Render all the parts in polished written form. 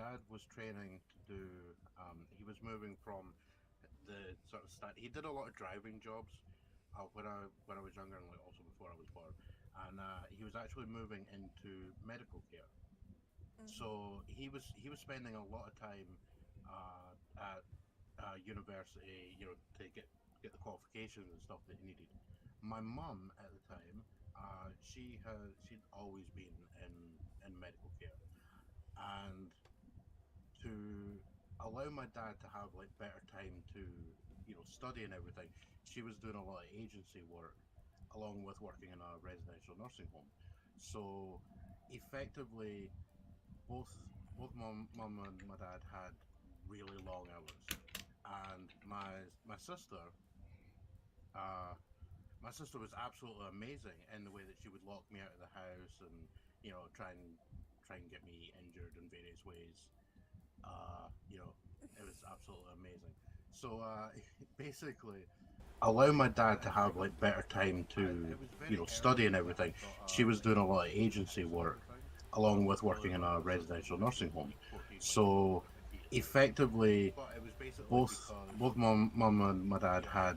dad was training to do. He was moving from the sort of start. He did a lot of driving jobs when I was younger, and like also before I was born. And he was actually moving into medical care. So he was spending a lot of time at university, to get the qualifications and stuff that he needed. My mum at the time, she'd always been in medical care, and to allow my dad to have like better time to study and everything, she was doing a lot of agency work along with working in a residential nursing home. So effectively, both both mum and my dad had really long hours, and my sister, uh, my sister was absolutely amazing in the way that she would lock me out of the house and try and get me injured in various ways. It was absolutely amazing. So basically, allow my dad to have like better time to study and everything. She was doing a lot of agency work along with working in a residential nursing home. So effectively, both mum and my dad had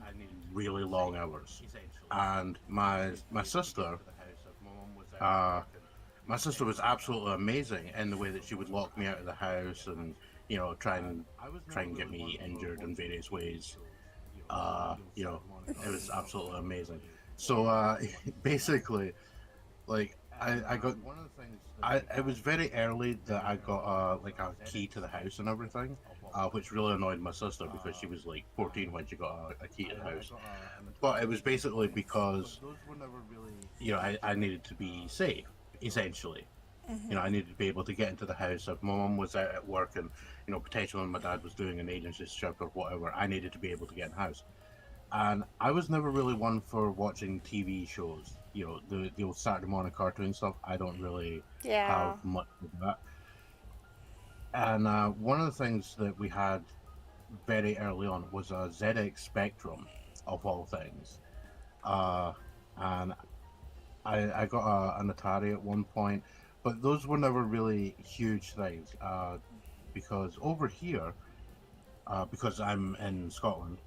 really long hours, and uh, my sister was absolutely amazing in the way that she would lock me out of the house and try and get me injured in various ways. It was absolutely amazing. So basically, like I got I it was very early that I got like a key to the house and everything, which really annoyed my sister because she was like 14 when she got a key to the house. But it was basically because I needed to be safe, essentially. I needed to be able to get into the house if my mum was out at work and potentially when my dad was doing an agency shift or whatever. I needed to be able to get in the house. And I was never really one for watching TV shows. The old Saturday morning cartoon stuff. I don't really have Yeah. much of that. And one of the things that we had very early on was a ZX Spectrum, of all things. Uh, and I got an Atari at one point, but those were never really huge things. Because over here, because I'm in Scotland,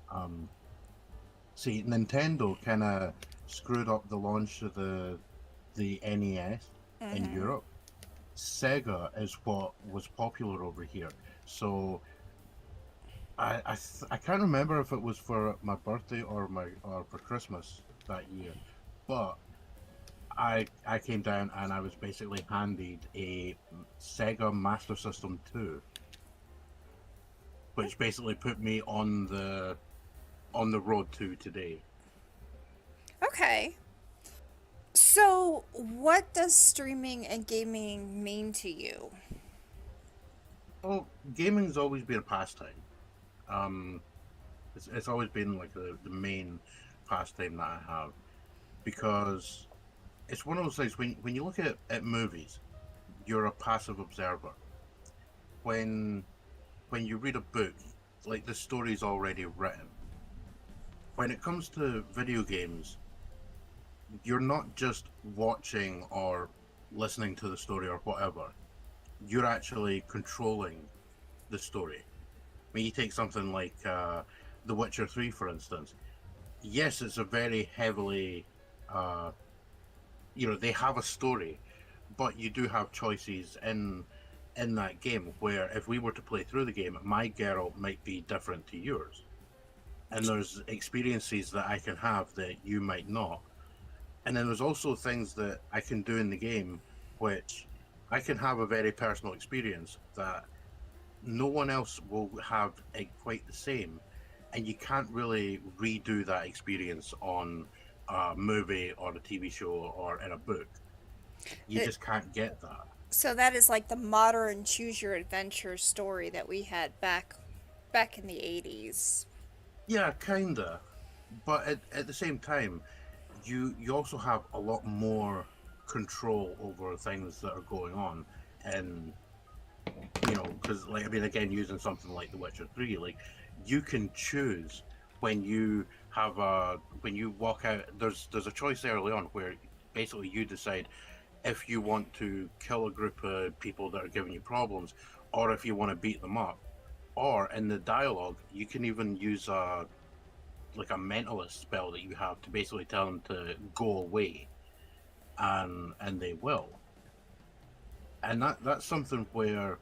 see, Nintendo kind of screwed up the launch of the NES in Europe. Sega is what was popular over here. So I can't remember if it was for my birthday or for Christmas that year, but I came down and I was basically handed a Sega Master System 2, which basically put me on the road to today. Okay. So, what does streaming and gaming mean to you? Well, gaming's always been a pastime. Um, it's always been like the main pastime that I have because it's one of those things when you look at movies, you're a passive observer. When when you read a book, like the story's already written. When it comes to video games, you're not just watching or listening to the story or whatever. You're actually controlling the story. I mean, you take something like The Witcher 3, for instance. Yes, it's a very heavily, uh, they have a story, but you do have choices in that game where if we were to play through the game, my Geralt might be different to yours. And there's experiences that I can have that you might not. And then there's also things that I can do in the game which I can have a very personal experience that no one else will have it quite the same, and you can't really redo that experience on a movie or a TV show or in a book. You It, just can't get that. so that is like the modern choose your adventure story that we had back in the 80s. Yeah, kinda. But at the same time, you also have a lot more control over things that are going on, and because like I mean, again, using something like The Witcher 3, like you can choose when you walk out. There's a choice early on where basically you decide if you want to kill a group of people that are giving you problems, or if you want to beat them up, or in the dialogue, you can even use a like a mentalist spell that you have to basically tell them to go away, and they will. And that's something where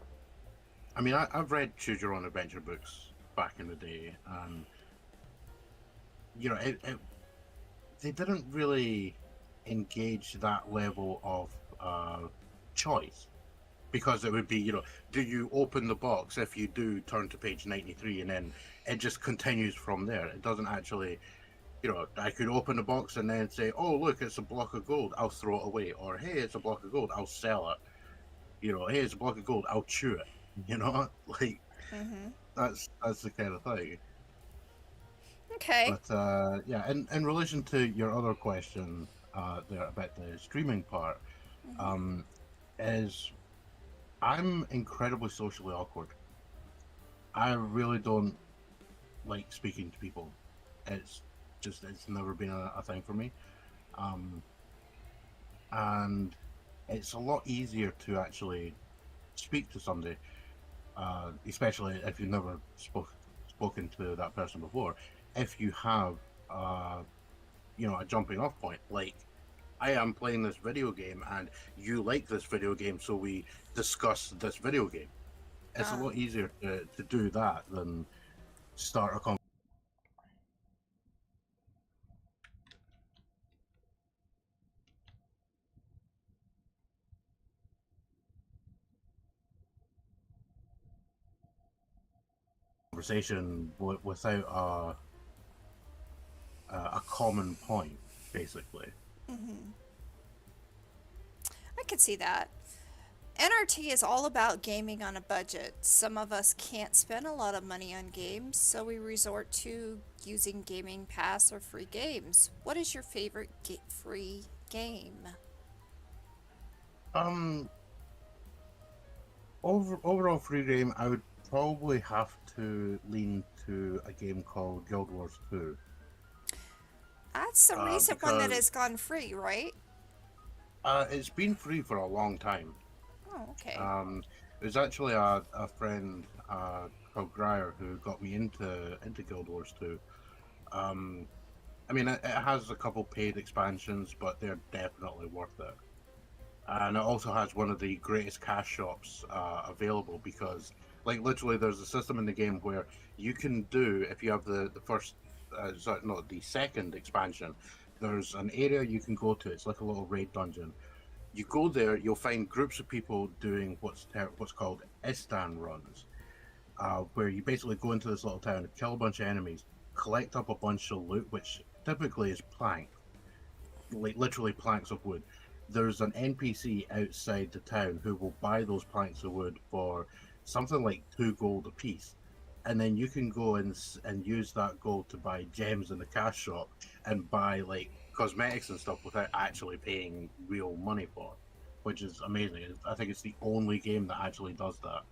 I mean I've read choose your own adventure books back in the day, and it they didn't really engage that level of choice, because it would be, do you open the box? If you do, turn to page 93, and then it just continues from there. It doesn't actually, I could open the box and then say, oh, look, it's a block of gold, I'll throw it away. Or, hey, it's a block of gold, I'll sell it. Hey, it's a block of gold, I'll chew it. Like, Mm-hmm. that's the kind of thing. Okay. But yeah, in relation to your other question there about the streaming part, Mm-hmm. um, is I'm incredibly socially awkward. I really don't like speaking to people. It's it's never been a thing for me. Um, and it's a lot easier to actually speak to somebody, especially if you've never spoken to that person before. If you have, uh, a jumping off point, like I am playing this video game and you like this video game, so we discuss this video game. It's a Uh, lot easier to do that than start a conversation without a common point, basically. mm-hmm. I could see that. NRT is all about gaming on a budget. Some of us can't spend a lot of money on games, so we resort to using Gaming Pass or free games. What is your favorite free game? Um, overall free game, I would probably have to lean to a game called Guild Wars 2, That's the recent one that because has gone free, right? it's been free for a long time. Oh, okay. Um, there's actually a friend called Grier who got me into Guild Wars 2. Um, I mean, it has a couple paid expansions, but they're definitely worth it. And it also has one of the greatest cash shops available, because, like, literally, there's a system in the game where you can do, if you have the first, sorry, no, the second expansion, there's an area you can go to. It's like a little raid dungeon. You go there, you'll find groups of people doing what's called Istan runs, where you basically go into this little town, kill a bunch of enemies, collect up a bunch of loot, which typically is plank, like literally planks of wood. There's an NPC outside the town who will buy those planks of wood for something like 2 gold a piece, and then you can go and use that gold to buy gems in the cash shop and buy like cosmetics and stuff without actually paying real money for, which is amazing. I think it's the only game that actually does that.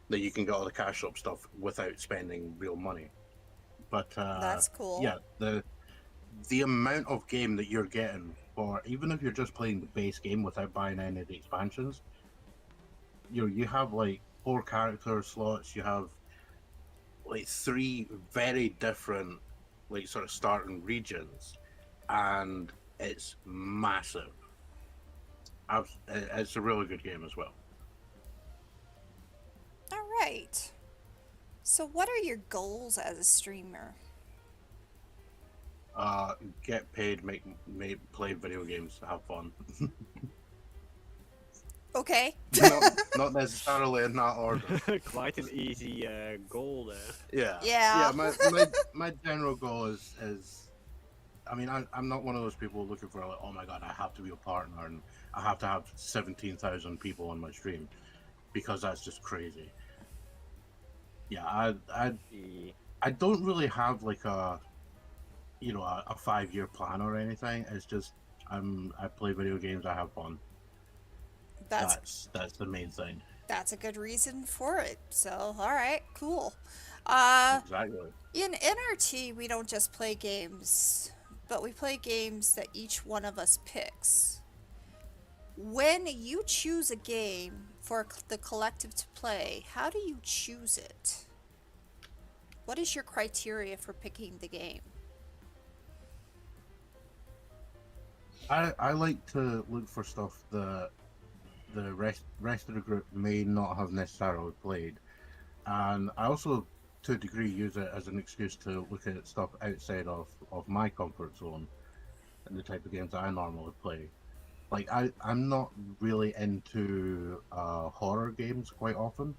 That you can get all the cash shop stuff without spending real money. But That's cool. yeah, the amount of game that you're getting for, even if you're just playing the base game without buying any of the expansions, you have like 4 character slots. You have like 3 very different like sort of starting regions, and it's massive. It's a really good game as well. All right. So, what are your goals as a streamer? uh get paid, make play video games, have fun. Okay. Not necessarily in that order. Quite an easy goal there. Yeah, Yeah. yeah. My general goal is, I mean, I'm not one of those people looking for like, oh my god, I have to be a partner and I have to have 17,000 people on my stream, because that's just crazy. Yeah, The- I don't really have like a 5 year plan or anything. It's just I play video games, I have fun. That's That's the main thing. that's a good reason for it. So, all right, cool. Uh, Exactly. in NRT, we don't just play games, but we play games that each one of us picks. When you choose a game for for the collective to play, how do you choose it? What is your criteria for picking the game? I like to look for stuff that the rest of the group may not have necessarily played, and I also, to a degree, use it as an excuse to look at stuff outside of my comfort zone and the type of games that I normally play. Like I'm not really into horror games quite often,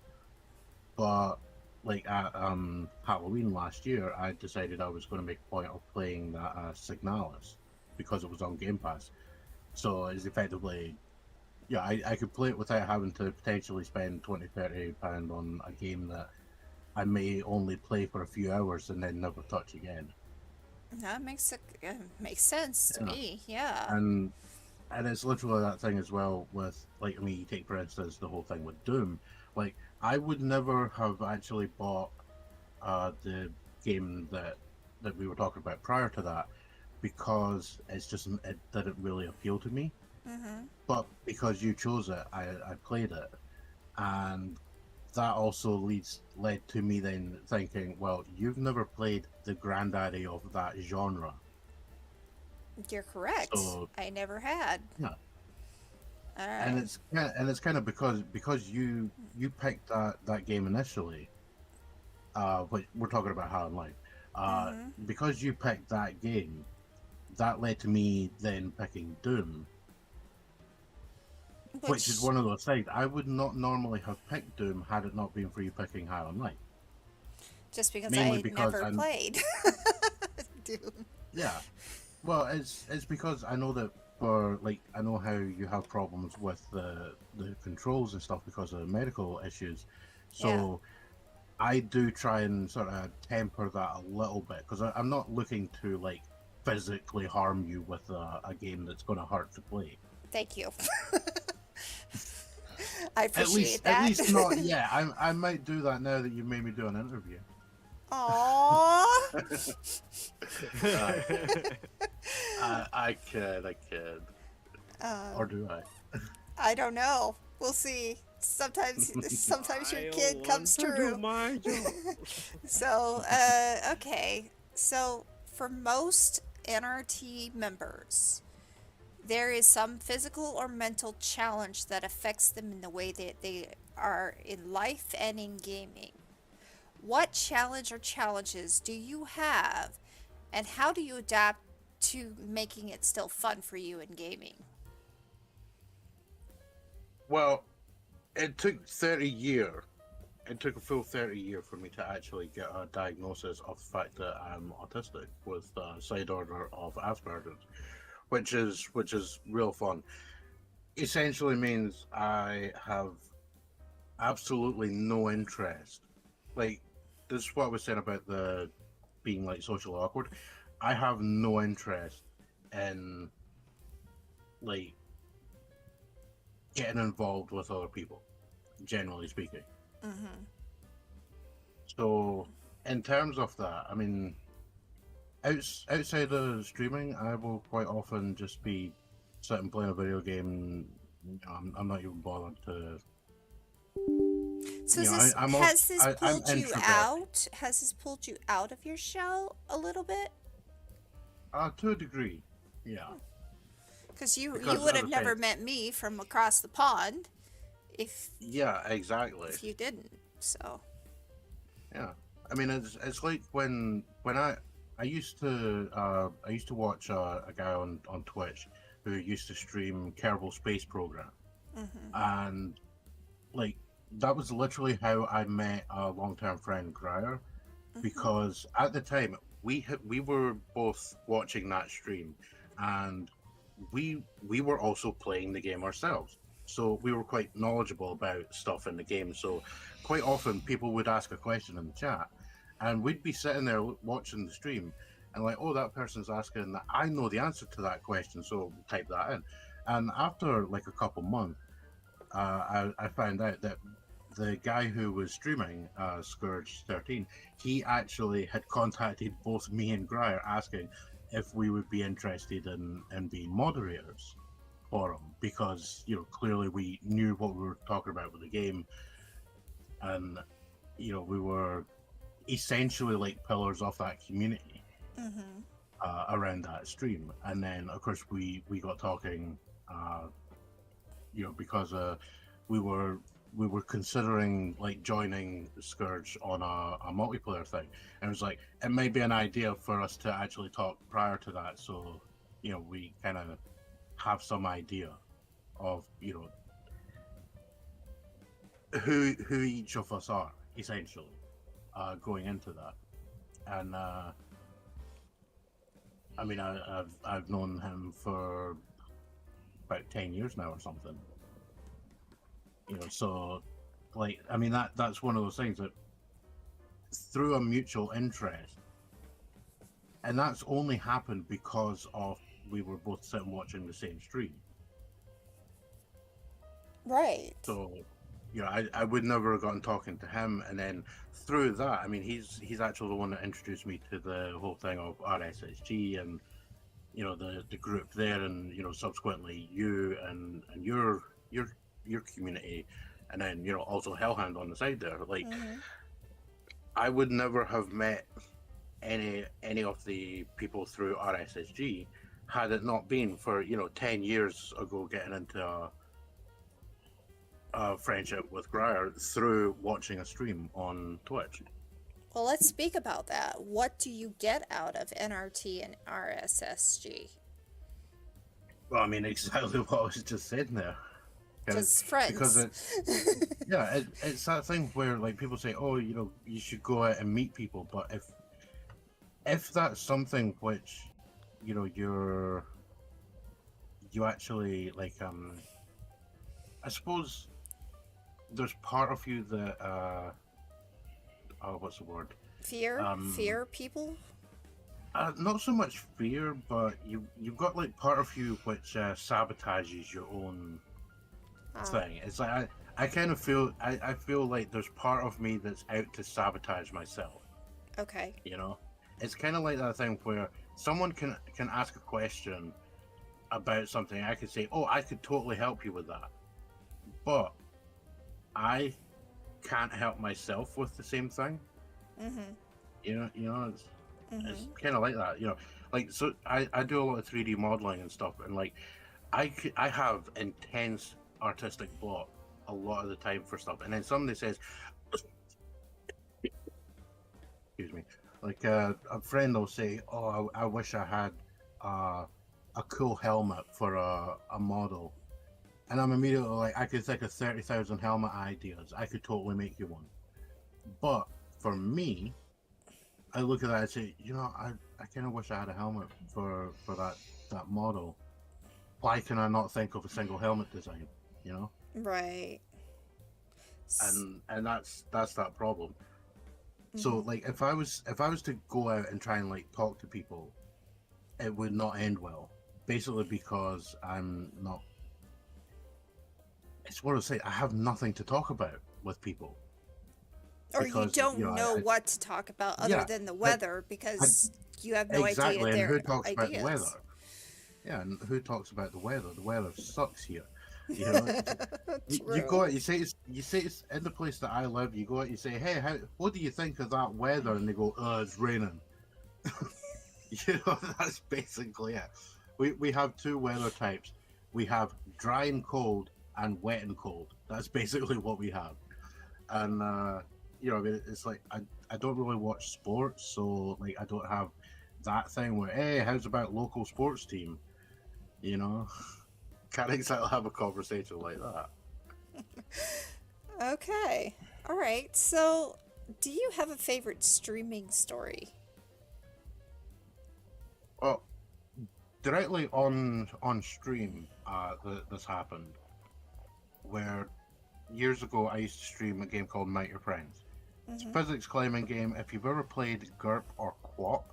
but like at Halloween last year, I decided I was going to make a point of playing that Signalis because it was on Game Pass. So it's effectively, yeah, I could play it without having to potentially spend 20, £30 on a game that I may only play for a few hours and then never touch again. That makes sense to Yeah, me. Yeah. and it's literally that thing as well with, like, I mean, you take for instance the whole thing with Doom. Like, I would never have actually bought the game that we were talking about prior to that because it didn't really appeal to me. Mm-hmm. But because you chose it, I played it, and that also led to me then thinking, well, you've never played the granddaddy of that genre, You're correct. so I never had. yeah. All And right. it's kind of because you picked that game initially. But we're talking about How in Life. Mm-hmm. Because you picked that game, that led to me then picking Doom, which is Which, one of those things I would not normally have picked Doom had it not been for you picking How in Life. just because Mainly I because never I'm played Doom. yeah. Well, it's because I know that for, like, I know how you have problems with the controls and stuff because of medical issues, Yeah. so I do try and sort of temper that a little bit because I'm not looking to, like, physically harm you with a game that's going to hurt to play. Thank you. I At least, appreciate that. not. Yeah, I might do that now that you've made me do an interview. Aww. uh, I could, or Um, do I? I don't know. We'll see. Sometimes your I kid want comes to do true. my job. So, okay. So, for most NRT members, there is some physical or mental challenge that affects them in the way that they are in life and in gaming. What challenge or challenges do you have, and how do you adapt to making it still fun for you in gaming? Well, it took 30 years. It took a full 30 years for me to actually get a diagnosis of the fact that I'm autistic with side order of Asperger's, which is real fun. Essentially means I have absolutely no interest. Like, this is what I was saying about the being, like, socially awkward. I have no interest in, like, getting involved with other people, generally speaking. Mm-hmm. So, in terms of that, I mean, outside of streaming, I will quite often just be sitting playing a video game. I'm not even bothered to. So is this I'm also has this I'm pulled you introverted. out? Has this pulled you out of your shell a little bit? To a degree, yeah. Because you Because would as have I say, never met me from across the pond if yeah, exactly. you didn't. So Yeah, I mean, it's like when I used to watch a guy on Twitch who used to stream Kerbal Space Program, hmm and, like, that was literally how I met a long term friend, Grier, hmm because at the time we were both watching that stream, and we were also playing the game ourselves. So we were quite knowledgeable about stuff in the game. So quite often people would ask a question in the chat, and we'd be sitting there watching the stream, and, like, oh, that person's asking that. I know the answer to that question, so type that in. And after, like, a couple months, I found out that the guy who was streaming Scourge 13, he actually had contacted both me and Grier asking if we would be interested in being moderators for him because clearly we knew what we were talking about with the game, and we were essentially like pillars of that community Mm-hmm. around that stream. And then of course we got talking, because we were we were considering like joining Scourge on a multiplayer thing, and it was like it might be an idea for us to actually talk prior to that, so we kind of have some idea of who each of us are essentially going into that. And I mean, I've known him for about 10 years now or something. So like I mean that's one of those things that through a mutual interest, and that's only happened because of we were both sitting watching the same stream. Right. So I would never have gotten talking to him, and then through that, I mean, he's actually the one that introduced me to the whole thing of RSSG and the group there, and subsequently you and your community, and then also Hellhound on the side there. Like Mm-hmm. I would never have met any of the people through RSSG had it not been for 10 years ago getting into a friendship with Grier through watching a stream on Twitch. Well, let's speak about that. What do you get out of NRT and RSSG? Well, I mean, exactly what I was just saying there. Just Because friends. it's that thing where like people say, oh, you should go out and meet people, but if that's something which you actually like, I suppose there's part of you that oh, what's the word? Fear? Fear people? Not so much fear, but you've got like part of you which sabotages your own thing. It's like I kind of feel I feel like there's part of me that's out to sabotage myself. Okay. It's kind of like that thing where someone can ask a question about something. I could say, oh, I could totally help you with that, but I can't help myself with the same thing. Mm-hmm. It's Mm-hmm. kind of like that. Like so I do a lot of 3D modeling and stuff, and like I have intense artistic block a lot of the time for stuff, and then somebody says, excuse me, like a friend will say, oh, I wish I had a cool helmet for a model, and I'm immediately like, I could think of 30,000 helmet ideas, I could totally make you one. But for me, I look at that and say, I kind of wish I had a helmet for that model. Why can I not think of a single helmet design? Right. And that's that problem. So Mm-hmm. like if I was to go out and try and like talk to people, it would not end well. Basically because I'm not. It's what I say. I have nothing to talk about with people. Or you Because don't know what to talk about other yeah, than the I, weather I, because you have no idea exactly. And who their talks about the weather? ideas. Yeah, and who talks about the weather? The weather sucks here. You go True. out, you say it's in the place that I live. You go out, you say, hey, what do you think of that weather? And they go, oh, it's raining. That's basically it. We have two weather types. We have dry and cold and wet and cold. That's basically what we have. And I mean, it's like I don't really watch sports, so like I don't have that thing where, hey, how's about local sports team? You know, can't exactly have a conversation like that. Okay. All right. So, do you have a favorite streaming story? Well, directly on stream, this happened where years ago I used to stream a game called Might Your Friends. It's a Mm-hmm. physics climbing game. If you've ever played GURP or QWOP,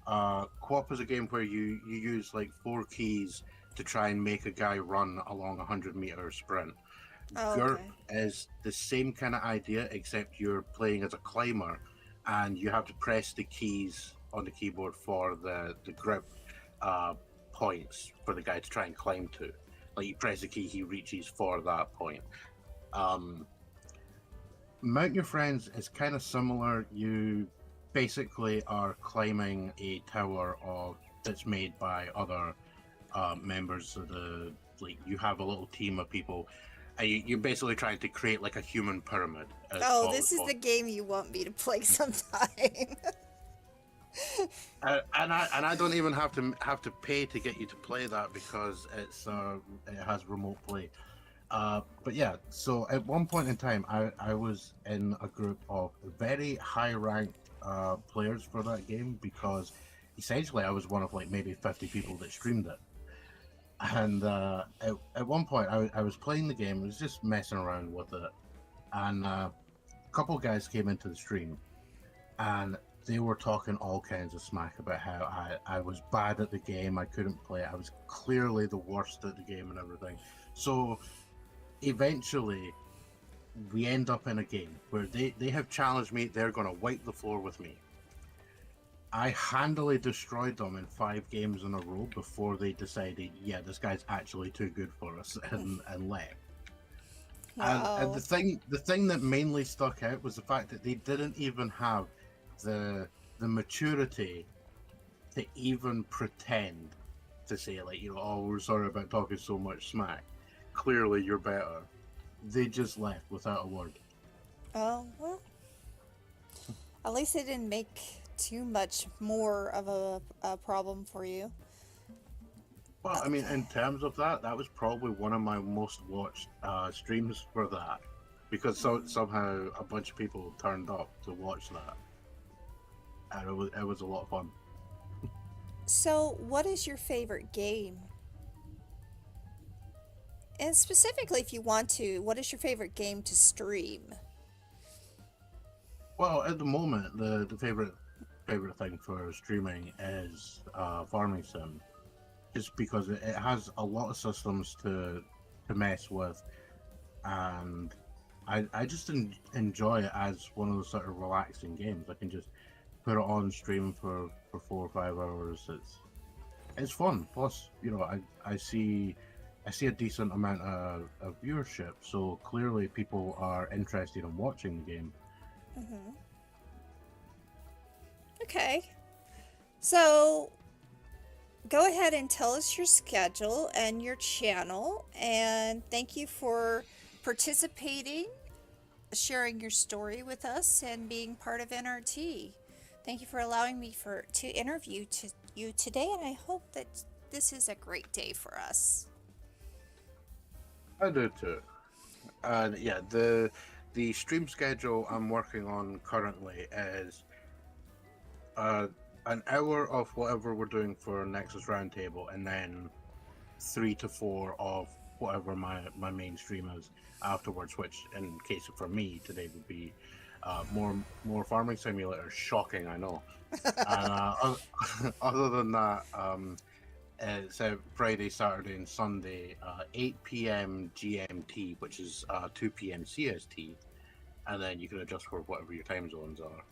QWOP is a game where you use like four keys to try and make a guy run along a 100-meter sprint. Oh, GURP okay. is the same kind of idea, except you're playing as a climber, and you have to press the keys on the keyboard for the grip points for the guy to try and climb to. Like you press the key, he reaches for that point. Mount Your Friends is kind of similar. You basically are climbing a tower that's made by other members of the, like, you have a little team of people, and you're basically trying to create like a human pyramid. Oh, this is the game you want me to play sometime. And I don't even have to pay to get you to play that because it has remote play. But yeah, so at one point in time, I was in a group of very high ranked players for that game because essentially I was one of like maybe 50 people that streamed it. And at one point I was playing the game, I was just messing around with it, and a couple guys came into the stream and they were talking all kinds of smack about how I was bad at the game, I couldn't play it, I was clearly the worst at the game and everything. So eventually we end up in a game where they have challenged me, they're going to wipe the floor with me. I handily destroyed them in 5 games in a row before they decided, yeah, this guy's actually too good for us, and left. Wow. And the thing that mainly stuck out was the fact that they didn't even have the maturity to even pretend to say, like, you know, oh, we're sorry about talking so much smack. Clearly, you're better. They just left without a word. Oh, well. At least it didn't make too much more of a problem for you. Well, I mean, in terms of that, that was probably one of my most watched streams for that, because somehow a bunch of people turned up to watch that, and it was a lot of fun. So, what is your favorite game? And specifically, if you want to, what is your favorite game to stream? Well, at the moment, the favorite thing for streaming is farming sim, just because it has a lot of systems to mess with, and I just enjoy it as one of those sort of relaxing games. I can just put it on stream for 4 or 5 hours. It's fun. Plus, you know, I see a decent amount of viewership, so clearly people are interested in watching the game. Mm-hmm. Okay. So, go ahead and tell us your schedule and your channel, and thank you for participating, sharing your story with us, and being part of NRT. Thank you for allowing me to interview you today, and I hope that this is a great day for us. I do too. And yeah, the stream schedule I'm working on currently is an hour of whatever we're doing for Nexus Roundtable, and then 3 to 4 of whatever my main stream is afterwards, which in case for me today would be more Farming Simulator. Shocking, I know. And other than that, it's Friday, Saturday, and Sunday, 8 p.m. GMT, which is 2 p.m. CST, and then you can adjust for whatever your time zones are.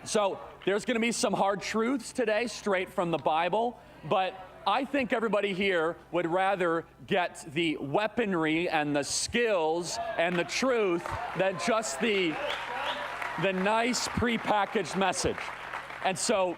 So there's going to be some hard truths today, straight from the Bible, but I think everybody here would rather get the weaponry and the skills and the truth than just the nice prepackaged message. And so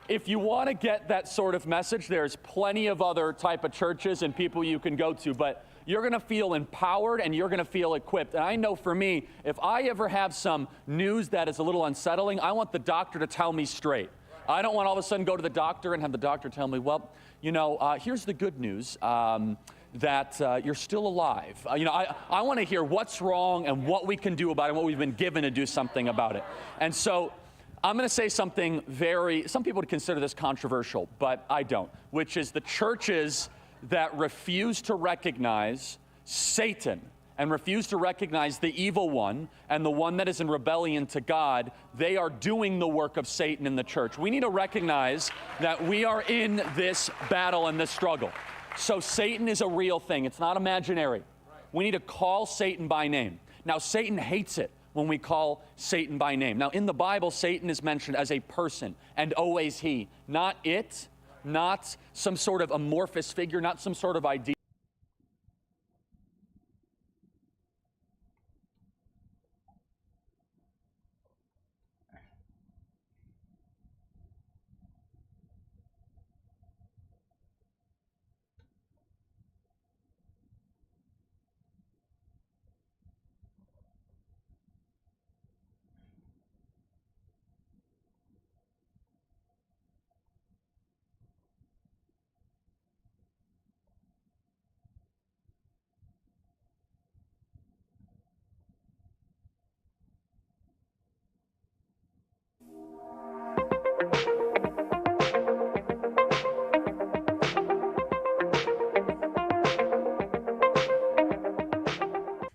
if you want to get that sort of message, there's plenty of other type of churches and people you can go to, but you're going to feel empowered and you're going to feel equipped. And I know for me, if I ever have some news that is a little unsettling, I want the doctor to tell me straight. I don't want all of a sudden go to the doctor and have the doctor tell me, well, you know, here's the good news, that you're still alive. You know, I want to hear what's wrong and what we can do about it, what we've been given to do something about it. And so I'm going to say something some people would consider this controversial, but I don't, which is the churches that refuse to recognize Satan and refuse to recognize the evil one and the one that is in rebellion to God, they are doing the work of Satan in the church. We need to recognize that we are in this battle and this struggle. So Satan is a real thing. It's not imaginary. We need to call Satan by name. Now, Satan hates it when we call Satan by name. Now, in the Bible, Satan is mentioned as a person, and always he. Not it, not some sort of amorphous figure, not some sort of idea.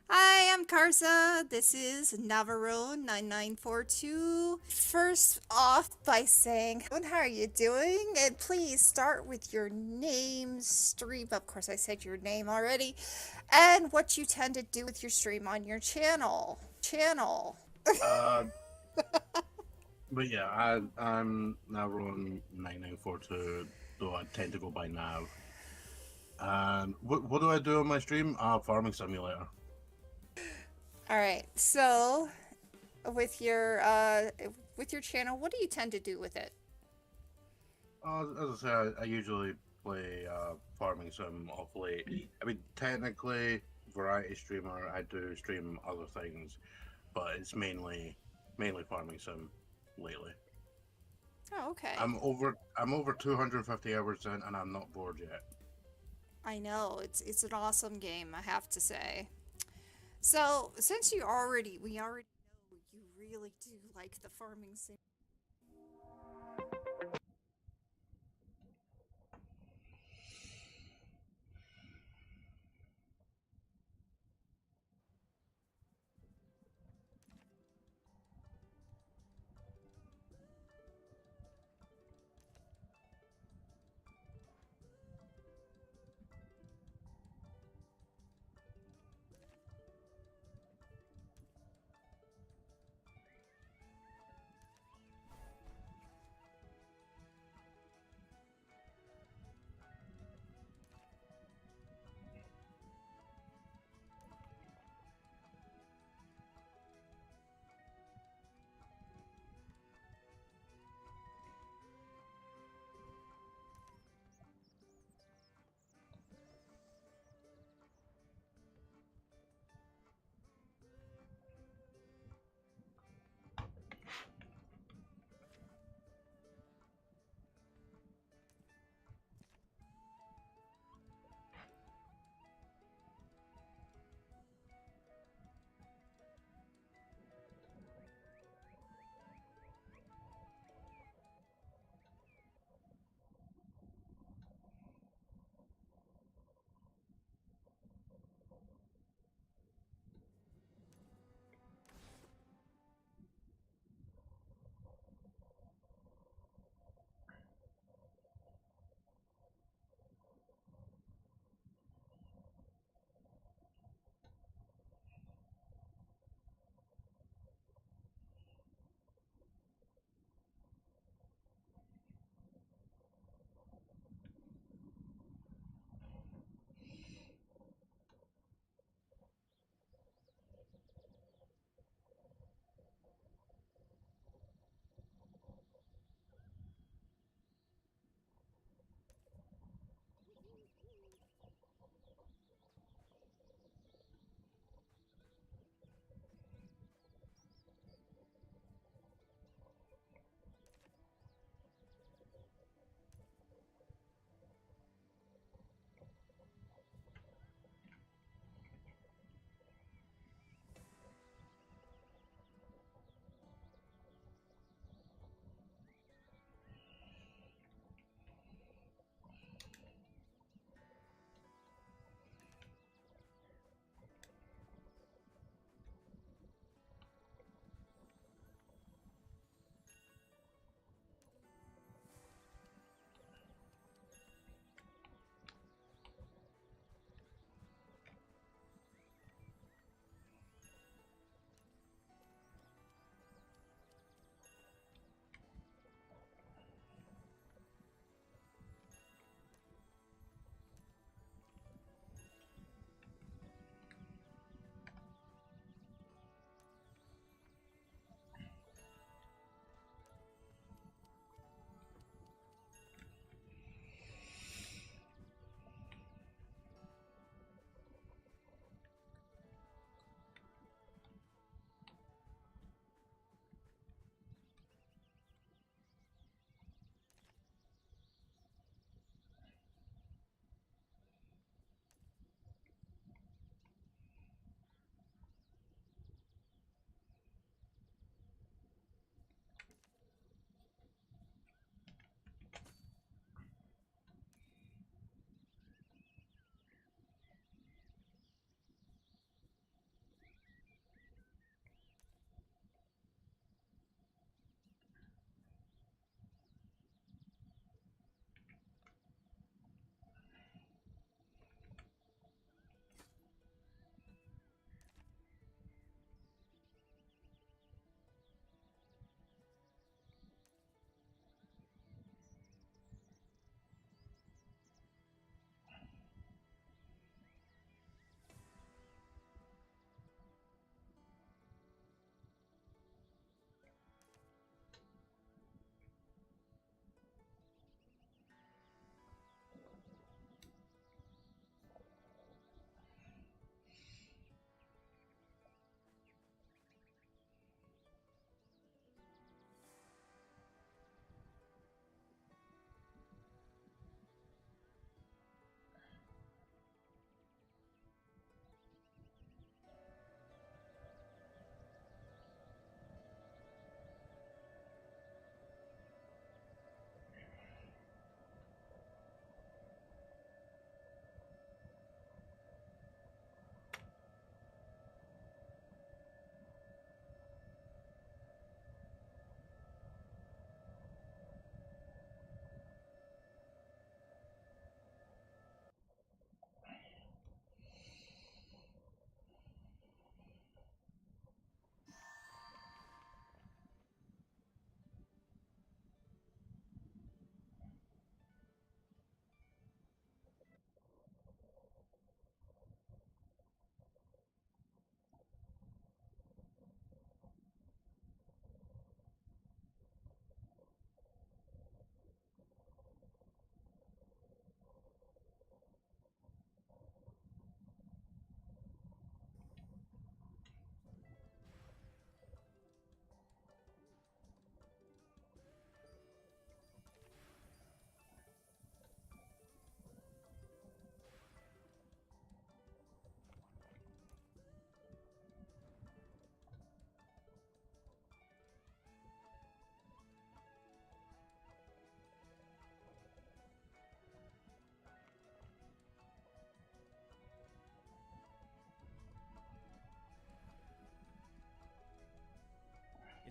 Hi, I'm Karza. This is Navarone9942. First off, by saying, how are you doing? And please start with your name, stream. Of course, I said your name already. And what you tend to do with your stream on your channel. But yeah, I'm Navarone 9942, though I tend to go by Nav. And what do I do on my stream? Farming Simulator. All right. So, with your channel, what do you tend to do with it? As I say, I usually play Farming Sim off late. I mean, technically, variety streamer, I do stream other things, but it's mainly Farming Sim lately. Oh, okay. I'm over 250 hours in, and I'm not bored yet. I know, it's an awesome game, I have to say. So, since we already know you really do like the farming sim.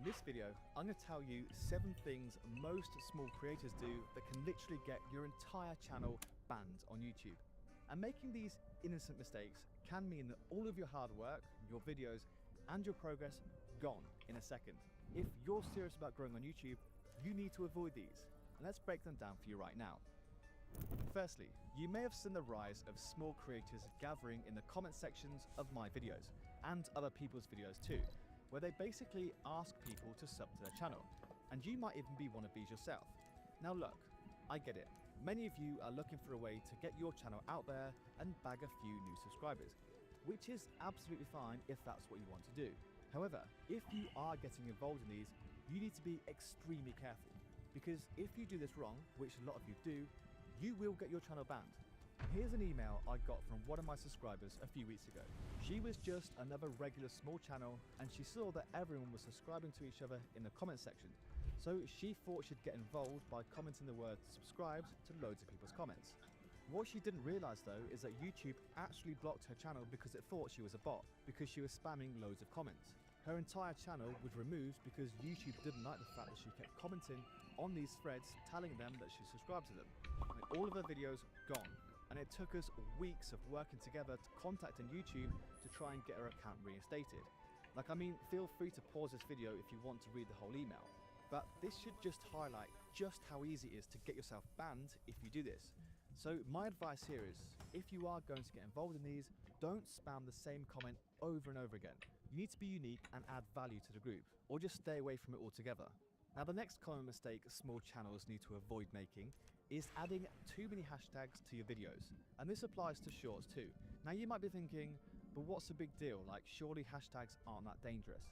this video, I'm going to tell you 7 things most small creators do that can literally get your entire channel banned on YouTube. And making these innocent mistakes can mean that all of your hard work, your videos, and your progress gone in a second. If you're serious about growing on YouTube, you need to avoid these. And let's break them down for you right now. Firstly, you may have seen the rise of small creators gathering in the comment sections of my videos, and other people's videos too, where they basically ask people to sub to their channel, and you might even be one of these yourself. Now look, I get it. Many of you are looking for a way to get your channel out there and bag a few new subscribers, which is absolutely fine if that's what you want to do. However, if you are getting involved in these, you need to be extremely careful, because if you do this wrong, which a lot of you do, you will get your channel banned. Here's an email I got from one of my subscribers a few weeks ago. She was just another regular small channel, and she saw that everyone was subscribing to each other in the comment section. So she thought she'd get involved by commenting the word subscribed to loads of people's comments. What she didn't realize though is that YouTube actually blocked her channel because it thought she was a bot, because she was spamming loads of comments. Her entire channel was removed because YouTube didn't like the fact that she kept commenting on these threads telling them that she subscribed to them. And all of her videos gone. And it took us weeks of working together to contacting YouTube to try and get her account reinstated. Like, I mean, feel free to pause this video if you want to read the whole email. But this should just highlight just how easy it is to get yourself banned if you do this. So my advice here is, if you are going to get involved in these, don't spam the same comment over and over again. You need to be unique and add value to the group, or just stay away from it altogether. Now, the next common mistake small channels need to avoid making is adding too many hashtags to your videos. And this applies to shorts too. Now you might be thinking, but what's the big deal? Like, surely hashtags aren't that dangerous.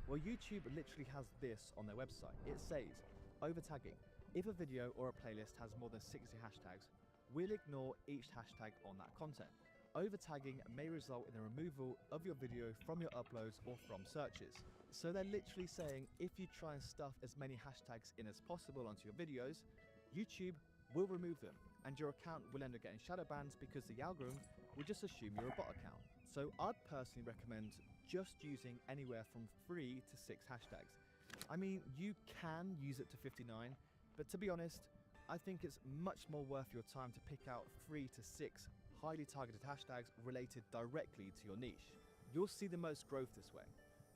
Well, YouTube literally has this on their website. It says, over tagging. If a video or a playlist has more than 60 hashtags, we'll ignore each hashtag on that content. Over tagging may result in the removal of your video from your uploads or from searches. So they're literally saying if you try and stuff as many hashtags in as possible onto your videos, YouTube will remove them and your account will end up getting shadow banned because the algorithm will just assume you're a bot account. So I'd personally recommend just using anywhere from 3 to 6 hashtags. I mean, you can use it to 59, but to be honest, I think it's much more worth your time to pick out 3 to 6 highly targeted hashtags related directly to your niche. You'll see the most growth this way.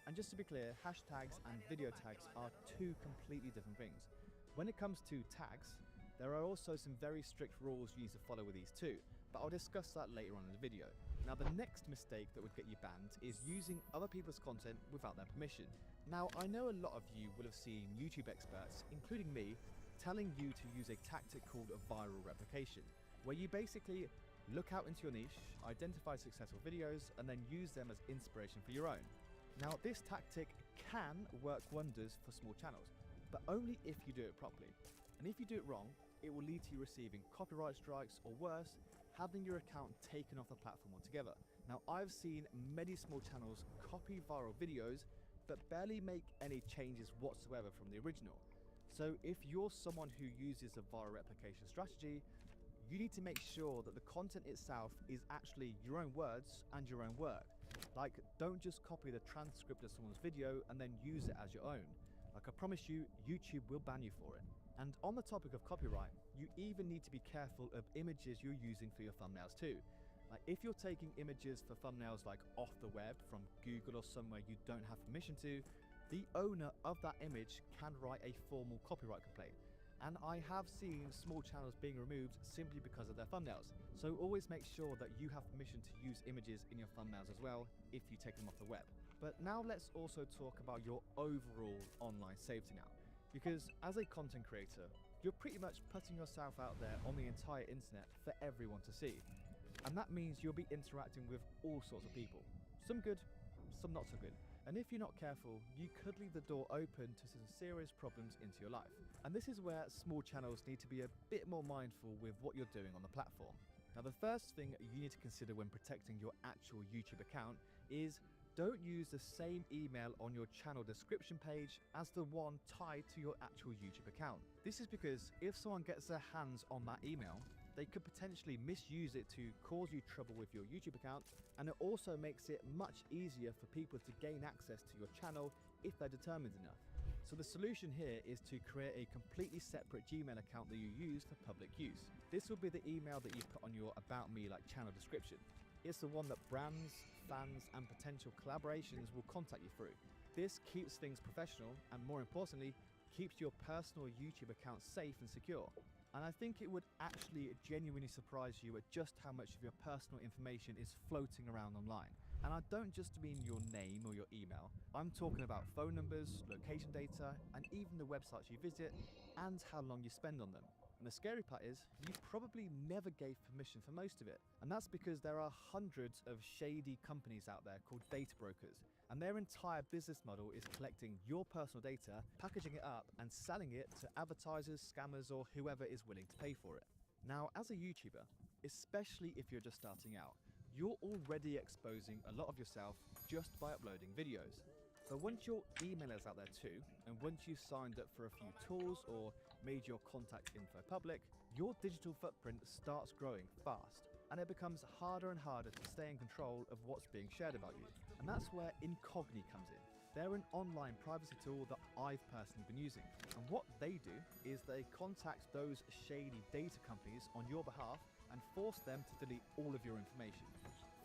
And just to be clear, hashtags and video tags are 2 completely different things. When it comes to tags, there are also some very strict rules you need to follow with these too, but I'll discuss that later on in the video. Now, the next mistake that would get you banned is using other people's content without their permission. Now, I know a lot of you will have seen YouTube experts, including me, telling you to use a tactic called a viral replication, where you basically look out into your niche, identify successful videos, and then use them as inspiration for your own. Now, this tactic can work wonders for small channels, but only if you do it properly. And if you do it wrong, it will lead to you receiving copyright strikes, or worse, having your account taken off the platform altogether. Now, I've seen many small channels copy viral videos, but barely make any changes whatsoever from the original. So if you're someone who uses a viral replication strategy, you need to make sure that the content itself is actually your own words and your own work. Like, don't just copy the transcript of someone's video and then use it as your own. Like, I promise you, YouTube will ban you for it. And on the topic of copyright, you even need to be careful of images you're using for your thumbnails too. Like, if you're taking images for thumbnails like off the web from Google or somewhere you don't have permission to, the owner of that image can write a formal copyright complaint. And I have seen small channels being removed simply because of their thumbnails. So always make sure that you have permission to use images in your thumbnails as well if you take them off the web. But now let's also talk about your overall online safety now. Because as a content creator, you're pretty much putting yourself out there on the entire internet for everyone to see. And that means you'll be interacting with all sorts of people. Some good, some not so good. And if you're not careful, you could leave the door open to some serious problems into your life. And this is where small channels need to be a bit more mindful with what you're doing on the platform. Now, the first thing you need to consider when protecting your actual YouTube account is don't use the same email on your channel description page as the one tied to your actual YouTube account. This is because if someone gets their hands on that email, they could potentially misuse it to cause you trouble with your YouTube account, and it also makes it much easier for people to gain access to your channel if they're determined enough. So the solution here is to create a completely separate Gmail account that you use for public use. This will be the email that you put on your About Me like channel description. It's the one that brands, fans, and potential collaborations will contact you through. This keeps things professional and, more importantly, keeps your personal YouTube account safe and secure. And I think it would actually genuinely surprise you at just how much of your personal information is floating around online. And I don't just mean your name or your email. I'm talking about phone numbers, location data, and even the websites you visit and how long you spend on them. And the scary part is, you probably never gave permission for most of it. And that's because there are hundreds of shady companies out there called data brokers. And their entire business model is collecting your personal data, packaging it up, and selling it to advertisers, scammers, or whoever is willing to pay for it. Now, as a YouTuber, especially if you're just starting out, you're already exposing a lot of yourself just by uploading videos. But once your email is out there too, and once you've signed up for a few tools or made your contact info public, your digital footprint starts growing fast, and it becomes harder and harder to stay in control of what's being shared about you. And that's where Incogni comes in. They're an online privacy tool that I've personally been using. And what they do is they contact those shady data companies on your behalf and force them to delete all of your information.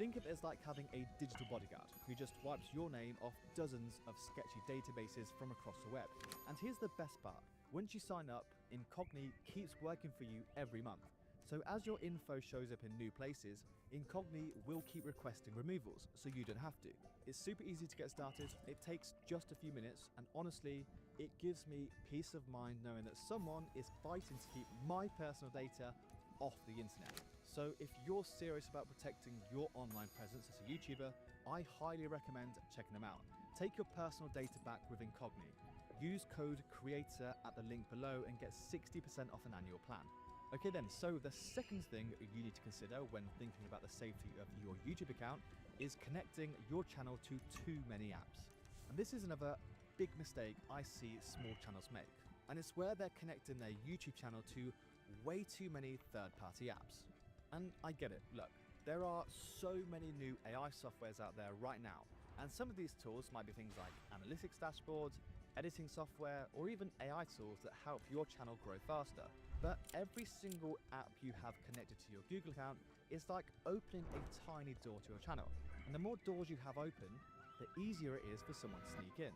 Think of it as like having a digital bodyguard who just wipes your name off dozens of sketchy databases from across the web. And here's the best part. Once you sign up, Incogni keeps working for you every month. So as your info shows up in new places, Incogni will keep requesting removals, so you don't have to. It's super easy to get started, it takes just a few minutes, and honestly, it gives me peace of mind knowing that someone is fighting to keep my personal data off the internet. So if you're serious about protecting your online presence as a YouTuber, I highly recommend checking them out. Take your personal data back with Incogni. Use code CREATOR at the link below and get 60% off an annual plan. Okay then, so the second thing you need to consider when thinking about the safety of your YouTube account is connecting your channel to too many apps. And this is another big mistake I see small channels make. And it's where they're connecting their YouTube channel to way too many third-party apps. And I get it, look, there are so many new AI softwares out there right now, and some of these tools might be things like analytics dashboards, editing software, or even AI tools that help your channel grow faster. But every single app you have connected to your Google account is like opening a tiny door to your channel. And the more doors you have open, the easier it is for someone to sneak in.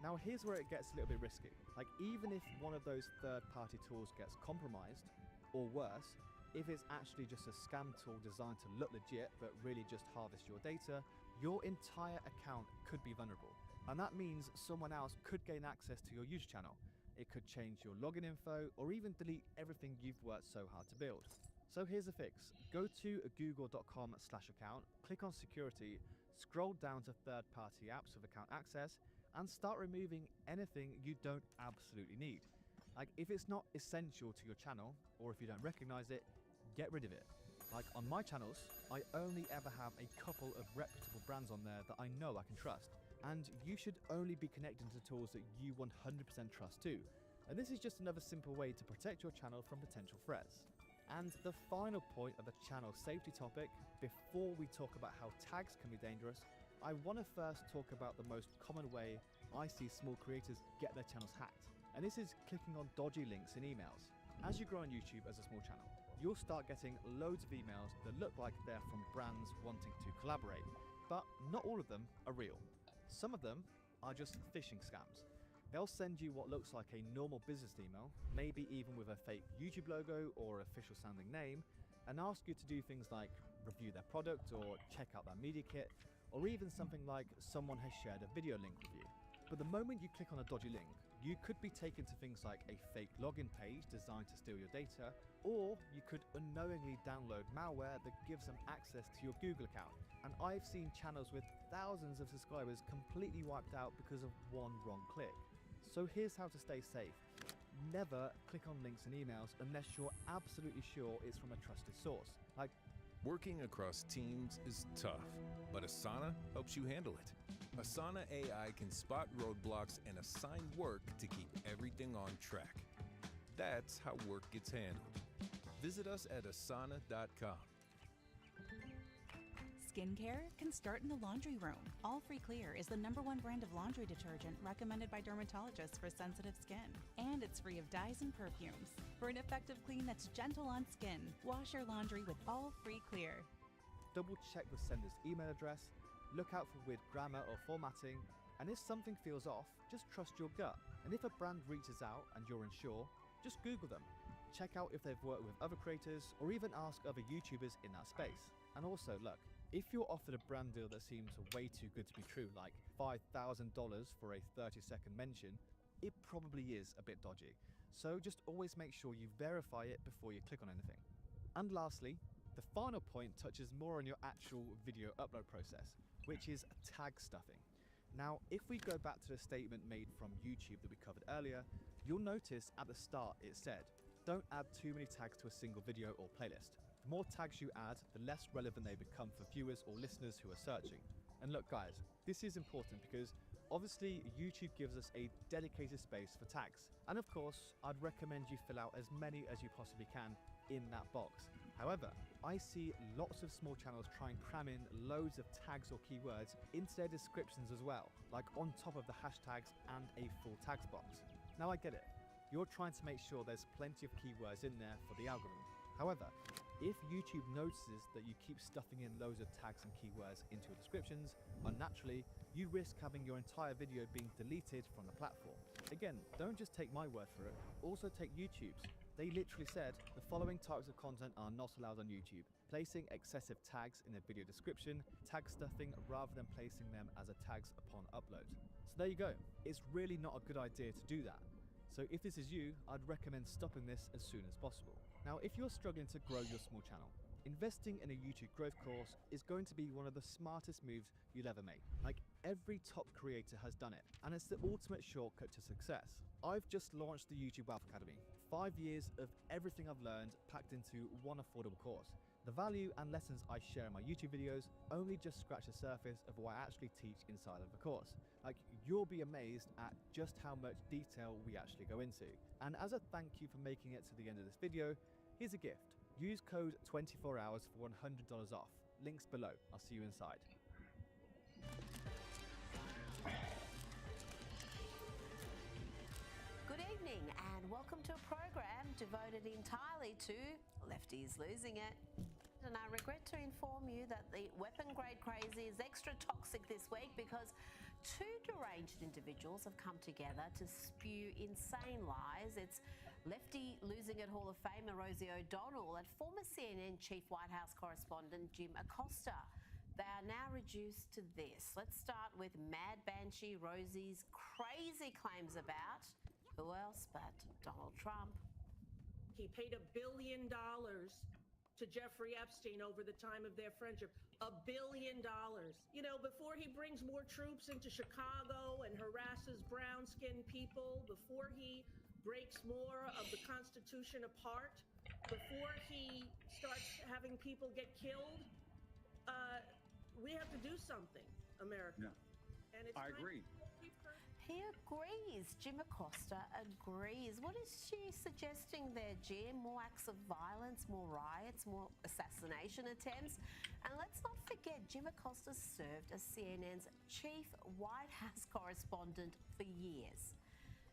Now here's where it gets a little bit risky. Like, even if one of those third-party tools gets compromised, or worse, if it's actually just a scam tool designed to look legit but really just harvest your data, your entire account could be vulnerable. And that means someone else could gain access to your YouTube channel. It could change your login info or even delete everything you've worked so hard to build. So here's the fix. Go to google.com/account, click on security, scroll down to third-party apps with account access, and start removing anything you don't absolutely need. Like, if it's not essential to your channel, or if you don't recognize it, get rid of it. Like on my channels, I only ever have a couple of reputable brands on there that I know I can trust. And you should only be connecting to tools that you 100% trust too. And this is just another simple way to protect your channel from potential threats. And the final point of the channel safety topic, before we talk about how tags can be dangerous, I want to first talk about the most common way I see small creators get their channels hacked. And this is clicking on dodgy links in emails. As you grow on YouTube as a small channel, you'll start getting loads of emails that look like they're from brands wanting to collaborate, but not all of them are real. Some of them are just phishing scams. They'll send you what looks like a normal business email, maybe even with a fake YouTube logo or official sounding name, and ask you to do things like review their product or check out their media kit, or even something like someone has shared a video link with you. But the moment you click on a dodgy link, you could be taken to things like a fake login page designed to steal your data, or you could unknowingly download malware that gives them access to your Google account. And I've seen channels with thousands of subscribers completely wiped out because of one wrong click. So here's how to stay safe. Never click on links in emails unless you're absolutely sure it's from a trusted source. Like, working across teams is tough, but Asana helps you handle it. Asana AI can spot roadblocks and assign work to keep everything on track. That's how work gets handled. Visit us at asana.com. skincare can start in the laundry room. All Free Clear is the #1 brand of laundry detergent recommended by dermatologists for sensitive skin. And it's free of dyes and perfumes. For an effective clean that's gentle on skin, wash your laundry with All Free Clear. Double check the sender's email address, look out for weird grammar or formatting, and if something feels off, just trust your gut. And if a brand reaches out and you're unsure, just Google them. Check out if they've worked with other creators or even ask other YouTubers in that space. And also, look, if you're offered a brand deal that seems way too good to be true, like $5,000 for a 30-second mention, it probably is a bit dodgy. So just always make sure you verify it before you click on anything. And lastly, the final point touches more on your actual video upload process, which is tag stuffing. Now, if we go back to the statement made from YouTube that we covered earlier, you'll notice at the start it said, don't add too many tags to a single video or playlist. The more tags you add, the less relevant they become for viewers or listeners who are searching. And look guys, this is important because obviously YouTube gives us a dedicated space for tags. And of course, I'd recommend you fill out as many as you possibly can in that box. However, I see lots of small channels try and cram in loads of tags or keywords into their descriptions as well, like on top of the hashtags and a full tags box. Now I get it, you're trying to make sure there's plenty of keywords in there for the algorithm. However, if YouTube notices that you keep stuffing in loads of tags and keywords into your descriptions, unnaturally, you risk having your entire video being deleted from the platform. Again, don't just take my word for it, also take YouTube's. They literally said the following types of content are not allowed on YouTube: placing excessive tags in a video description, tag stuffing rather than placing them as a tags upon upload. So there you go. It's really not a good idea to do that. So if this is you, I'd recommend stopping this as soon as possible. Now, if you're struggling to grow your small channel, investing in a YouTube growth course is going to be one of the smartest moves you'll ever make. Like, every top creator has done it, and it's the ultimate shortcut to success. I've just launched the YouTube Wealth Academy. 5 years of everything I've learned packed into one affordable course. The value and lessons I share in my YouTube videos only just scratch the surface of what I actually teach inside of the course. Like, you'll be amazed at just how much detail we actually go into. And as a thank you for making it to the end of this video, here's a gift. Use code 24hours for $100 off. Links below. I'll see you inside. Good evening and welcome to a program devoted entirely to lefties losing it. And I regret to inform you that the weapon grade crazy is extra toxic this week because two deranged individuals have come together to spew insane lies. It's lefty losing it Hall of Famer Rosie O'Donnell and former CNN chief White House correspondent Jim Acosta. They are now reduced to this. Let's start with Mad Banshee Rosie's crazy claims about who else but Donald Trump. He paid $1 billion to Jeffrey Epstein over the time of their friendship. $1 billion. You know, before he brings more troops into Chicago and harasses brown-skinned people, before he breaks more of the Constitution apart, before he starts having people get killed, we have to do something, America. Yeah. And it's I agree. He agrees. Jim Acosta agrees. What is she suggesting there, Jim? More acts of violence, more riots, more assassination attempts? And let's not forget, Jim Acosta served as CNN's chief White House correspondent for years.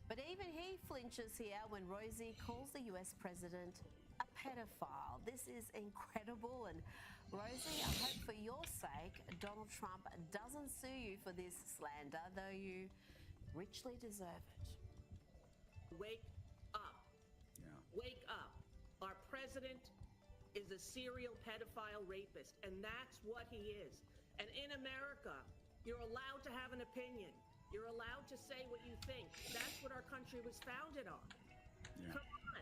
But even he flinches here when Rosie calls the US president a pedophile. This is incredible. And Rosie, I hope for your sake, Donald Trump doesn't sue you for this slander, though you richly deserve it. Wake up. Yeah. Wake up. Our president is a serial pedophile rapist, and that's what he is. And in America, you're allowed to have an opinion. You're allowed to say what you think. That's what our country was founded on. Yeah. Come on.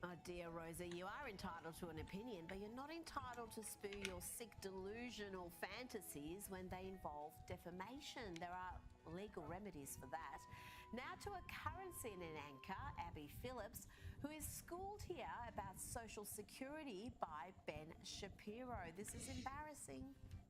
Oh dear, Rosie, you are entitled to an opinion, but you're not entitled to spew your sick, delusional fantasies when they involve defamation. There are legal remedies for that. Now to a current CNN anchor, Abby Phillips, who is schooled here about Social Security by Ben Shapiro. This is embarrassing.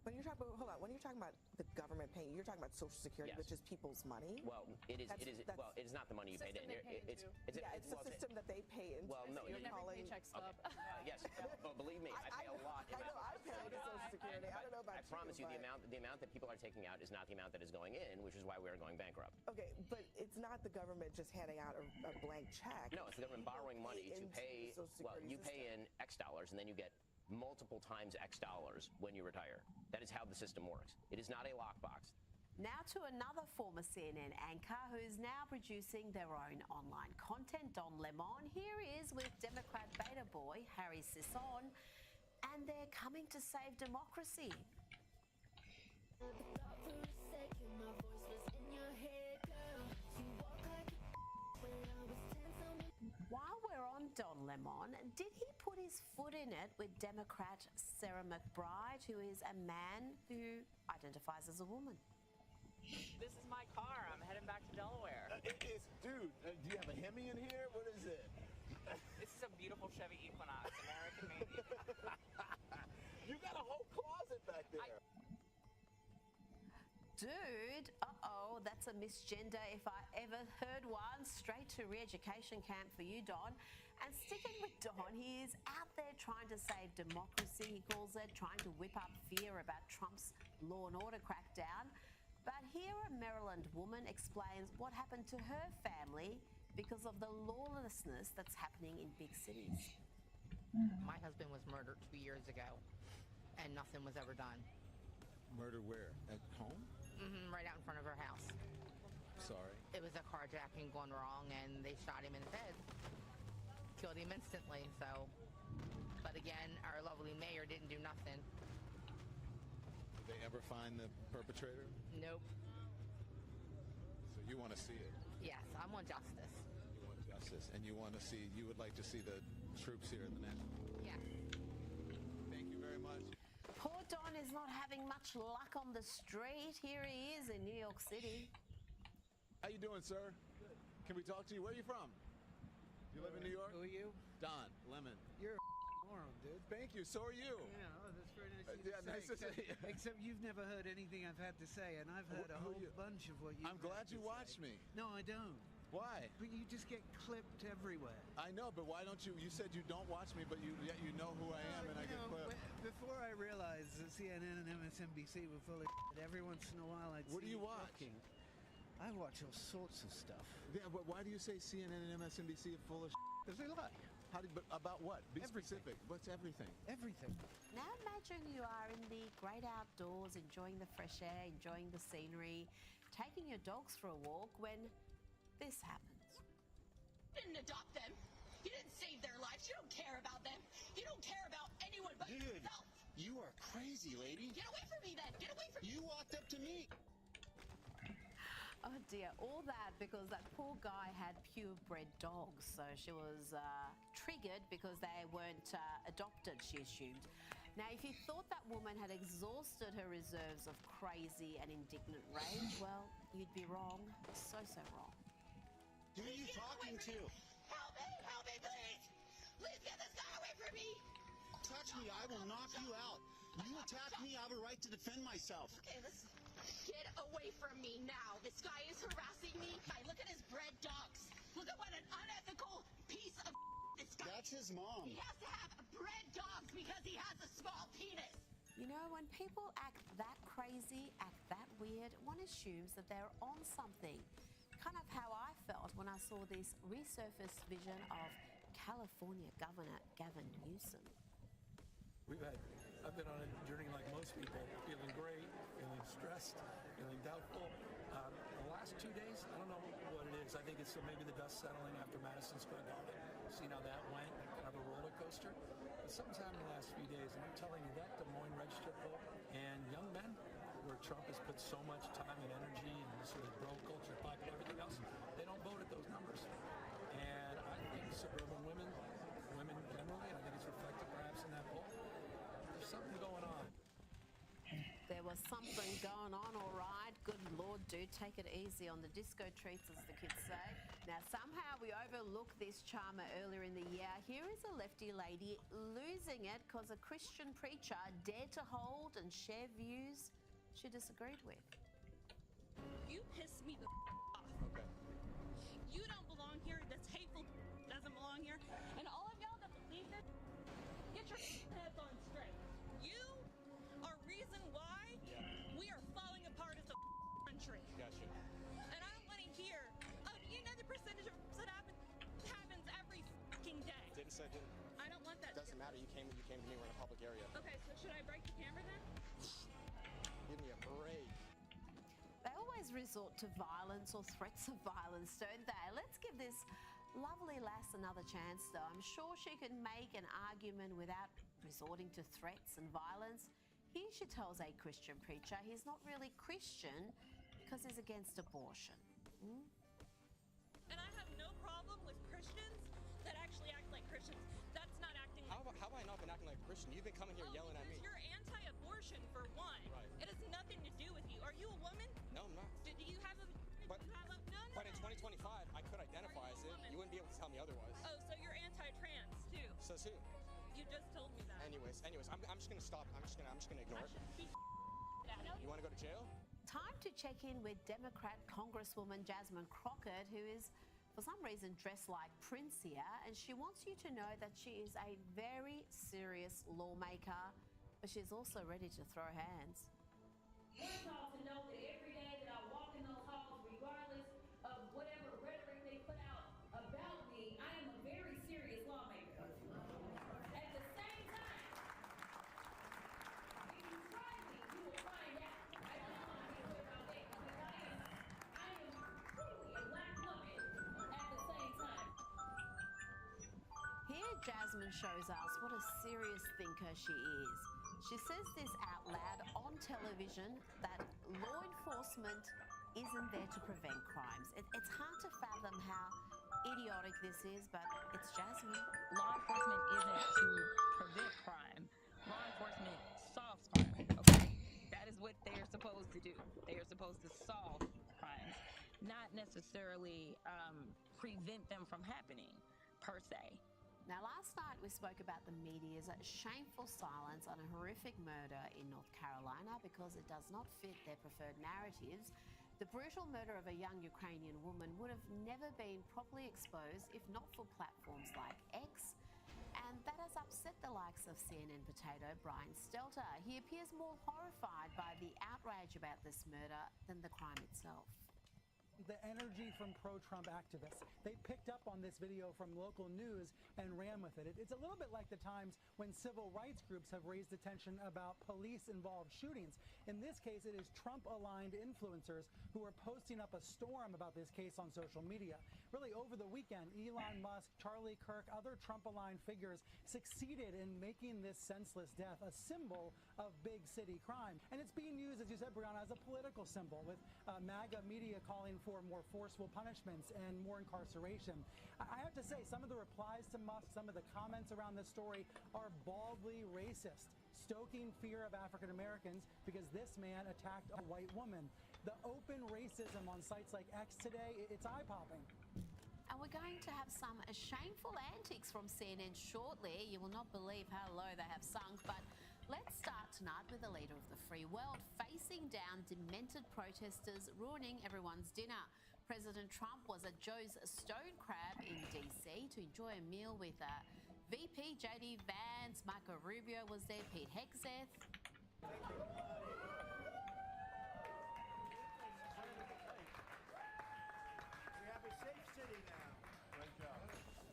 When you're talking about, hold on, when you're talking about the government paying, you're talking about Social Security, Yes. which is people's money. Well, it is. Well, it is not the money you paid in. It's the system that they pay into. Well, no, you're calling. Okay. Yes, but believe me, I pay a lot. I know I pay into Social Security. I don't know about I promise you, the amount that people are taking out is not the amount that is going in, which is why we are going bankrupt. Okay, but it's not the government just handing out a blank check. No, it's the government borrowing money to pay. Well, you pay in X dollars, and then you get multiple times X dollars when you retire. That is how the system works. It is not a lockbox. Now to another former CNN anchor who's now producing their own online content, Don Lemon. Here he is with Democrat beta boy Harry Sisson, and they're coming to save democracy. While we're on Don Lemon, did he put his foot in it with Democrat Sarah McBride, who is a man who identifies as a woman? This is my car. I'm heading back to Delaware. Dude, do you have a Hemi in here? What is it? This is a beautiful Chevy Equinox, American made. You got a whole closet back there. Dude, uh-oh, that's a misgender if I ever heard one. Straight to re-education camp for you, Don. And sticking with Don, he is out there trying to save democracy, he calls it, trying to whip up fear about Trump's law and order crackdown. But here a Maryland woman explains what happened to her family because of the lawlessness that's happening in big cities. My husband was murdered 2 years ago, and nothing was ever done. Murder where? At home? Right out in front of her house. Sorry. It was a carjacking gone wrong, and they shot him in the head. Killed him instantly, so. But again, our lovely mayor didn't do nothing. Did they ever find the perpetrator? Nope. So you want to see it? Yes, I want justice. You want justice, and you would like to see the troops here in the national. Yeah. Thank you very much. Poor Don is not having much luck on the street. Here he is in New York City. How you doing, sir? Good. Can we talk to you? Where are you from? You live in New York? Who are you? Don Lemon. You're a moron, dude. Thank you. So are you. Yeah, that's very nice of you to say. Nice to see you. Except you've never heard anything I've had to say, and I've heard a whole bunch of what you've I'm glad you watched me. No, I don't. Why? But you just get clipped everywhere. I know, but why don't you? You said you don't watch me, but yet you know who I am, and I get clipped. Before I realized that CNN and MSNBC were full of shit, every once in a while I'd see. What do you watch? I watch all sorts of stuff. Yeah, but why do you say CNN and MSNBC are full of shit? Because they lie. But about what? Be Everything. specific. What's everything? Everything. Now imagine you are in the great outdoors, enjoying the fresh air, enjoying the scenery, taking your dogs for a walk when this happens. You didn't adopt them. You didn't save their lives. You don't care about them. You don't care about anyone but yourself. You are crazy, lady. Get away from me then. Get away from me. You walked up to me. Oh dear, all that because that poor guy had purebred dogs. So she was triggered because they weren't adopted, she assumed. Now, if you thought that woman had exhausted her reserves of crazy and indignant rage, well, you'd be wrong. So wrong. Who are you talking to? Help me! Help me, please! Please get this guy away from me! Touch me, I will knock you out. You attack me, I have a right to defend myself. Okay, listen. Get away from me now. This guy is harassing me. Look at his bred dogs. Look at what an unethical piece of this guy. That's his mom. He has to have bred dogs because he has a small penis. You know, when people act that crazy, act that weird, one assumes that they're on something. Kind of how I felt when I saw this resurfaced vision of California Governor Gavin Newsom. I've been on a journey like most people, feeling great, feeling stressed, feeling doubtful. The last 2 days, I don't know what it is. I think it's maybe the dust settling after Madison Square Garden. Seen how that went, kind of a roller coaster. But something's happened the last few days, and I'm telling you, that Des Moines Register poll and young men, where Trump has put so much time and energy and this sort of bro culture, pop and everything else, they don't vote at those numbers. And I think suburban women generally, and I think it's reflected perhaps in that poll, there's something going on. There was something going on, all right. Good Lord, dude, take it easy on the disco treats, as the kids say. Now, somehow we overlooked this charmer earlier in the year, here is a lefty lady losing it because a Christian preacher dared to hold and share views she disagreed with. You piss me the off. Okay. You don't belong here. This hateful doesn't belong here. And all of y'all that believe this, get your heads on straight. You are reason why we are falling apart as a country. Gotcha. And I don't want to hear, oh, you know the percentage of that happens every fucking day. Didn't say didn't. I don't want that. Doesn't matter. You came to me. We're in a public area. Okay, so should I break the camera then? Give me a break. They always resort to violence or threats of violence, don't they? Let's give this lovely lass another chance, though. I'm sure she can make an argument without resorting to threats and violence. Here she tells a Christian preacher he's not really Christian because he's against abortion. And I have no problem with Christians that actually act like Christians. That's not acting like How have I not been acting like a Christian? You've been coming here yelling at me. You're anti-abortion, for one. Right. It has nothing to do with you. Are you a woman? No, I'm not. Do you have a... But in 2025, I could identify as it. You wouldn't be able to tell me otherwise. Oh, so you're anti-trans, too? Says who? You just told me that. Anyways, I'm just gonna stop. I'm just gonna ignore it. You want to go to jail? Time to check in with Democrat Congresswoman Jasmine Crockett, who is, for some reason, dressed like Prince here, and she wants you to know that she is a very serious lawmaker, but she's also ready to throw hands. I want y'all to know that every day that I walk in those halls, regardless of whatever rhetoric they put out about me, I am a very serious lawmaker. At the same time, if you try me, you will find out. I just want to be clear about that because I am truly a black woman at the same time. Here, Jasmine shows us what a serious thinker she is. She says this out loud on television that law enforcement isn't there to prevent crimes. It's hard to fathom how idiotic this is, but it's Jasmine. Law enforcement isn't to prevent crime. Law enforcement solves crime, okay? That is what they are supposed to do. They are supposed to solve crimes, not necessarily prevent them from happening, per se. Now, last night we spoke about the media's shameful silence on a horrific murder in North Carolina because it does not fit their preferred narratives. The brutal murder of a young Ukrainian woman would have never been properly exposed if not for platforms like X. And that has upset the likes of CNN potato Brian Stelter. He appears more horrified by the outrage about this murder than the crime itself. The energy from pro-Trump activists. They picked up on this video from local news and ran with it. It's a little bit like the times when civil rights groups have raised attention about police-involved shootings. In this case, it is Trump-aligned influencers who are posting up a storm about this case on social media. Really, over the weekend, Elon Musk, Charlie Kirk, other Trump-aligned figures succeeded in making this senseless death a symbol of big city crime. And it's being used, as you said, Brianna, as a political symbol, with MAGA media calling for more forceful punishments and more incarceration. I have to say, some of the replies to Musk, some of the comments around this story are baldly racist, stoking fear of African Americans because this man attacked a white woman. The open racism on sites like X today, it's eye-popping. And we're going to have some shameful antics from CNN shortly. You will not believe how low they have sunk, but let's start tonight with the leader of the free world facing down demented protesters ruining everyone's dinner. President Trump was at Joe's Stone Crab in DC to enjoy a meal with VP JD Vance, Marco Rubio was there, Pete Hegseth.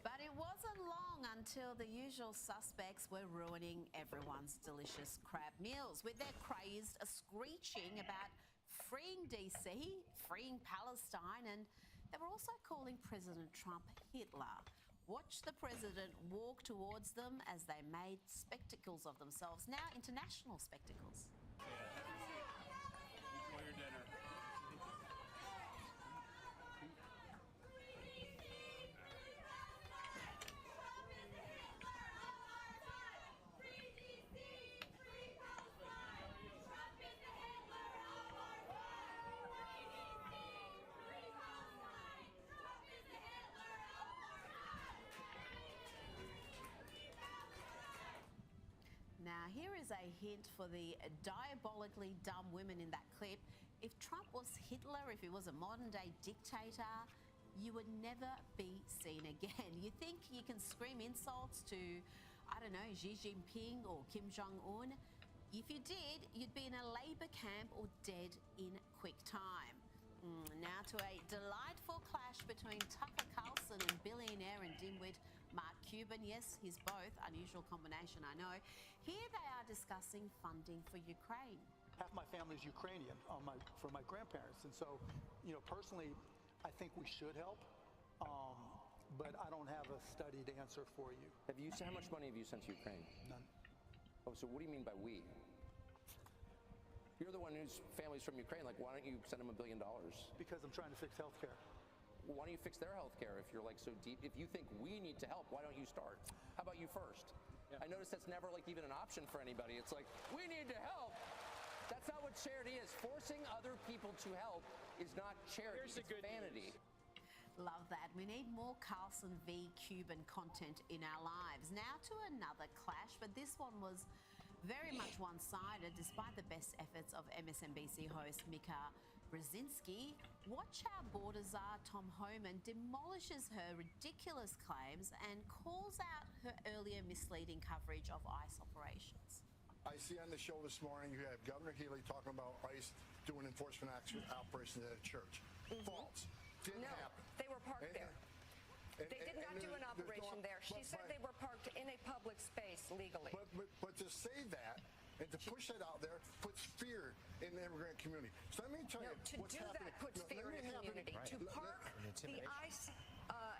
But it wasn't long until the usual suspects were ruining everyone's delicious crab meals with their crazed screeching about freeing DC, freeing Palestine, and they were also calling President Trump Hitler. Watch the president walk towards them as they made spectacles of themselves, now international spectacles. Enjoy your dinner. as a hint for the diabolically dumb women in that clip, if Trump was Hitler, if he was a modern-day dictator, you would never be seen again. You think you can scream insults to, I don't know, Xi Jinping or Kim Jong-un? If you did, you'd be in a Labour camp or dead in quick time. Now to a delightful clash between Tucker Carlson and billionaire and dimwit Mark Cuban. Yes, he's both. Unusual combination, I know. Here they are discussing funding for Ukraine. Half my family is Ukrainian from my grandparents. And so, you know, personally, I think we should help. But I don't have a studied answer for you. How much money have you sent to Ukraine? None. Oh, so what do you mean by we? You're the one whose family's from Ukraine. Like, why don't you send them $1 billion? Because I'm trying to fix healthcare. Well, why don't you fix their healthcare if you're like so deep? If you think we need to help, why don't you start? How about you first? Yeah. I notice that's never like even an option for anybody. It's like, we need to help. That's not what charity is. Forcing other people to help is not charity. It's vanity. Love that. We need more Carlson v. Cuban content in our lives. Now to another clash, but this one was very much one-sided despite the best efforts of MSNBC host Mika Brzezinski. Watch how borders are. Tom Homan demolishes her ridiculous claims and calls out her earlier misleading coverage of ICE operations. I see on the show this morning you have Governor Healy talking about ICE doing enforcement operations at a church. False. Didn't happen. They were parked there. They did not do an operation there. She said they were parked in a public space legally. But to say that and to push that out there puts fear in the immigrant community. So let me tell you what's happening. That puts fear in the community. Right. To park the ICE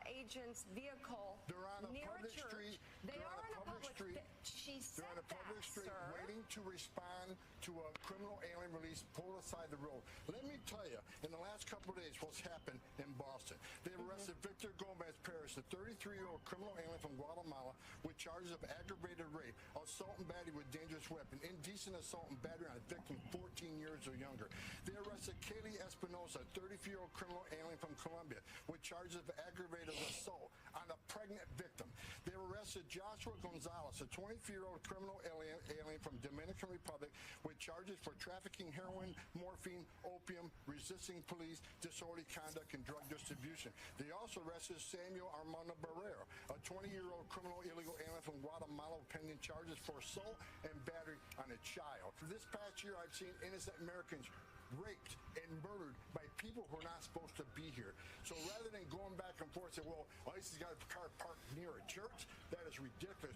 agent's vehicle near a church. They are on a public street. She said they're on a public street waiting to respond to a criminal alien release pulled aside the road. Let me tell you, in the last couple of days, what's happened in Boston. They've arrested Victor Gomez Perez, a 33-year-old criminal alien from Guatemala, with charges of aggravated rape, assault and battery with dangerous weapon, indecent assault and battery on a victim 14 years or younger. They arrested Kaylee Espinosa, a 34-year-old criminal alien from Colombia, with charges of aggravated assault on a pregnant victim. They arrested Joshua Gonzalez, a 24-year-old criminal alien from Dominican Republic, with charges for trafficking heroin, morphine, opium, resisting police, disorderly conduct, and drug distribution. They also arrested Samuel Armando Barrero, a 20-year-old criminal illegal alien from Guatemala, pending charges for assault and battery on a child. This past year, I've seen innocent Americans raped and murdered by people who are not supposed to be here. So rather than going back and forth and say, well, ICE has got a car parked near a church, that is ridiculous.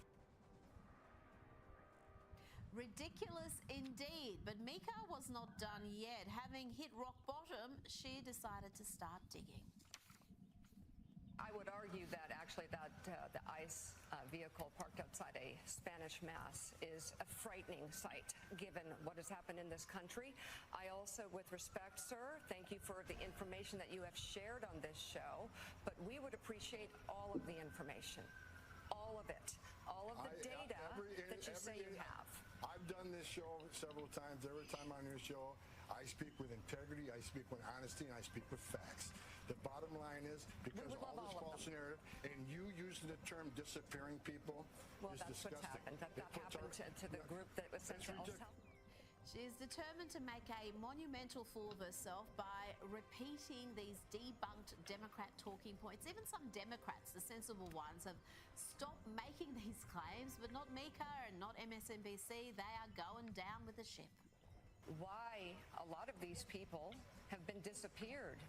Ridiculous indeed, but Mika was not done yet. Having hit rock bottom, she decided to start digging. I would argue that actually the ICE vehicle parked outside a Spanish mass is a frightening sight given what has happened in this country. I also, with respect, sir, thank you for the information that you have shared on this show, but we would appreciate all of the information, all of it, all of the data that you say you have. I've done this show several times. Every time on your show, I speak with integrity, I speak with honesty, and I speak with facts. The bottom line is, because of all this false narrative, and you using the term disappearing people is disgusting. What's happened. That happened to the group that was sent to us. She is determined to make a monumental fool of herself by repeating these debunked Democrat talking points. Even some Democrats, the sensible ones, have stopped making these claims, but not Mika and not MSNBC. They are going down with the ship. Why a lot of these people have been disappeared.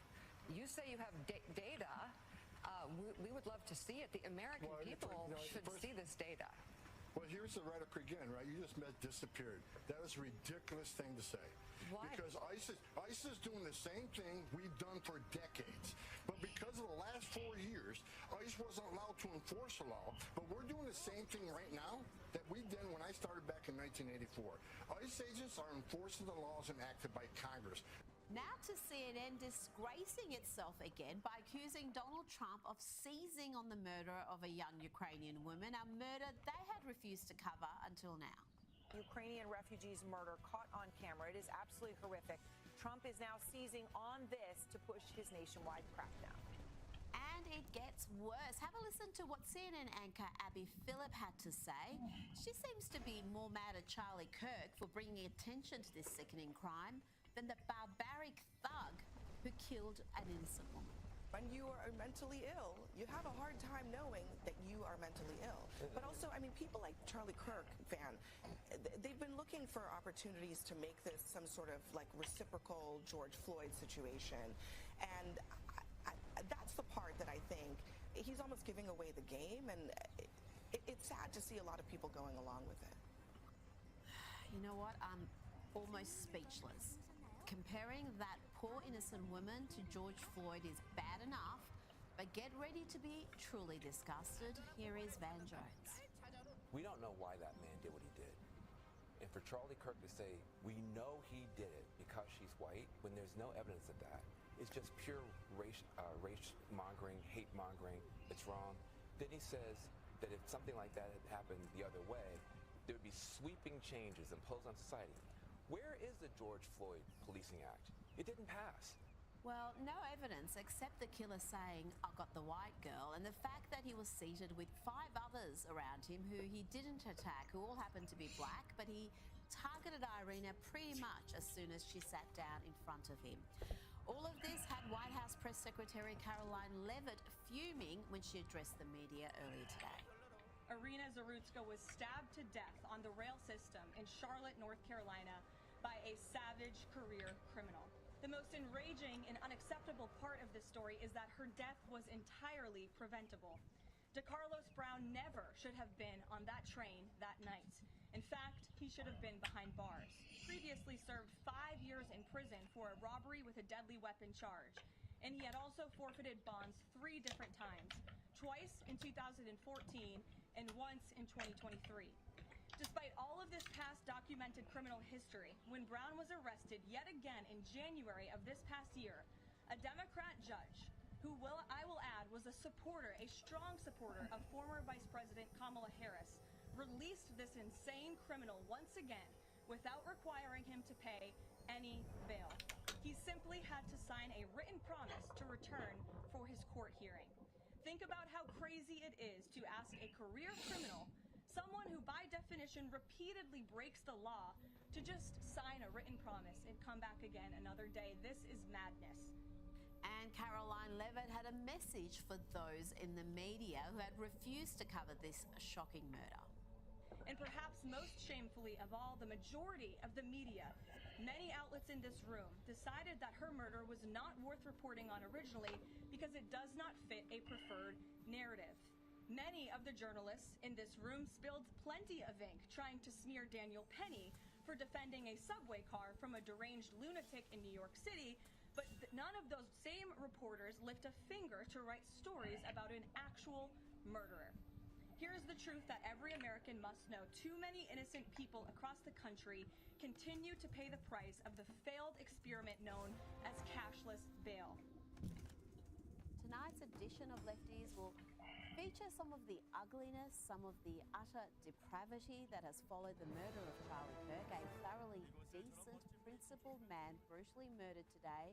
You say you have data. We would love to see it. The American people should see this data. Well, here's the rhetoric again, right? You just disappeared. That is a ridiculous thing to say. Why? Because ICE is doing the same thing we've done for decades. But because of the last 4 years, ICE wasn't allowed to enforce the law. But we're doing the same thing right now that we did when I started back in 1984. ICE agents are enforcing the laws enacted by Congress. Now to CNN disgracing itself again by accusing Donald Trump of seizing on the murder of a young Ukrainian woman, a murder they had refused to cover until now. Ukrainian refugees' murder caught on camera. It is absolutely horrific. Trump is now seizing on this to push his nationwide crackdown. And it gets worse. Have a listen to what CNN anchor Abby Phillip had to say. She seems to be more mad at Charlie Kirk for bringing attention to this sickening crime than the barbaric thug who killed an innocent woman. When you are mentally ill, you have a hard time knowing that you are mentally ill. But also, I mean, people like Charlie Kirk, Van, they've been looking for opportunities to make this some sort of like reciprocal George Floyd situation. And that's the part that I think he's almost giving away the game. And it's sad to see a lot of people going along with it. You know what? I'm almost speechless. Comparing that poor innocent woman to George Floyd is bad enough, but get ready to be truly disgusted. Here is Van Jones. We don't know why that man did what he did. And for Charlie Kirk to say, we know he did it because she's white, when there's no evidence of that, it's just pure race mongering, hate mongering. It's wrong. Then he says that if something like that had happened the other way, there would be sweeping changes imposed on society. Where is the George Floyd Policing Act? It didn't pass. Well, no evidence except the killer saying, "I got the white girl," and the fact that he was seated with 5 others around him who he didn't attack, who all happened to be black, but he targeted Irina pretty much as soon as she sat down in front of him. All of this had White House Press Secretary Caroline Leavitt fuming when she addressed the media earlier today. Irina Zarutska was stabbed to death on the rail system in Charlotte, North Carolina by a savage career criminal. The most enraging and unacceptable part of this story is that her death was entirely preventable. DeCarlos Brown never should have been on that train that night. In fact, he should have been behind bars. Previously served 5 years in prison for a robbery with a deadly weapon charge. And he had also forfeited bonds 3 different times, twice in 2014 and once in 2023. Despite all of this past documented criminal history, when Brown was arrested yet again in January of this past year, a Democrat judge, who I will add was a strong supporter of former Vice President Kamala Harris, released this insane criminal once again without requiring him to pay any bail. He simply had to sign a written promise to return for his court hearing. Think about how crazy it is to ask a career criminal, someone who by definition repeatedly breaks the law, to just sign a written promise and come back again another day. This is madness. And Caroline Leavitt had a message for those in the media who had refused to cover this shocking murder. And perhaps most shamefully of all, the majority of the media, many outlets in this room, decided that her murder was not worth reporting on originally because it does not fit a preferred narrative. Many of the journalists in this room spilled plenty of ink trying to smear Daniel Penny for defending a subway car from a deranged lunatic in New York City, but none of those same reporters lift a finger to write stories about an actual murderer. Here's the truth that every American must know. Too many innocent people across the country continue to pay the price of the failed experiment known as cashless bail. Tonight's edition of Lefties will feature some of the ugliness, some of the utter depravity that has followed the murder of Charlie Kirk, a thoroughly decent, principled man brutally murdered today,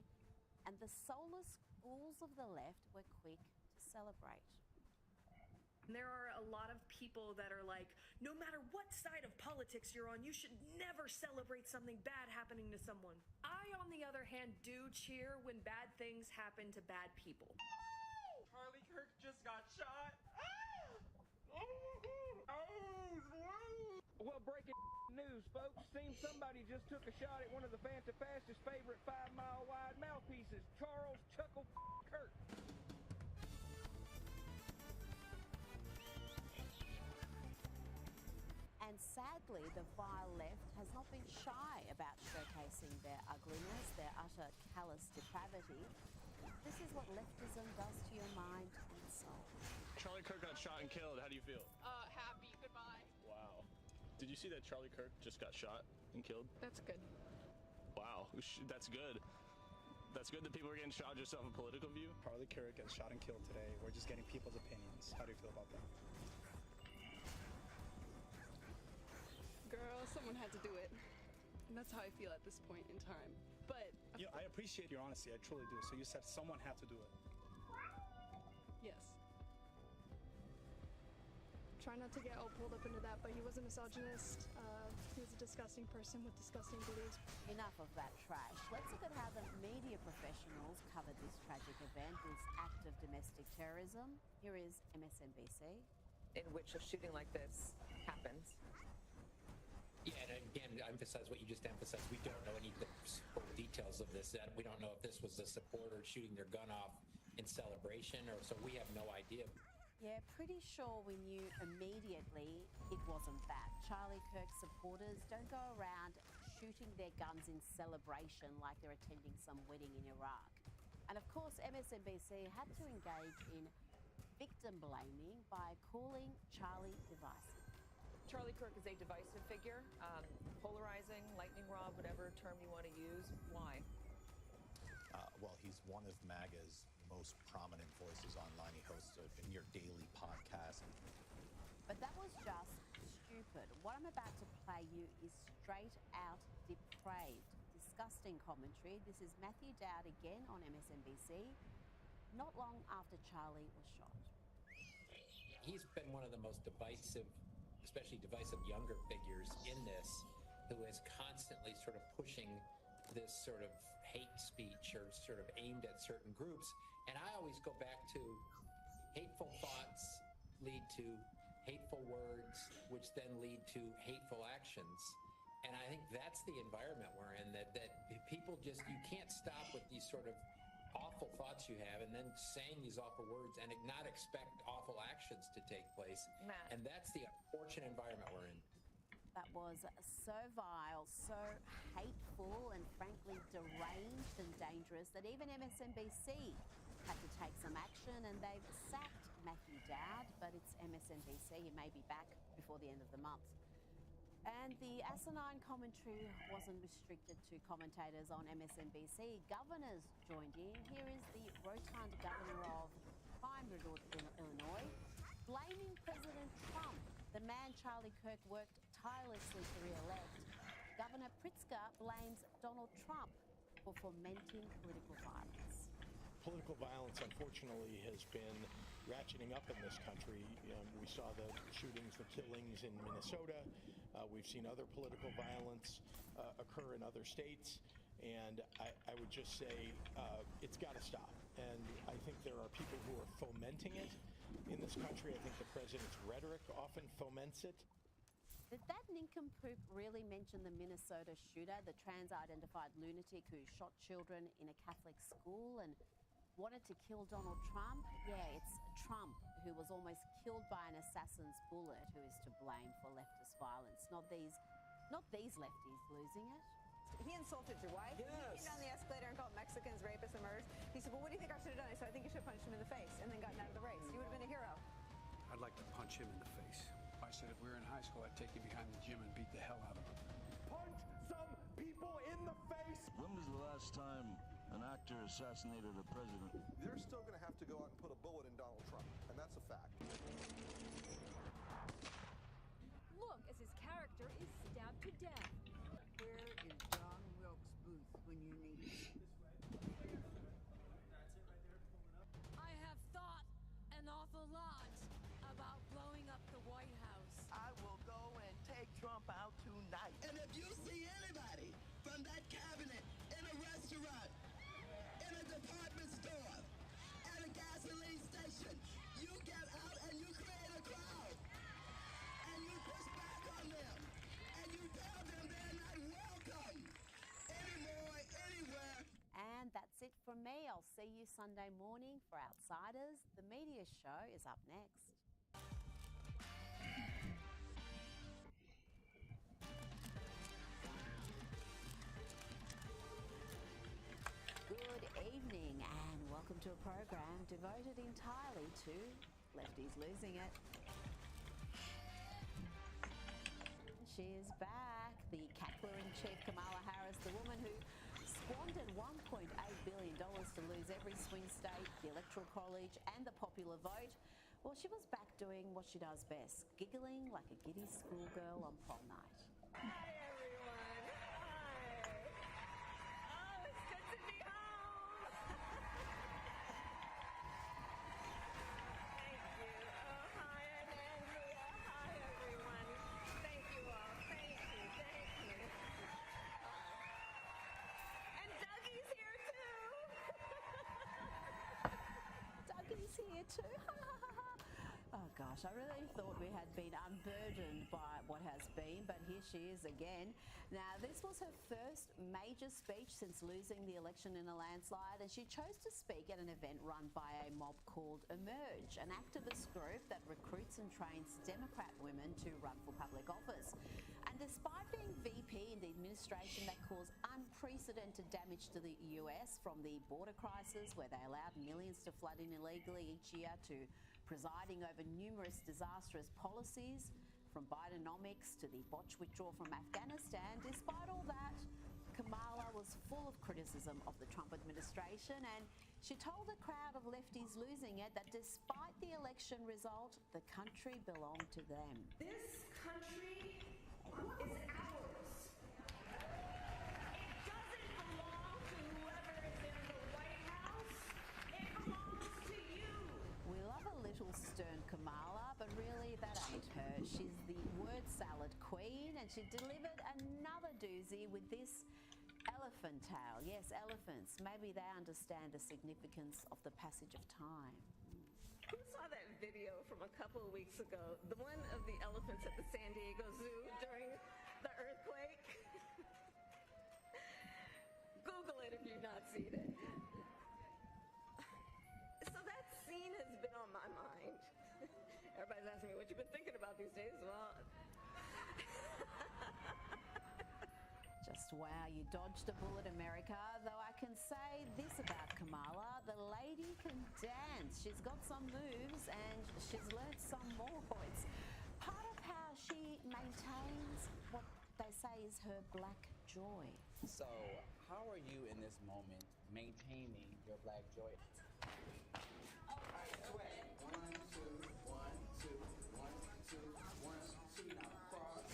and the soulless ghouls of the left were quick to celebrate. There are a lot of people that are like, no matter what side of politics you're on, you should never celebrate something bad happening to someone. I, on the other hand, do cheer when bad things happen to bad people. Charlie Kirk just got shot. Well, breaking news, folks. Seems somebody just took a shot at one of the Fantafast's favorite 5-mile-wide mouthpieces, Charles Chuckle Kirk. And sadly, the vile left has not been shy about showcasing their ugliness, their utter callous depravity. This is what leftism does to your mind and soul. Charlie Kirk got shot and killed. How do you feel? Happy. Goodbye. Wow. Did you see that Charlie Kirk just got shot and killed? That's good. Wow. That's good. That's good that people are getting shot just off a political view. Charlie Kirk gets shot and killed today. We're just getting people's opinions. How do you feel about that? Girl, someone had to do it. And that's how I feel at this point in time. But I appreciate your honesty. I truly do. So you said someone had to do it. try not to get all pulled up into that, but he was a misogynist. He was a disgusting person with disgusting beliefs. Enough of that trash. Let's look at how the media professionals covered this tragic event, this act of domestic terrorism. Here is MSNBC. In which a shooting like this happens. Yeah, and again, I emphasize what you just emphasized. We don't know any of the full details of this. We don't know if this was a supporter shooting their gun off in celebration, or so we have no idea. Yeah, pretty sure we knew immediately it wasn't that. Charlie Kirk supporters don't go around shooting their guns in celebration like they're attending some wedding in Iraq. And of course, MSNBC had to engage in victim blaming by calling Charlie divisive. Charlie Kirk is a divisive figure, polarizing, lightning rod, whatever term you want to use. Why? Well, he's one of MAGA's most prominent voices online. He hosts a near daily podcast. But that was just stupid. What I'm about to play you is straight out depraved, disgusting commentary. This is Matthew Dowd again on MSNBC, not long after Charlie was shot. He's been one of the most divisive, especially divisive younger figures in this, who is constantly sort of pushing this sort of hate speech or sort of aimed at certain groups. And I always go back to hateful thoughts lead to hateful words, which then lead to hateful actions. And I think that's the environment we're in, that people just, you can't stop with these sort of awful thoughts you have and then saying these awful words and not expect awful actions to take place. Matt. And that's the unfortunate environment we're in. That was so vile, so hateful, and frankly deranged and dangerous that even MSNBC had to take some action, and they've sacked Matthew Dowd, but it's MSNBC. He may be back before the end of the month. And the asinine commentary wasn't restricted to commentators on MSNBC. Governors joined in. Here is the rotund governor of prime-riddled Illinois, blaming President Trump, the man Charlie Kirk worked tirelessly to re-elect. Governor Pritzker blames Donald Trump for fomenting political violence. Political violence, unfortunately, has been ratcheting up in this country. We saw the shootings, the killings in Minnesota. We've seen other political violence occur in other states. And I would just say it's got to stop. And I think there are people who are fomenting it in this country. I think the president's rhetoric often foments it. Did that nincompoop really mention the Minnesota shooter, the trans-identified lunatic who shot children in a Catholic school and wanted to kill Donald Trump? Yeah, it's Trump who was almost killed by an assassin's bullet who is to blame for leftist violence, not these lefties losing it. He insulted your wife. Yes. He came down the escalator and called Mexicans rapists and murderers. He said, well, what do you think I should have done? I said, I think you should have punched him in the face and then gotten out of the race. You would have been a hero. I'd like to punch him in the face. I said if we were in high school, I'd take you behind the gym and beat the hell out of him. Punch some people in the face! When was the last time an actor assassinated a president? They're still going to have to go out and put a bullet in Donald Trump, and that's a fact. Look, as his character is stabbed to death. Where is John Wilkes Booth when you need him? I have thought an awful lot about blowing up the White House. I will go and take Trump out tonight. And if you see anybody from that cabinet in a restaurant, in a department store, at a gasoline station, you get out and you create a crowd. And you push back on them. And you tell them they're not welcome anymore, anywhere. And that's it from me. I'll see you Sunday morning for Outsiders. The media show is up next. Good evening and welcome to a program devoted entirely to lefties losing it. She is back, the cackler-in-chief Kamala Harris, the woman who squandered $1.8 billion to lose every swing state, the Electoral College and the popular vote. Well, she was back doing what she does best, giggling like a giddy schoolgirl on prom night. Hi, everyone. Hi. Oh, it's good to be home. Thank you. Oh, hi, I'm Andrea. there too. Oh gosh, I really thought we had been unburdened by what has been, but here she is again. Now, this was her first major speech since losing the election in a landslide, and she chose to speak at an event run by a mob called Emerge, an activist group that recruits and trains Democrat women to run for public office. And despite being VP in the administration that caused unprecedented damage to the US, from the border crisis where they allowed millions to flood in illegally each year to presiding over numerous disastrous policies, from Bidenomics to the botched withdrawal from Afghanistan, despite all that, Kamala was full of criticism of the Trump administration, and she told a crowd of lefties losing it that despite the election result, the country belonged to them. This country is ours. It doesn't belong to whoever is in the White House. It belongs to you. We love a little stern Kamala, but really that ain't her. She's the word salad queen, and she delivered another doozy with this elephant tale. Yes, elephants. Maybe they understand the significance of the passage of time. Who saw that video from a couple of weeks ago? The one of the elephants at the San Diego Zoo during the earthquake? Google it if you've not seen it. So that scene has been on my mind. Everybody's asking me what you've been thinking about these days. Well, Just wow, you dodged a bullet, America. Though I can say this about Kamala, the lady can dance. She's got some moves and she's learnt some more. It's part of how she maintains what they say is her black joy. So, how are you in this moment maintaining your black joy? All right, sweat. 1, 2, 1, 2, 1, 2, 1, 2. Now cross.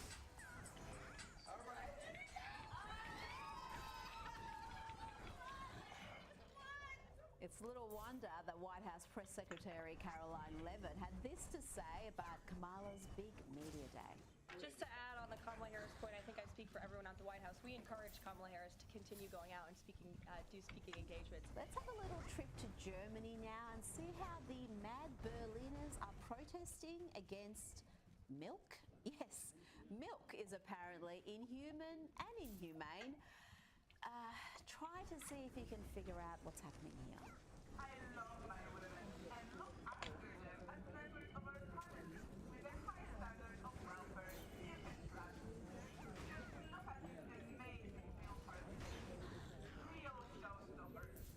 All right. It's little wonder that White House Press Secretary Caroline Leavitt had this to say about Kamala's big media day. Just to add on the Kamala Harris point, I think I speak for everyone at the White House. We encourage Kamala Harris to continue going out and do speaking engagements. Let's have a little trip to Germany now and see how the mad Berliners are protesting against milk. Yes, milk is apparently inhuman and inhumane. Try to see if you can figure out what's happening here. I love my women, and look after them as members of our parliament with a high standard of welfare and trust. Your sympathy has made me feel personal. Real showstoppers.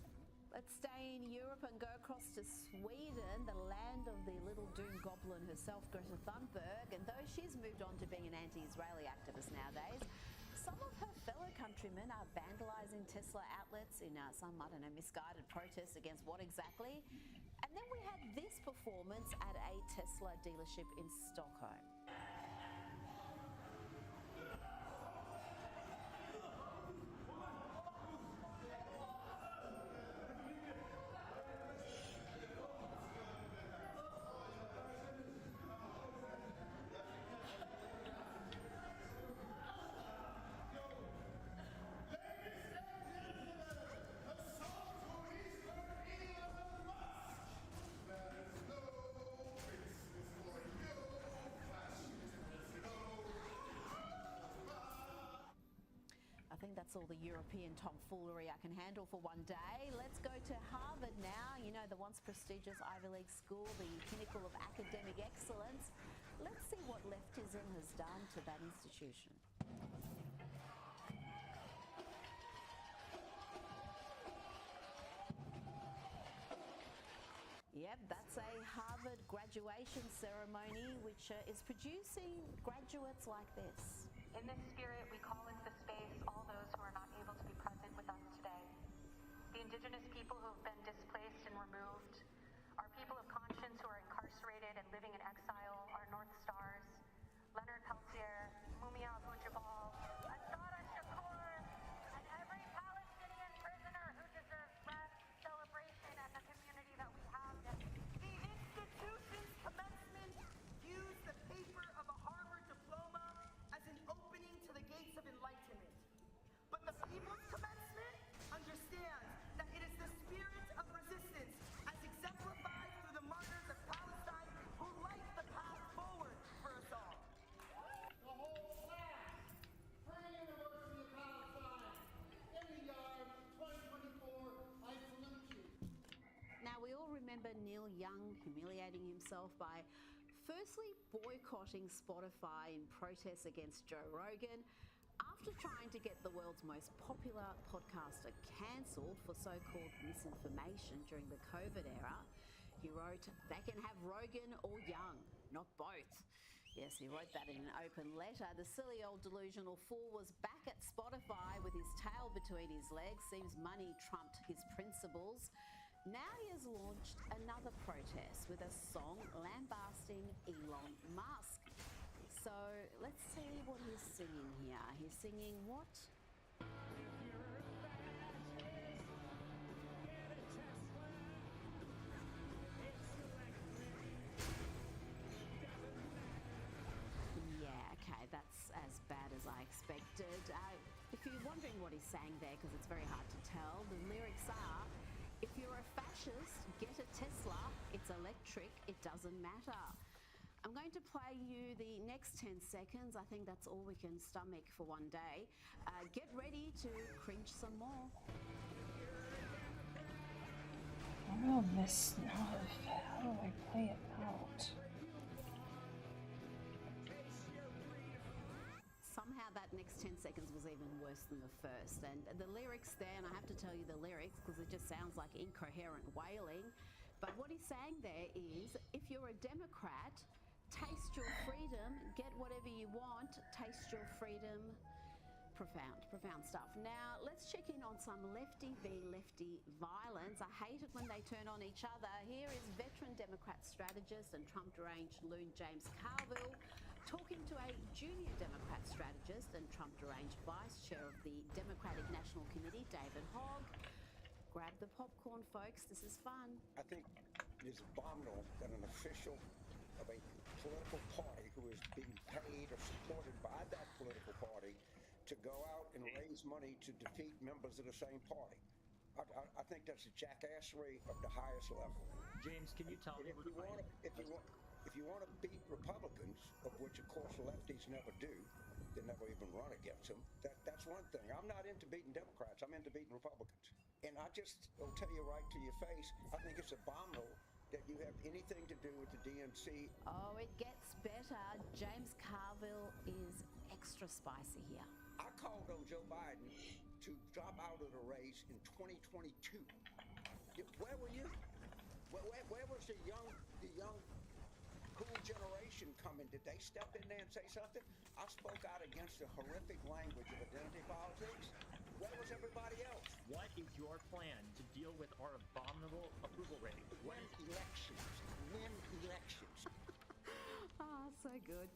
Let's stay in Europe and go across to Sweden, the land of the little doom goblin herself, Greta Thunberg. And though she's moved on to being an anti-Israeli activist nowadays, some of her fellow countrymen are vandalising Tesla outlets in some, I don't know, misguided protest against what exactly? And then we had this performance at a Tesla dealership in Stockholm. I think that's all the European tomfoolery I can handle for one day. Let's go to Harvard now. You know, the once prestigious Ivy League school, the pinnacle of academic excellence. Let's see what leftism has done to that institution. Yep, that's a Harvard graduation ceremony which is producing graduates like this. In this spirit, we call into space all those who are not able to be present with us today. The indigenous people who have been displaced and removed, our people of conscience who are incarcerated and living in exile, our North Stars, Leonard Peltier, Mumia Abu-Jabal, Assad Shakur, and every Palestinian prisoner who deserves rest, celebration, and the community that we have. The institution's commencement used the paper of a Harvard diploma as an opening to the gates of enlightenment. But the people's commencement understands that it is the spirit of resistance as exemplified through the martyrdom himself by firstly boycotting Spotify in protest against Joe Rogan. After trying to get the world's most popular podcaster cancelled for so-called misinformation during the COVID era, he wrote, "They can have Rogan or Young, not both." Yes, he wrote that in an open letter. The silly old delusional fool was back at Spotify with his tail between his legs. Seems money trumped his principles. Now he has launched another protest with a song lambasting Elon Musk. So let's see what he's singing here. He's singing what? Yeah, okay, that's as bad as I expected. If you're wondering what he's saying there, because it's very hard to tell, the lyrics are, "If you're a fascist, get a Tesla. It's electric, it doesn't matter." I'm going to play you the next 10 seconds. I think that's all we can stomach for one day. Get ready to cringe some more. I don't know this now. How do I play it out? Somehow that next 10 seconds was even worse than the first. And the lyrics there, and I have to tell you the lyrics because it just sounds like incoherent wailing. But what he's saying there is, if you're a Democrat, taste your freedom, get whatever you want, taste your freedom. Profound stuff. Now, let's check in on some lefty v lefty violence. I hate it when they turn on each other. Here is veteran Democrat strategist and Trump deranged loon James Carville talking to a junior Democrat strategist and Trump deranged vice chair of the Democratic National Committee, David Hogg. Grab the popcorn, folks. This is fun. I think it is abominable that an official of a political party who is being paid or supported by that political party to go out and raise money to defeat members of the same party. I think that's a jackassery of the highest level. James, can you tell me if you want to beat Republicans, of which of course lefties never do, they never even run against them. That's one thing. I'm not into beating Democrats. I'm into beating Republicans. And I just will tell you right to your face, I think it's abominable that you have anything to do with the DNC. Oh, it gets better. James Carville is extra spicy here. I called on Joe Biden to drop out of the race in 2022. Where were you? Where was the young cool generation coming? Did they step in there and say something? I spoke out against the horrific language of identity politics. Where was everybody else? What is your plan to deal with our abominable approval rating? Win elections. Win elections. Ah, so good.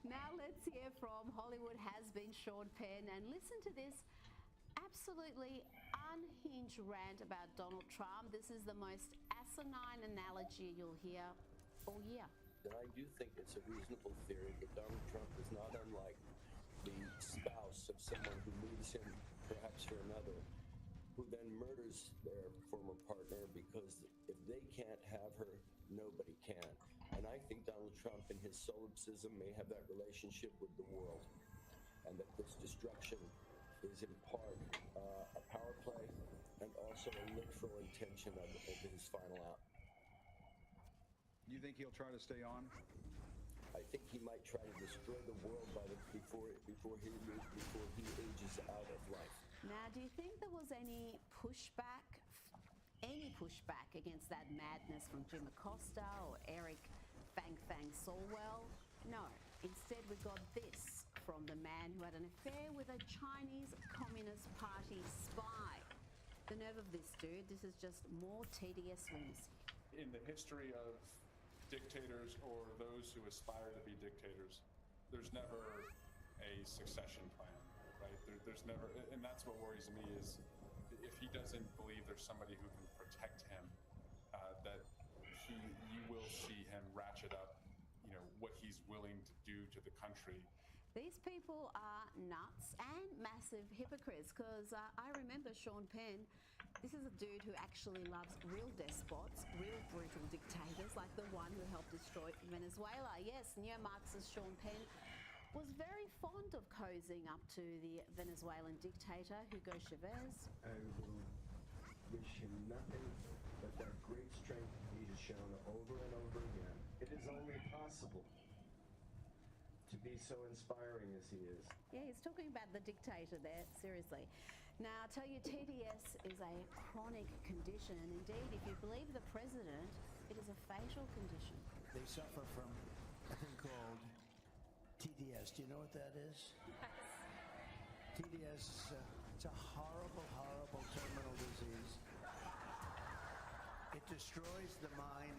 Now let's hear from Hollywood has-been Sean Penn and listen to this absolutely unhinged rant about Donald Trump. This is the most asinine analogy you'll hear all year. And I do think it's a reasonable theory that Donald Trump is not unlike the spouse of someone who leaves him perhaps for another, who then murders their former partner because if they can't have her, nobody can. And I think Donald Trump in his solipsism may have that relationship with the world, and that this destruction is in part a power play and also a literal intention of his final act. You think he'll try to stay on? I think he might try to destroy the world before he ages out of life. Now, do you think there was any pushback against that madness from Jim Acosta or Eric Fang Solwell? No. Instead, we got this from the man who had an affair with a Chinese Communist Party spy. The nerve of this dude. This is just more tedious lunacy. In the history of dictators or those who aspire to be dictators, there's never a succession plan, right? There's never, and that's what worries me is if he doesn't believe there's somebody who can protect him, that you will see him ratchet up, what he's willing to do to the country. These people are nuts and massive hypocrites because I remember Sean Penn. This is a dude who actually loves real despots, real brutal dictators like the one who helped destroy Venezuela. Yes, neo-Marxist Sean Penn was very fond of cozying up to the Venezuelan dictator Hugo Chavez. I will wish him nothing but that great strength he has shown over and over again It is only possible to be so inspiring as he is. Yeah, he's talking about the dictator there, seriously. Now, I tell you, TDS is a chronic condition, and indeed, if you believe the president, it is a fatal condition. They suffer from a thing called TDS. Do you know what that is? TDS, it's a horrible, horrible terminal disease. It destroys the mind.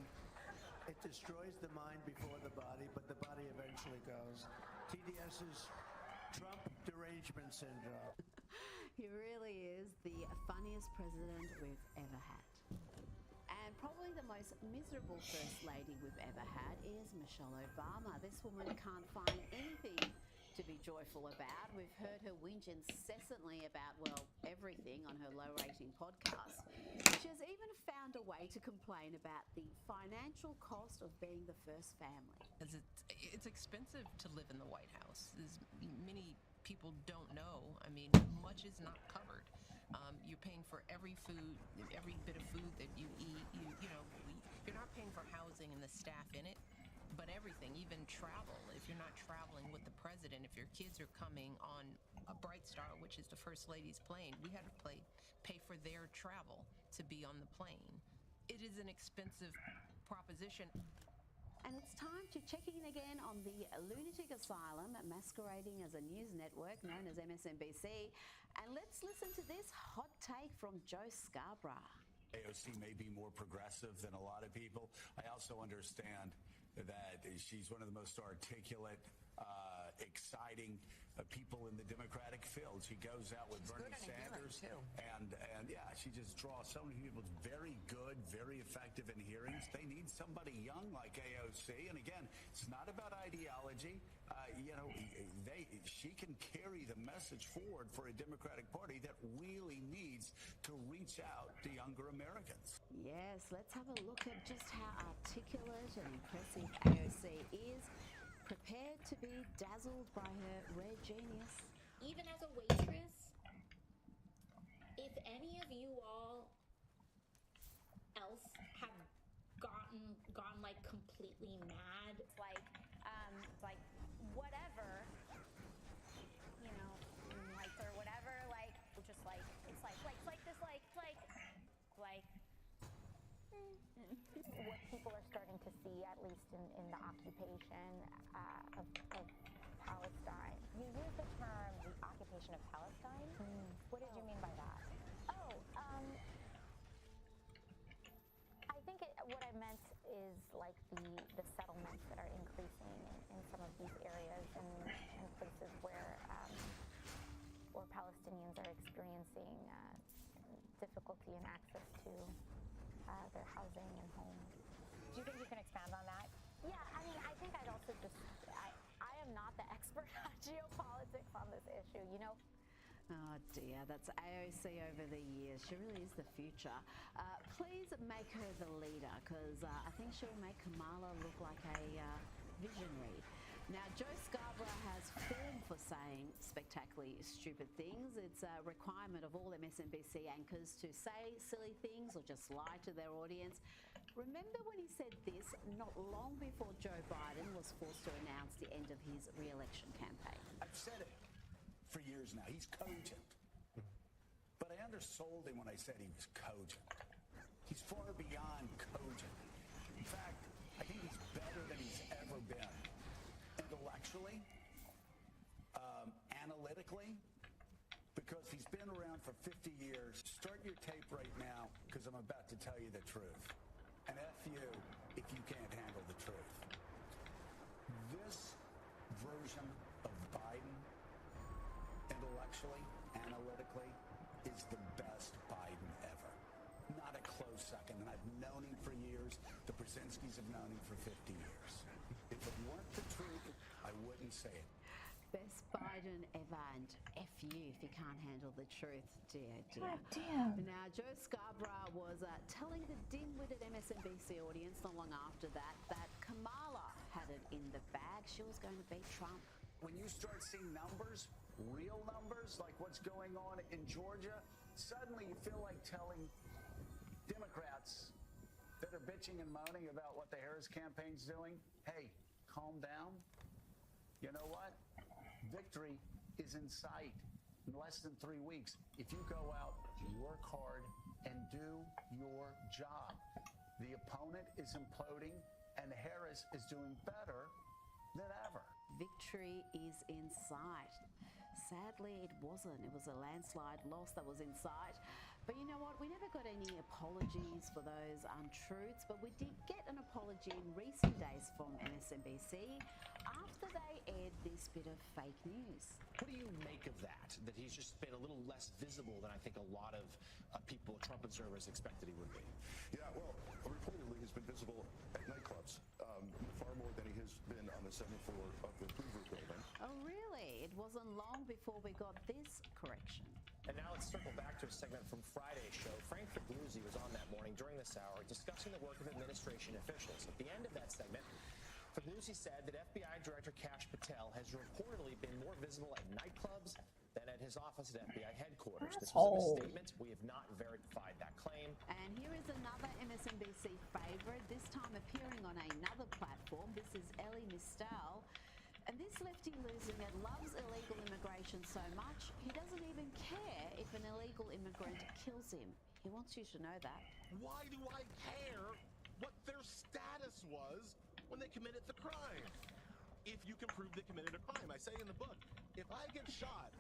It destroys the mind before the body, but the body eventually goes. TDS is Trump derangement syndrome. He really is the funniest president we've ever had. And probably the most miserable first lady we've ever had is Michelle Obama. This woman can't find anything to be joyful about. We've heard her whinge incessantly about, well, everything on her low-rating podcast. She has even found a way to complain about the financial cost of being the first family. It's expensive to live in the White House. As many people don't know, I mean, much is not covered. You're paying for every food, every bit of food that you eat. You're not paying for housing and the staff in it, but everything, even travel. If you're not traveling with the president, if your kids are coming on a Bright Star, which is the First Lady's plane, we had to pay for their travel to be on the plane. It is an expensive proposition. And it's time to check in again on the lunatic asylum masquerading as a news network known as MSNBC. And let's listen to this hot take from Joe Scarborough. AOC may be more progressive than a lot of people. I also understand that she's one of the most articulate, exciting people in the Democratic field. She goes out with Bernie Sanders, and yeah, she just draws so many people. Very good, very effective in hearings. They need somebody young like AOC, and again, it's not about ideology. She can carry the message forward for a Democratic Party that really needs to reach out to younger Americans. Yes, let's have a look at just how articulate and impressive AOC is, prepared to be dazzled by her rare genius. Even as a waitress, if any of you all else have gone like completely mad, like whatever, lights or whatever, like just like it's like this what people are starting to see, at least in the occupation of Palestine. You use the term the occupation of Palestine. What did you mean by that? I think what I meant is like the settlements that are increasing in some of these areas and places where Palestinians are experiencing difficulty in access to their housing and homes. Do you think you can expand on that? Yeah, I mean, I think I'd also I am not the expert on geopolitics on this issue, Oh dear, that's AOC over the years. She really is the future. Please make her the leader, because I think she'll make Kamala look like a visionary. Now, Joe Scarborough has form for saying spectacularly stupid things. It's a requirement of all MSNBC anchors to say silly things or just lie to their audience. Remember when he said this not long before Joe Biden was forced to announce the end of his re-election campaign? I've said it for years now. He's cogent. But I undersold him when I said he was cogent. He's far beyond cogent. In fact, I think he's better than he's ever been. Intellectually, analytically, because he's been around for 50 years. Start your tape right now, because I'm about to tell you the truth. And F you if you can't handle the truth. This version of Biden, intellectually, analytically, is the best Biden ever. Not a close second. And I've known him for years. The Brzezinskis have known him for 50 years. If it weren't the truth, I wouldn't say it. Best Biden ever, and F you if you can't handle the truth. Dear. God damn. Now, Joe Scarborough was telling the dim-witted MSNBC audience not long after that Kamala had it in the bag. She was going to beat Trump. When you start seeing numbers, real numbers, like what's going on in Georgia, suddenly you feel like telling Democrats that are bitching and moaning about what the Harris campaign's doing, hey, calm down. You know what? Victory is in sight in less than 3 weeks. If you go out, work hard, and do your job. The opponent is imploding, and Harris is doing better than ever. Victory is in sight. Sadly, it wasn't. It was a landslide loss that was in sight. But you know what? We never got any apologies for those untruths, but we did get an apology in recent days from MSNBC after they aired this bit of fake news. What do you make of that? That he's just been a little less visible than I think a lot of people, Trump observers, expected he would be. Yeah, well, reportedly he's been visible at nightclubs far more than he has been on the 7th floor of the Hoover building. Oh, really? It wasn't long before we got this correction. And now let's circle back to a segment from Friday's show. Frank Figliuzzi was on that morning during this hour discussing the work of administration officials. At the end of that segment, Figliuzzi said that FBI Director Kash Patel has reportedly been more visible at nightclubs than at his office at FBI headquarters. This was a misstatement. We have not verified that claim. And here is another MSNBC favorite, this time appearing on another platform. This is LE&RN. And this lefty losernet loves illegal immigration so much, he doesn't even care if an illegal immigrant kills him. He wants you to know that. Why do I care what their status was when they committed the crime? If you can prove they committed a crime. I say in the book, if I get shot,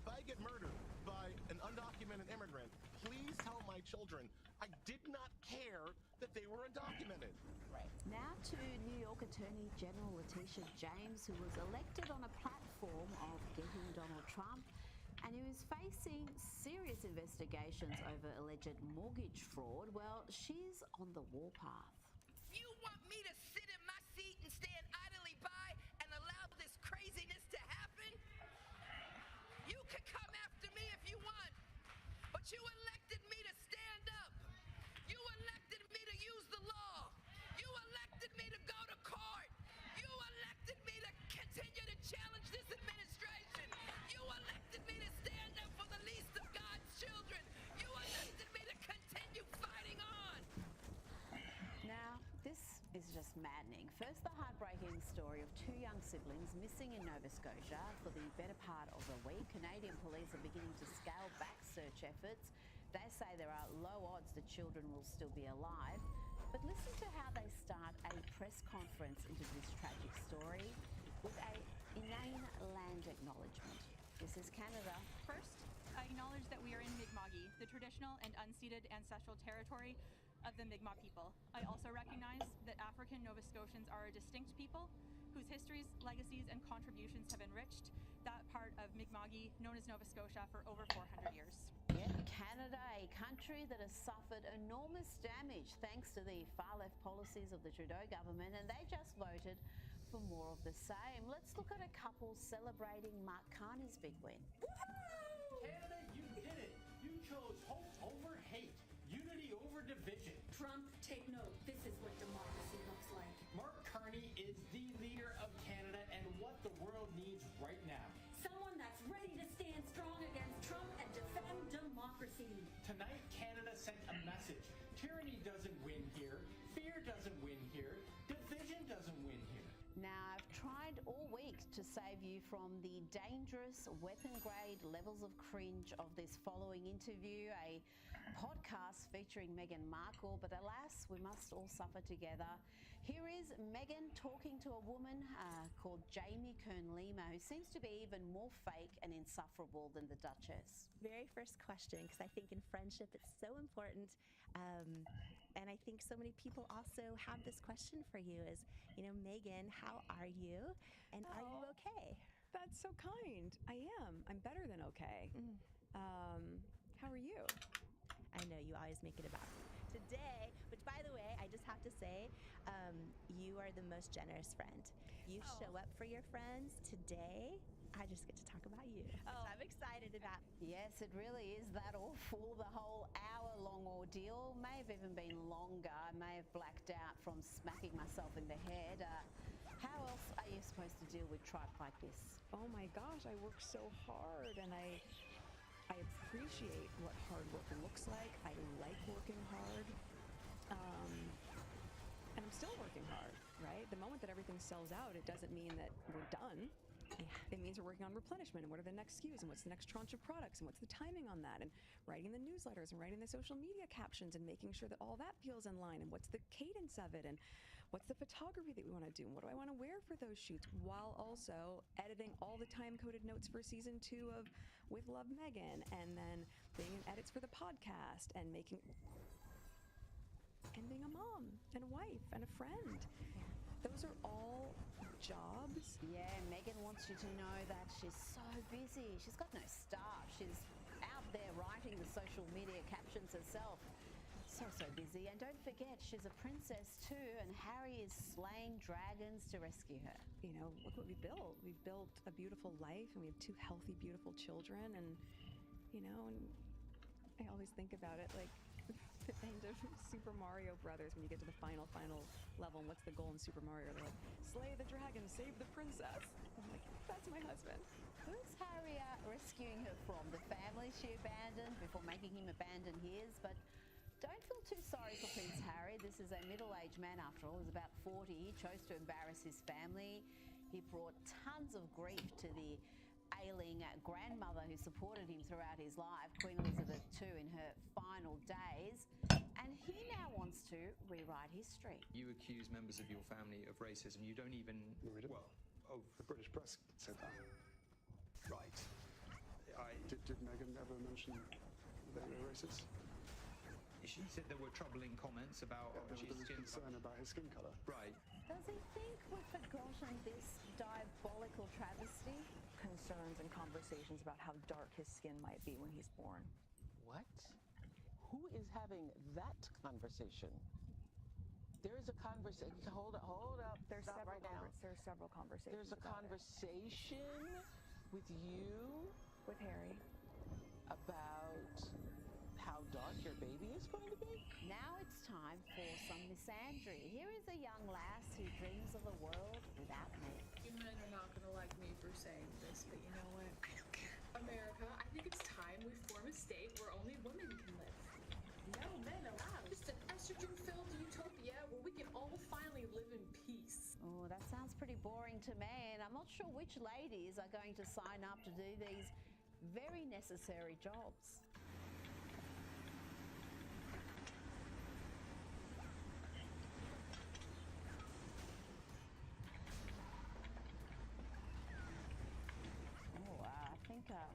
if I get murdered by an undocumented immigrant, please tell my children I did not care that they were undocumented. Right. Now to New York Attorney General Letitia James, who was elected on a platform of getting Donald Trump and who is facing serious investigations over alleged mortgage fraud. Well, she's on the warpath. You want me to sit in my seat and stand idly by and allow this craziness to happen? You can come after me if you want, but you elected me to stand up. You elected me to use the law. You elected me to go to court. You elected me to continue to challenge this administration. You elected me to stand up for the least of God's children. You elected me to continue fighting on. Now, this is just maddening. First, the heartbreaking story of two young siblings missing in Nova Scotia. For the better part of the week, Canadian police are beginning to scale back search efforts. They say there are low odds the children will still be alive. But listen to how they start a press conference into this tragic story with a inane land acknowledgement. This is Canada. First, I acknowledge that we are in Mi'kma'ki, the traditional and unceded ancestral territory of the Mi'kmaq people. I also recognize that African Nova Scotians are a distinct people whose histories, legacies, and contributions have enriched that part of Mi'kma'ki known as Nova Scotia for over 400 years. Yet Canada, a country that has suffered enormous damage thanks to the far-left policies of the Trudeau government, and they just voted for more of the same. Let's look at a couple celebrating Mark Carney's big win. Canada, you did it. You chose hope over hate, unity over division. Trump, take note. This is what democracy looks like. Mark Carney is the leader of Canada and what the world needs right now. Someone that's ready to stand strong against Trump and defend democracy. Tonight, Canada sent a message. Tyranny doesn't win here. Fear doesn't win here. Division doesn't win here. Now, I've tried all week to save you from the dangerous weapon-grade levels of cringe of this following interview, a podcast featuring Meghan Markle, but alas, we must all suffer together. Here is Meghan talking to a woman called Jamie Kern-Lima, who seems to be even more fake and insufferable than the Duchess. Very first question, because I think in friendship it's so important. And I think so many people also have this question for you is, Meghan, how are you? And are you okay? That's so kind. I am. I'm better than okay. How are you? I know you always make it about today, which by the way, I just have to say, you are the most generous friend. You show up for your friends. Today, I just get to talk about you. So I'm excited about. Yes, it really is that awful. The whole hour-long ordeal may have even been longer. I may have blacked out from smacking myself in the head. How else are you supposed to deal with tripe like this? Oh my gosh, I work so hard and I appreciate what hard work looks like. I like working hard. And I'm still working hard, right? The moment that everything sells out, it doesn't mean that we're done. It means we're working on replenishment and what are the next SKUs and what's the next tranche of products and what's the timing on that, and writing the newsletters and writing the social media captions and making sure that all that feels in line, and what's the cadence of it, and what's the photography that we want to do, and what do I want to wear for those shoots, while also editing all the time-coded notes for season 2 of With Love, Megan, and then being in edits for the podcast and being a mom and a wife and a friend. Those are all jobs. Yeah, Megan wants you to know that she's so busy. She's got no staff. She's out there writing the social media captions herself. So busy. And don't forget, she's a princess too, and Harry is slaying dragons to rescue her. You know, look what we built. We've built a beautiful life, and we have 2 healthy, beautiful children. And, you know, and I always think about it like the end of Super Mario Brothers, when you get to the final level, and what's the goal in Super Mario? They're like, slay the dragon, save the princess. I'm like, that's my husband. Who's Harry rescuing her from? The family she abandoned before making him abandon his? But don't feel too sorry for Prince Harry. This is a middle-aged man after all. He's about 40. He chose to embarrass his family. He brought tons of grief to the ailing grandmother who supported him throughout his life, Queen Elizabeth II, in her final days. And he now wants to rewrite history. You accuse members of your family of racism. You don't even... Well, the British press said that. Right. Did Meghan ever mention they were racist? She said there were troubling comments about there was concern about his skin colour. Right. Does he think we've forgotten this diabolical travesty? Concerns and conversations about how dark his skin might be when he's born. What? Who is having that conversation? There is a conversation. Hold up. There's Stop several right now. There's several conversations. There's a conversation with you, with Harry, about how dark your baby is going to be. Now it's time for some misandry. Here is a young lass who dreams of a world without men. You men are not going to like me for saying this, but you know what? I don't care. America, I think it's time we form a state where only women can live. No men allowed. Just an estrogen-filled utopia where we can all finally live in peace. Oh, that sounds pretty boring to me, and I'm not sure which ladies are going to sign up to do these very necessary jobs.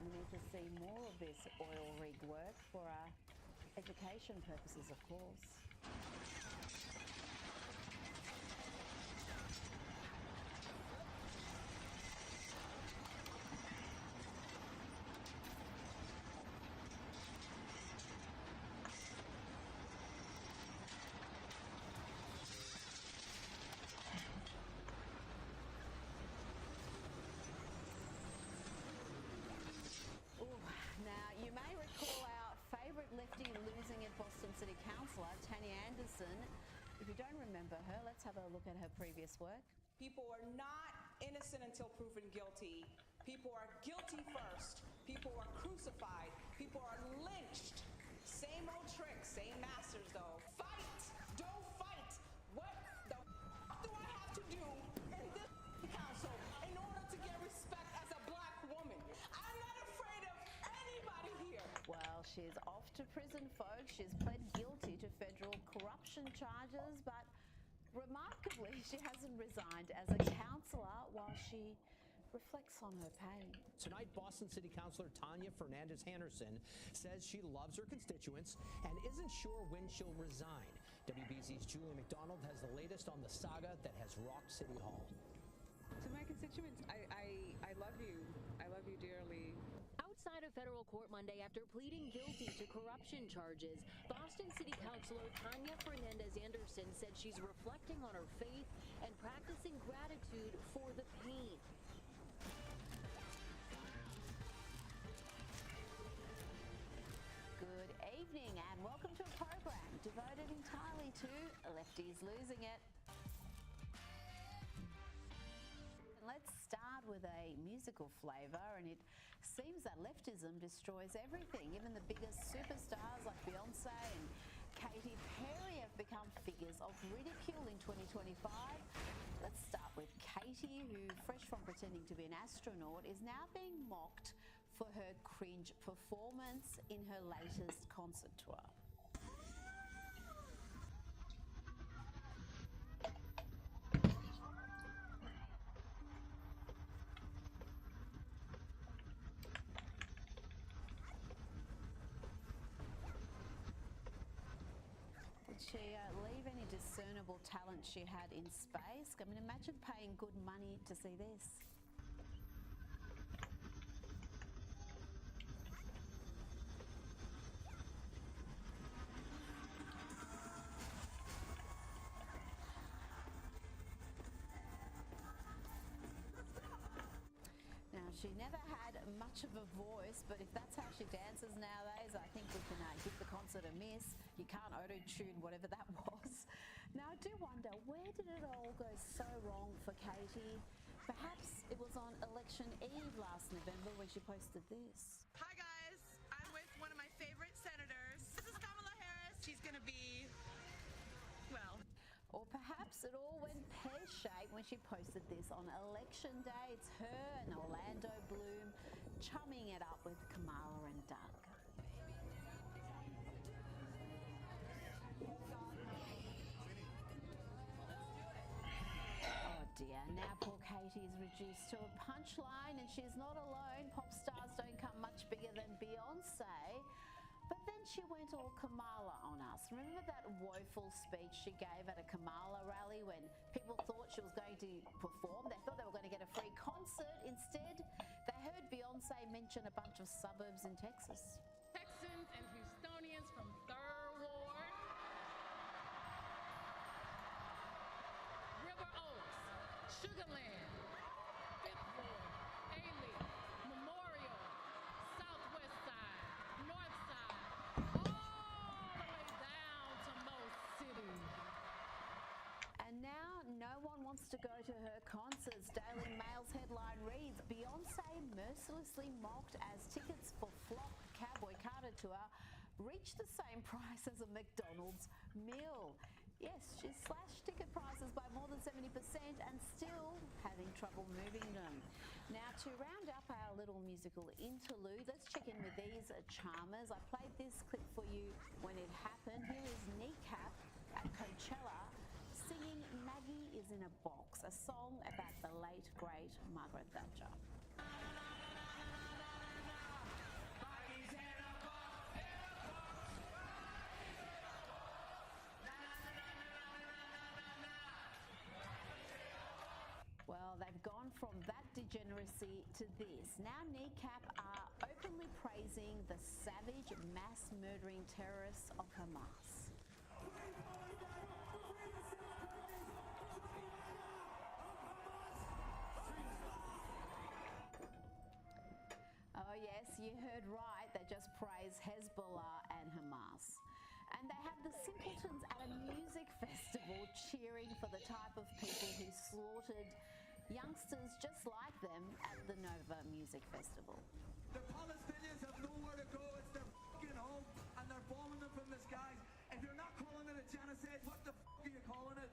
We need to see more of this oil rig work for education purposes, of course. Lefty losing at Boston City Councillor Tanya Anderson. If you don't remember her, let's have a look at her previous work. People are not innocent until proven guilty. People are guilty first. People are crucified. People are lynched. Same old tricks, same masters though. Fight! Don't fight! What the do I have to do in this council in order to get respect as a black woman? I'm not afraid of anybody here. Well, she's off to prison, folks. She's pled guilty to federal corruption charges, but remarkably, she hasn't resigned as a councillor while she reflects on her pain. Tonight, Boston City Councillor Tanya Fernandez-Henderson says she loves her constituents and isn't sure when she'll resign. WBZ's Julie McDonald has the latest on the saga that has rocked City Hall. To my constituents, I love you. I love you dearly. Outside of federal court Monday after pleading guilty to corruption charges, Boston City Councilor Tanya Fernandez-Anderson said she's reflecting on her faith and practicing gratitude for the pain. Good evening and welcome to a program devoted entirely to lefties losing it. Let's start with a musical flavour, and it seems that leftism destroys everything. Even the biggest superstars like Beyonce and Katy Perry have become figures of ridicule in 2025. Let's start with Katy, who, fresh from pretending to be an astronaut, is now being mocked for her cringe performance in her latest concert tour. Did she leave any discernible talent she had in space? I mean, imagine paying good money to see this. Now, she never had much of a voice, but if that's how she dances nowadays, I think we can give the concert a miss. You can't auto-tune whatever that was. Now, I do wonder, where did it all go so wrong for Katy? Perhaps it was on election eve last November when she posted this. Hi guys, I'm with one of my favorite senators. This is Kamala Harris. She's gonna be, well. Or perhaps it all went pear-shaped when she posted this on election day. It's her and Orlando Bloom chumming it up with Kamala and Doug. Oh dear, now poor Katy is reduced to a punchline, and she's not alone. Pop stars don't come much bigger than Beyonce. But then she went all Kamala on us. Remember that woeful speech she gave at a Kamala rally when people thought she was going to perform? They thought they were going to get a free concert. Instead, they heard Beyonce mention a bunch of suburbs in Texas. Texans and Houstonians from 3rd Ward, River Oaks, Sugarland, 5th Ward, Ailey, Memorial, Southwest Side, North Side, all the way down to Mo City. And now no one wants to go to her concerts. Daily Mail's headline reads, Beyonce mercilessly mocked as tickets for flop Cowboy Carter tour reach the same price as a McDonald's meal. Yes, she slashed ticket prices by more than 70% and still having trouble moving them. Now, to round up our little musical interlude, let's check in with these charmers. I played this clip for you when it happened. Here is Kneecap at Coachella singing Maggie is in a Box, a song about the late, great Margaret Thatcher. Well, they've gone from that degeneracy to this. Now Kneecap are openly praising the savage mass murdering terrorists of Hamas. Oh yes, you heard right. They just praise Hezbollah and Hamas. And they have the simpletons at a music festival cheering for the type of people who slaughtered youngsters just like them at the Nova Music Festival. The Palestinians have nowhere to go. It's their fucking home, and they're bombing them from the skies. If you're not calling it a genocide, what the fuck are you calling it?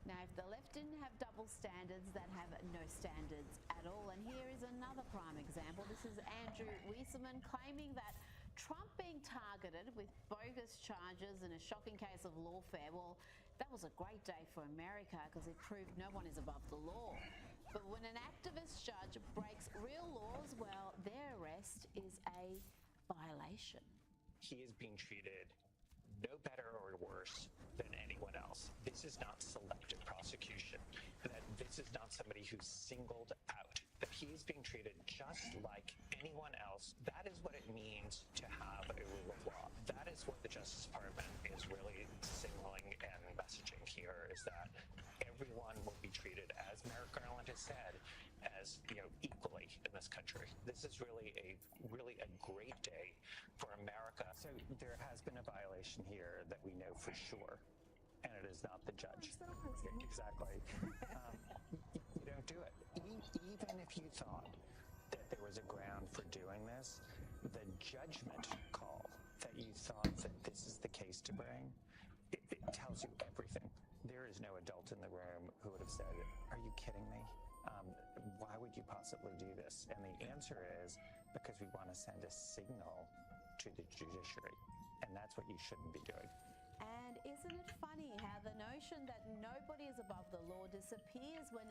Now, if the left didn't have double standards, they'd have no standards at all. And here is another prime example. This is Andrew Weissman claiming that Trump being targeted with bogus charges in a shocking case of lawfare, well, that was a great day for America because it proved no one is above the law. But when an activist judge breaks real laws, well, their arrest is a violation. He is being treated no better or worse than anyone else. This is not selective prosecution. That this is not somebody who's singled out. That he is being treated just like anyone else. That is what it means to have a rule of law. That is what the Justice Department is really signaling and messaging here, is that everyone will be treated, as Merrick Garland has said, as equally in this country. This is really a great day for America. So there has been a violation here that we know for sure, and it is not the judge. Exactly. You don't do it. Even if you thought that there was a ground for doing this, the judgment call that you thought that this is the case to bring, it tells you everything. There is no adult in the room who would have said, "Are you kidding me? Why would you possibly do this?" And the answer is because we want to send a signal to the judiciary, and that's what you shouldn't be doing. And isn't it funny how the notion that nobody is above the law disappears when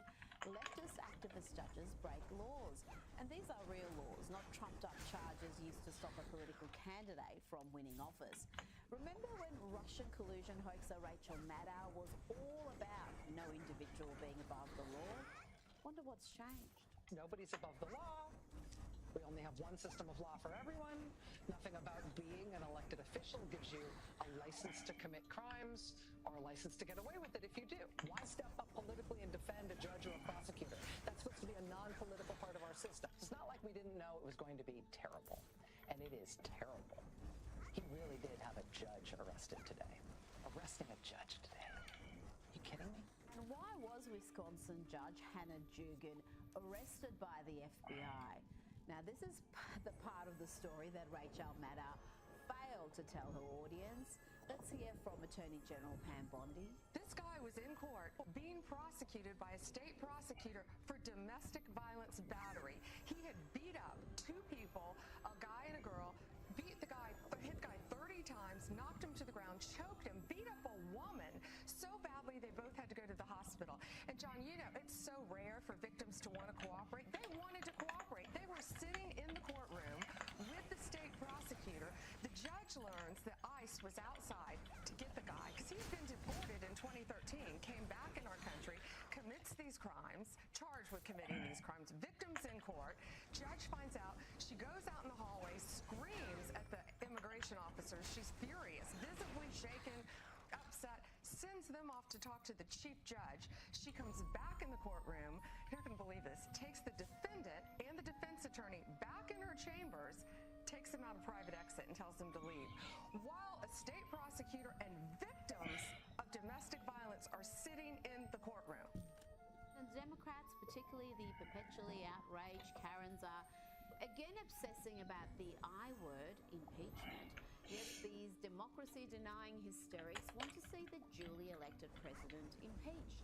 leftist activist judges break laws? And these are real laws, not trumped-up charges used to stop a political candidate from winning office. Remember when Russian collusion hoaxer Rachel Maddow was all about no individual being above the law? Wonder what's changed. Nobody's above the law. We only have one system of law for everyone. Nothing about being an elected official gives you a license to commit crimes or a license to get away with it if you do. Why step up politically and defend a judge or a prosecutor? That's supposed to be a non-political part of our system. It's not like we didn't know it was going to be terrible. And it is terrible. He really did have a judge arrested today. Arresting a judge today. Are you kidding me? And why was Wisconsin Judge Hannah Dugan arrested by the FBI? Now, this is the part of the story that Rachel Maddow failed to tell her audience. Let's hear from Attorney General Pam Bondi. This guy was in court being prosecuted by a state prosecutor for domestic violence battery. He had beat up two people, a guy and a girl, hit the guy 30 times, knocked him to the ground, choked him, beat up a woman so badly they both had to go to the hospital. And John, you know, it's so rare for victims to want to cooperate. They wanted to cooperate. They were sitting in the courtroom with the state prosecutor. The judge learns that ICE was outside to get the guy because he'd been deported in 2013, came back in our country, commits these crimes, charged with committing these crimes, victims in court. Judge finds out, she goes out in the hallway, screams at the immigration officers. She's furious, visibly shaken, upset, sends them off to talk to the chief judge. She comes back in the courtroom, you're not going to believe this, takes the defendant and the defense attorney back in her chambers, takes them out a private exit and tells them to leave, while a state prosecutor and victims of domestic violence are sitting in the courtroom. And Democrats, particularly the perpetually outraged Karens, are again obsessing about the I word, impeachment. Yes, these democracy-denying hysterics want to see the duly elected president impeached.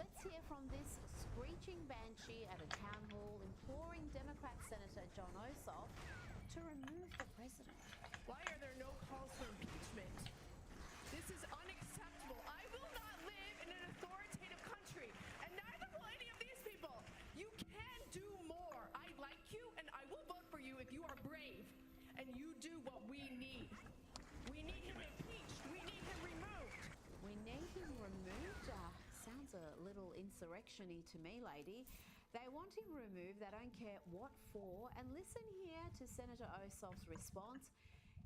Let's hear from this screeching banshee at a town hall imploring Democrat Senator John Ossoff to remove the president. Why are there no calls for impeachment? This is unacceptable. I will not live in an authoritative country, and neither will any of these people. You can do more. I like you, and I will vote for you if you are brave, and you do what we need. We need him impeached. We need him removed. We need him removed? Sounds a little insurrection-y to me, lady. They want him removed, they don't care what for. And listen here to Senator Ossoff's response.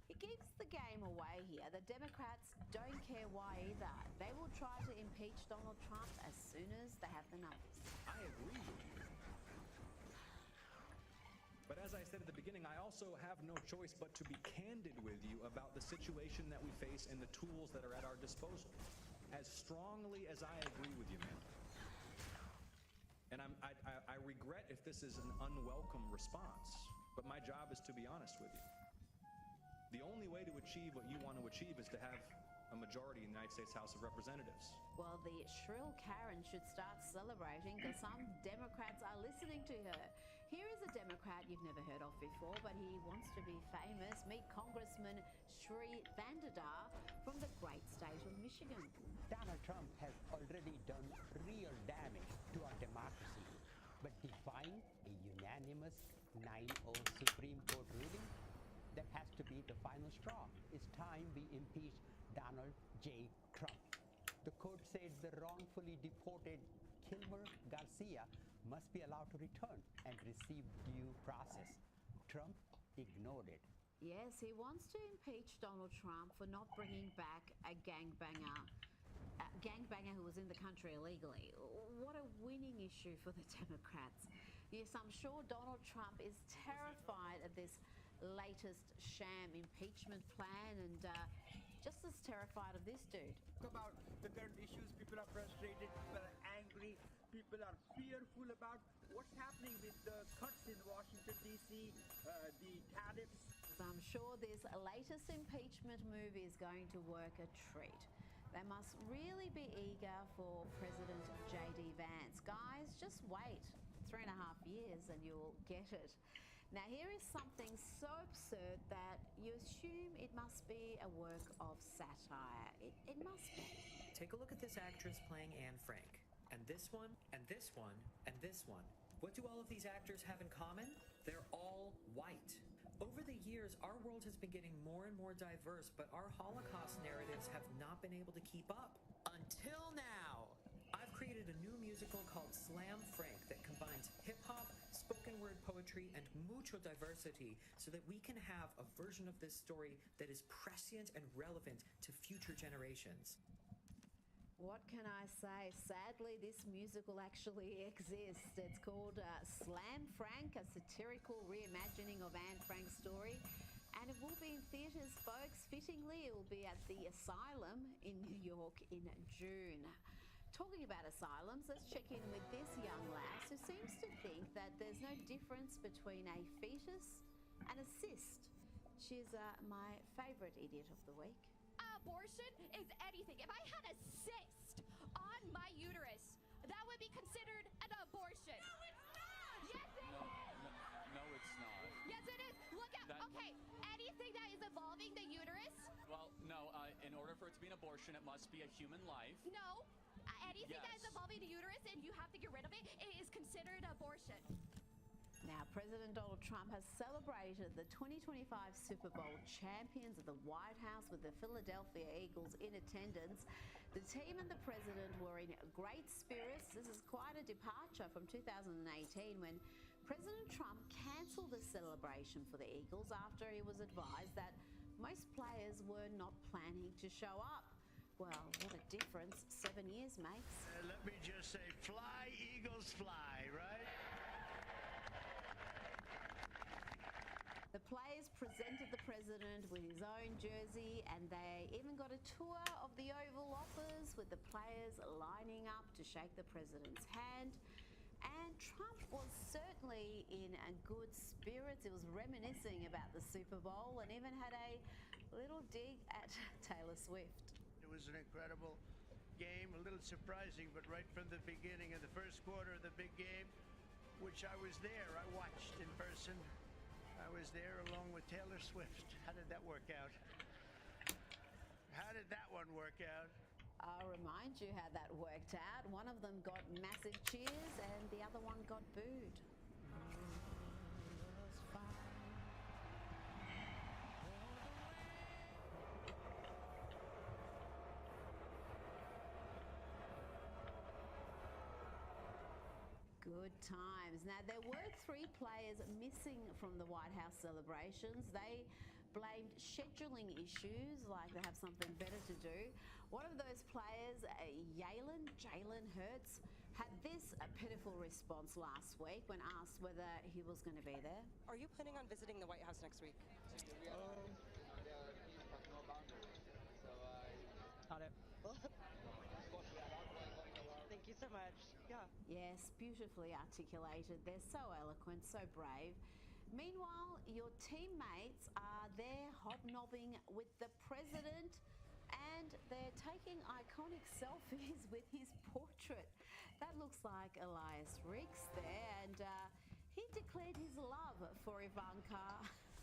He gives the game away here. The Democrats don't care why either. They will try to impeach Donald Trump as soon as they have the numbers. I agree with you. But as I said at the beginning, I also have no choice but to be candid with you about the situation that we face and the tools that are at our disposal. As strongly as I agree with you, ma'am. And I regret if this is an unwelcome response, but my job is to be honest with you. The only way to achieve what you want to achieve is to have a majority in the United States House of Representatives. Well, the shrill Karen should start celebrating because some Democrats are listening to her. Here is a Democrat you've never heard of before, but he wants to be famous. Meet Congressman Sri Vandadar from the great state of Michigan. Donald Trump has already done real damage to our democracy, but defying a unanimous 9-0 Supreme Court ruling, that has to be the final straw. It's time we impeach Donald J. Trump. The court said the wrongfully deported Kilmer Garcia must be allowed to return and receive due process. Trump ignored it. Yes, he wants to impeach Donald Trump for not bringing back a gangbanger who was in the country illegally. What a winning issue for the Democrats. Yes, I'm sure Donald Trump is terrified of this latest sham impeachment plan and just as terrified of this dude. About the current issues, people are frustrated, people are angry, people are fearful about what's happening with the cuts in Washington, D.C., the tariffs, I'm sure this latest impeachment move is going to work a treat. They must really be eager for President J.D. Vance. Guys, just wait 3.5 years and you'll get it. Now, here is something so absurd that you assume it must be a work of satire. It must be. Take a look at this actress playing Anne Frank. And this one, and this one, and this one. What do all of these actors have in common? They're all white. Over the years, our world has been getting more and more diverse, but our Holocaust narratives have not been able to keep up. Until now! I've created a new musical called Slam Frank that combines hip-hop, spoken word poetry, and mucho diversity so that we can have a version of this story that is prescient and relevant to future generations. What can I say? Sadly, this musical actually exists. It's called Slam Frank, a satirical reimagining of Anne Frank's story. And it will be in theatres, folks. Fittingly, it will be at the Asylum in New York in June. Talking about asylums, let's check in with this young lass who seems to think that there's no difference between a fetus and a cyst. She's my favourite idiot of the week. Abortion is anything. If I had a cyst on my uterus, that would be considered an abortion. No, it's not! Yes, it is! No, it's not. Yes, it is. Look at, okay, anything that is involving the uterus. Well, no, in order for it to be an abortion, it must be a human life. No, anything that is involving the uterus and you have to get rid of it, it is considered abortion. Now, President Donald Trump has celebrated the 2025 Super Bowl champions at the White House with the Philadelphia Eagles in attendance. The team and the president were in great spirits. This is quite a departure from 2018 when President Trump cancelled the celebration for the Eagles after he was advised that most players were not planning to show up. Well, what a difference 7 years makes. Let me just say, fly, Eagles, fly, right? The players presented the president with his own jersey and they even got a tour of the Oval Office with the players lining up to shake the president's hand. And Trump was certainly in good spirits. He was reminiscing about the Super Bowl and even had a little dig at Taylor Swift. It was an incredible game, a little surprising, but right from the beginning of the first quarter of the big game, which I was there, I watched in person. I was there along with Taylor Swift. How did that work out? How did that one work out? I'll remind you how that worked out. One of them got massive cheers and the other one got booed. Good times. Now, there were 3 players missing from the White House celebrations. They blamed scheduling issues, like they have something better to do. One of those players, Jalen Hurts, had this pitiful response last week when asked whether he was going to be there. Are you planning on visiting the White House next week? Got it. Thank you so much. Yeah. Yes, beautifully articulated. They're so eloquent, so brave. Meanwhile, your teammates are there hobnobbing with the president and they're taking iconic selfies with his portrait. That looks like Elias Ricks there, and he declared his love for Ivanka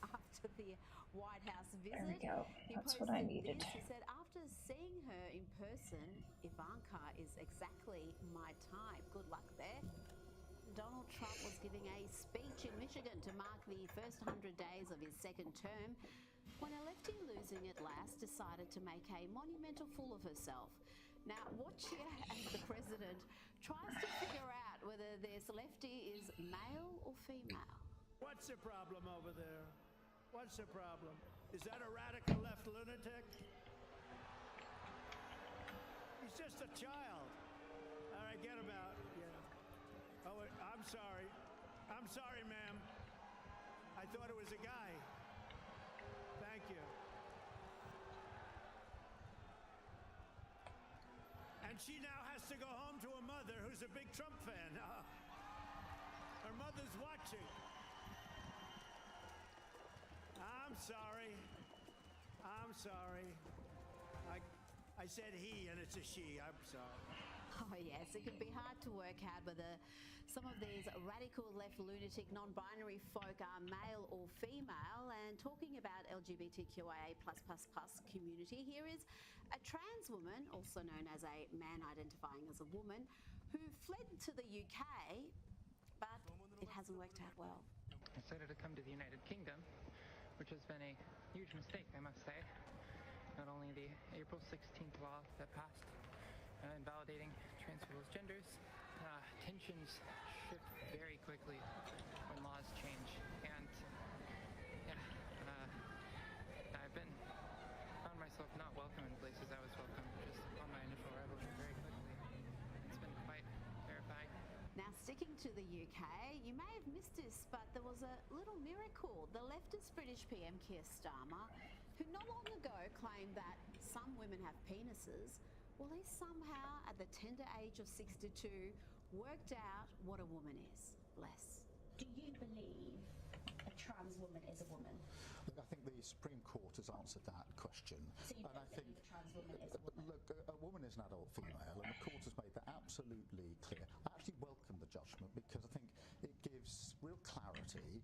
after the White House visit. There we go. That's what I needed. He said, after seeing her in person, Ivanka is exactly my type. Good luck there. Donald Trump was giving a speech in Michigan to mark the first 100 days of his second term when a lefty losing at last decided to make a monumental fool of herself. Now, watch here as the president tries to figure out whether this lefty is male or female. What's the problem over there? What's the problem? Is that a radical left lunatic? He's just a child. All right, get him out. Yeah. Oh, I'm sorry. I'm sorry, ma'am. I thought it was a guy. Thank you. And she now has to go home to a mother who's a big Trump fan. Her mother's watching. I'm sorry. I'm sorry. I said he, and it's a she. I'm sorry. Oh, yes, it can be hard to work out whether some of these radical left lunatic non-binary folk are male or female. And talking about LGBTQIA++ community, here is a trans woman, also known as a man identifying as a woman, who fled to the UK, but it hasn't worked out well. Decided to come to the United Kingdom, which has been a huge mistake, I must say. Not only the April 16th law that passed invalidating trans people's genders, tensions shift very quickly when laws change. And yeah, found myself not welcome in places I was welcome just upon my initial arrival here very quickly. It's been quite terrifying. Now, sticking to the UK, you may have missed this, but there was a little miracle. The leftist British PM Keir Starmer, who not long ago claimed that some women have penises, well, he somehow, at the tender age of 62, worked out what a woman is. Bless. Do you believe a trans woman is a woman? Look, I think the Supreme Court has answered that question. So you don't believe a trans woman is a woman? Look, a woman is an adult female, and the court has made that absolutely clear. I actually welcome the judgment because I think it gives real clarity.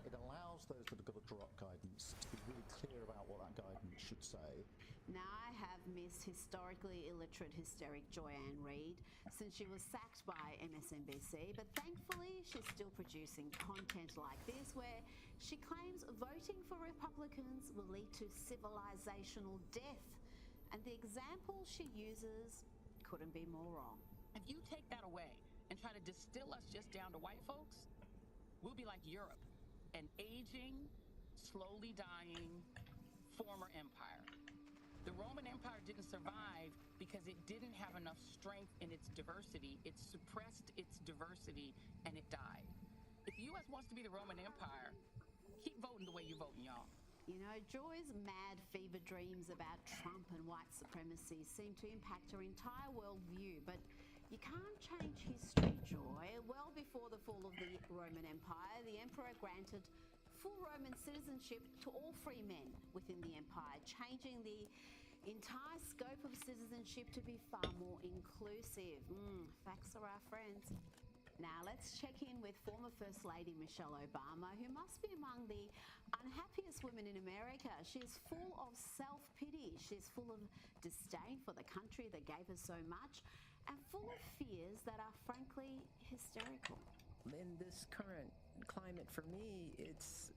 It allows those that have got to draw up guidance to be really clear about what that guidance should say. Now, I have missed historically illiterate hysteric Joyanne Reid since she was sacked by MSNBC, but thankfully she's still producing content like this where she claims voting for Republicans will lead to civilizational death. And the example she uses couldn't be more wrong. If you take that away and try to distill us just down to white folks, we'll be like Europe, an aging, slowly dying former empire. The Roman Empire didn't survive because it didn't have enough strength in its diversity. It suppressed its diversity and it died. If the U.S. wants to be the Roman Empire, keep voting the way you're voting, y'all. You know, Joy's mad fever dreams about Trump and white supremacy seem to impact her entire worldview, but you can't change history, Joy. Well before the fall of the Roman Empire, the emperor granted full Roman citizenship to all free men within the empire, changing the entire scope of citizenship to be far more inclusive. Facts are our friends. Now, let's check in with former First Lady Michelle Obama, who must be among the unhappiest women in America. She's full of self-pity. She's full of disdain for the country that gave her so much and full of fears that are frankly hysterical. In this current climate for me, it's,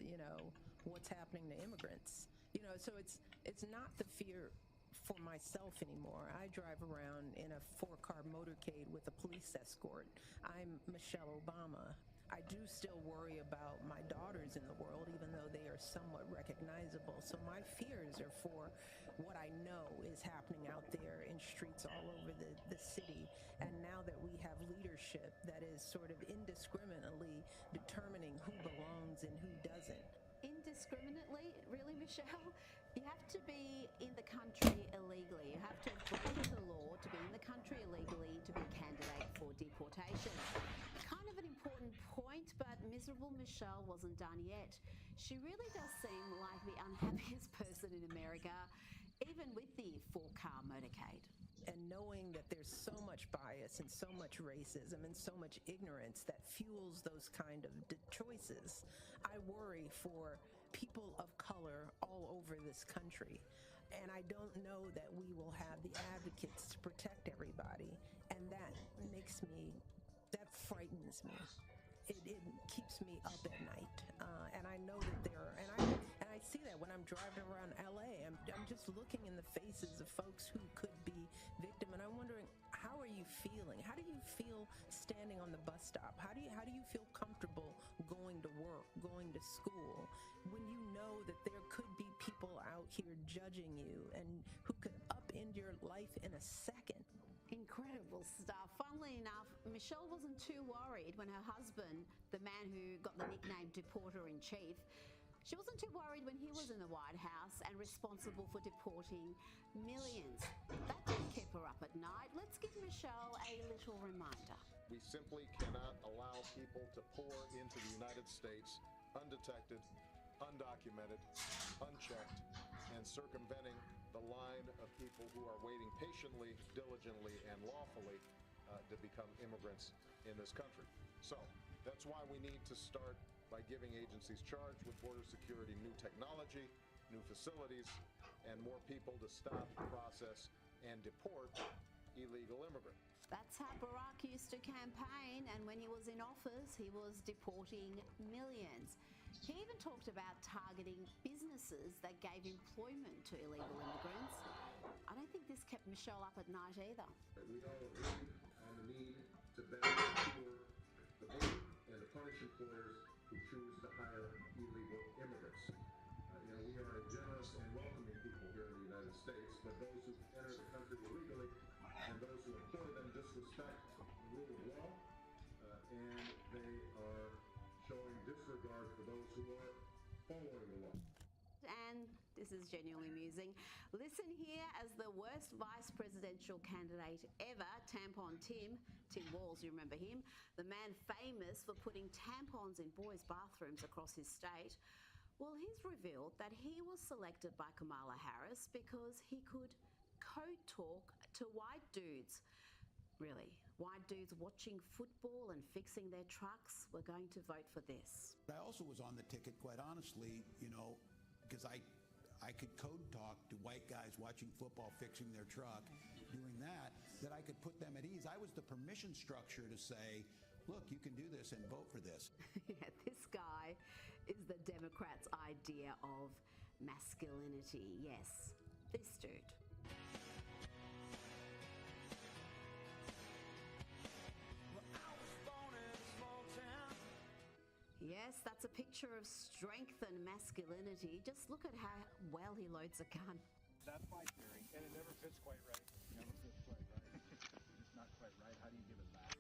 what's happening to immigrants. So it's not the fear for myself anymore. I drive around in a 4-car motorcade with a police escort. I'm Michelle Obama. I do still worry about my daughters in the world, even though they are somewhat recognizable. So my fears are for what I know is happening out there in streets all over the city. And now that we have leadership that is sort of indiscriminately determining who belongs and who doesn't. Indiscriminately? Really, Michelle? You have to be in the country illegally. You have to have broken the law to be in the country illegally to be a candidate for deportation. Kind of an important point, but miserable Michelle wasn't done yet. She really does seem like the unhappiest person in America, even with the 4-car motorcade. And knowing that there's so much bias and so much racism and so much ignorance that fuels those kind of choices, I worry for people of color all over this country. And I don't know that we will have the advocates to protect everybody. And that frightens me. It keeps me up at night. And I know that and I see that when I'm driving around LA. I'm just looking in the faces of folks who could be victim, and I'm wondering, how are you feeling? How do you feel standing on the bus stop? How do you feel comfortable going to work, going to school, when you know that there could be people out here judging you and who could upend your life in a second? Incredible stuff. Funnily enough, Michelle wasn't too worried when her husband, the man who got the nickname Deporter-in-Chief, she wasn't too worried when he was in the White House and responsible for deporting millions. That didn't keep her up at night. Let's give Michelle a little reminder. We simply cannot allow people to pour into the United States undetected undocumented, unchecked, and circumventing the line of people who are waiting patiently, diligently, and lawfully to become immigrants in this country. So that's why we need to start by giving agencies charged with border security new technology, new facilities, and more people to stop, process, and deport illegal immigrants. That's how Barack used to campaign, and when he was in office, he was deporting millions. He even talked about targeting businesses that gave employment to illegal immigrants. I don't think this kept Michelle up at night either. We all agree on the need to better secure the border and to punish employers who choose to hire illegal immigrants. We are a generous and welcoming people here in the United States, but those who enter the country illegally and those who employ them disrespect the rule of law, and they are showing disregard for those who are following the law. And this is genuinely amusing. Listen here as the worst vice presidential candidate ever, Tampon Tim Walz, you remember him, the man famous for putting tampons in boys' bathrooms across his state. Well, he's revealed that he was selected by Kamala Harris because he could code talk to white dudes. Really, white dudes watching football and fixing their trucks were going to vote for this. I also was on the ticket, quite honestly, because I could code talk to white guys watching football, fixing their truck, doing that I could put them at ease. I was the permission structure to say, look, you can do this and vote for this. Yeah, this guy is the Democrats' idea of masculinity. Yes, this dude. Yes, that's a picture of strength and masculinity. Just look at how well he loads a gun. That's my theory, and it never fits quite right. Never fits quite right. It's not quite right. How do you give it back?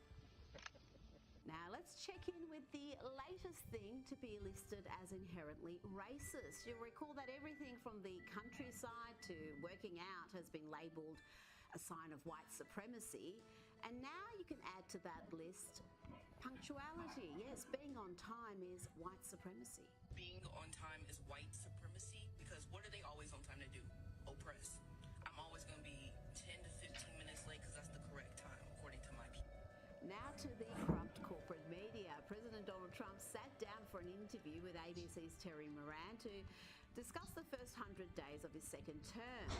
Now let's check in with the latest thing to be listed as inherently racist. You'll recall that everything from the countryside to working out has been labelled a sign of white supremacy. And now you can add to that list punctuality. Yes, being on time is white supremacy. Being on time is white supremacy because what are they always on time to do? Oppress. I'm always going to be 10 to 15 minutes late because that's the correct time according to my people. Now to the corrupt corporate media. President Donald Trump sat down for an interview with ABC's Terry Moran to discuss the first 100 days of his second term.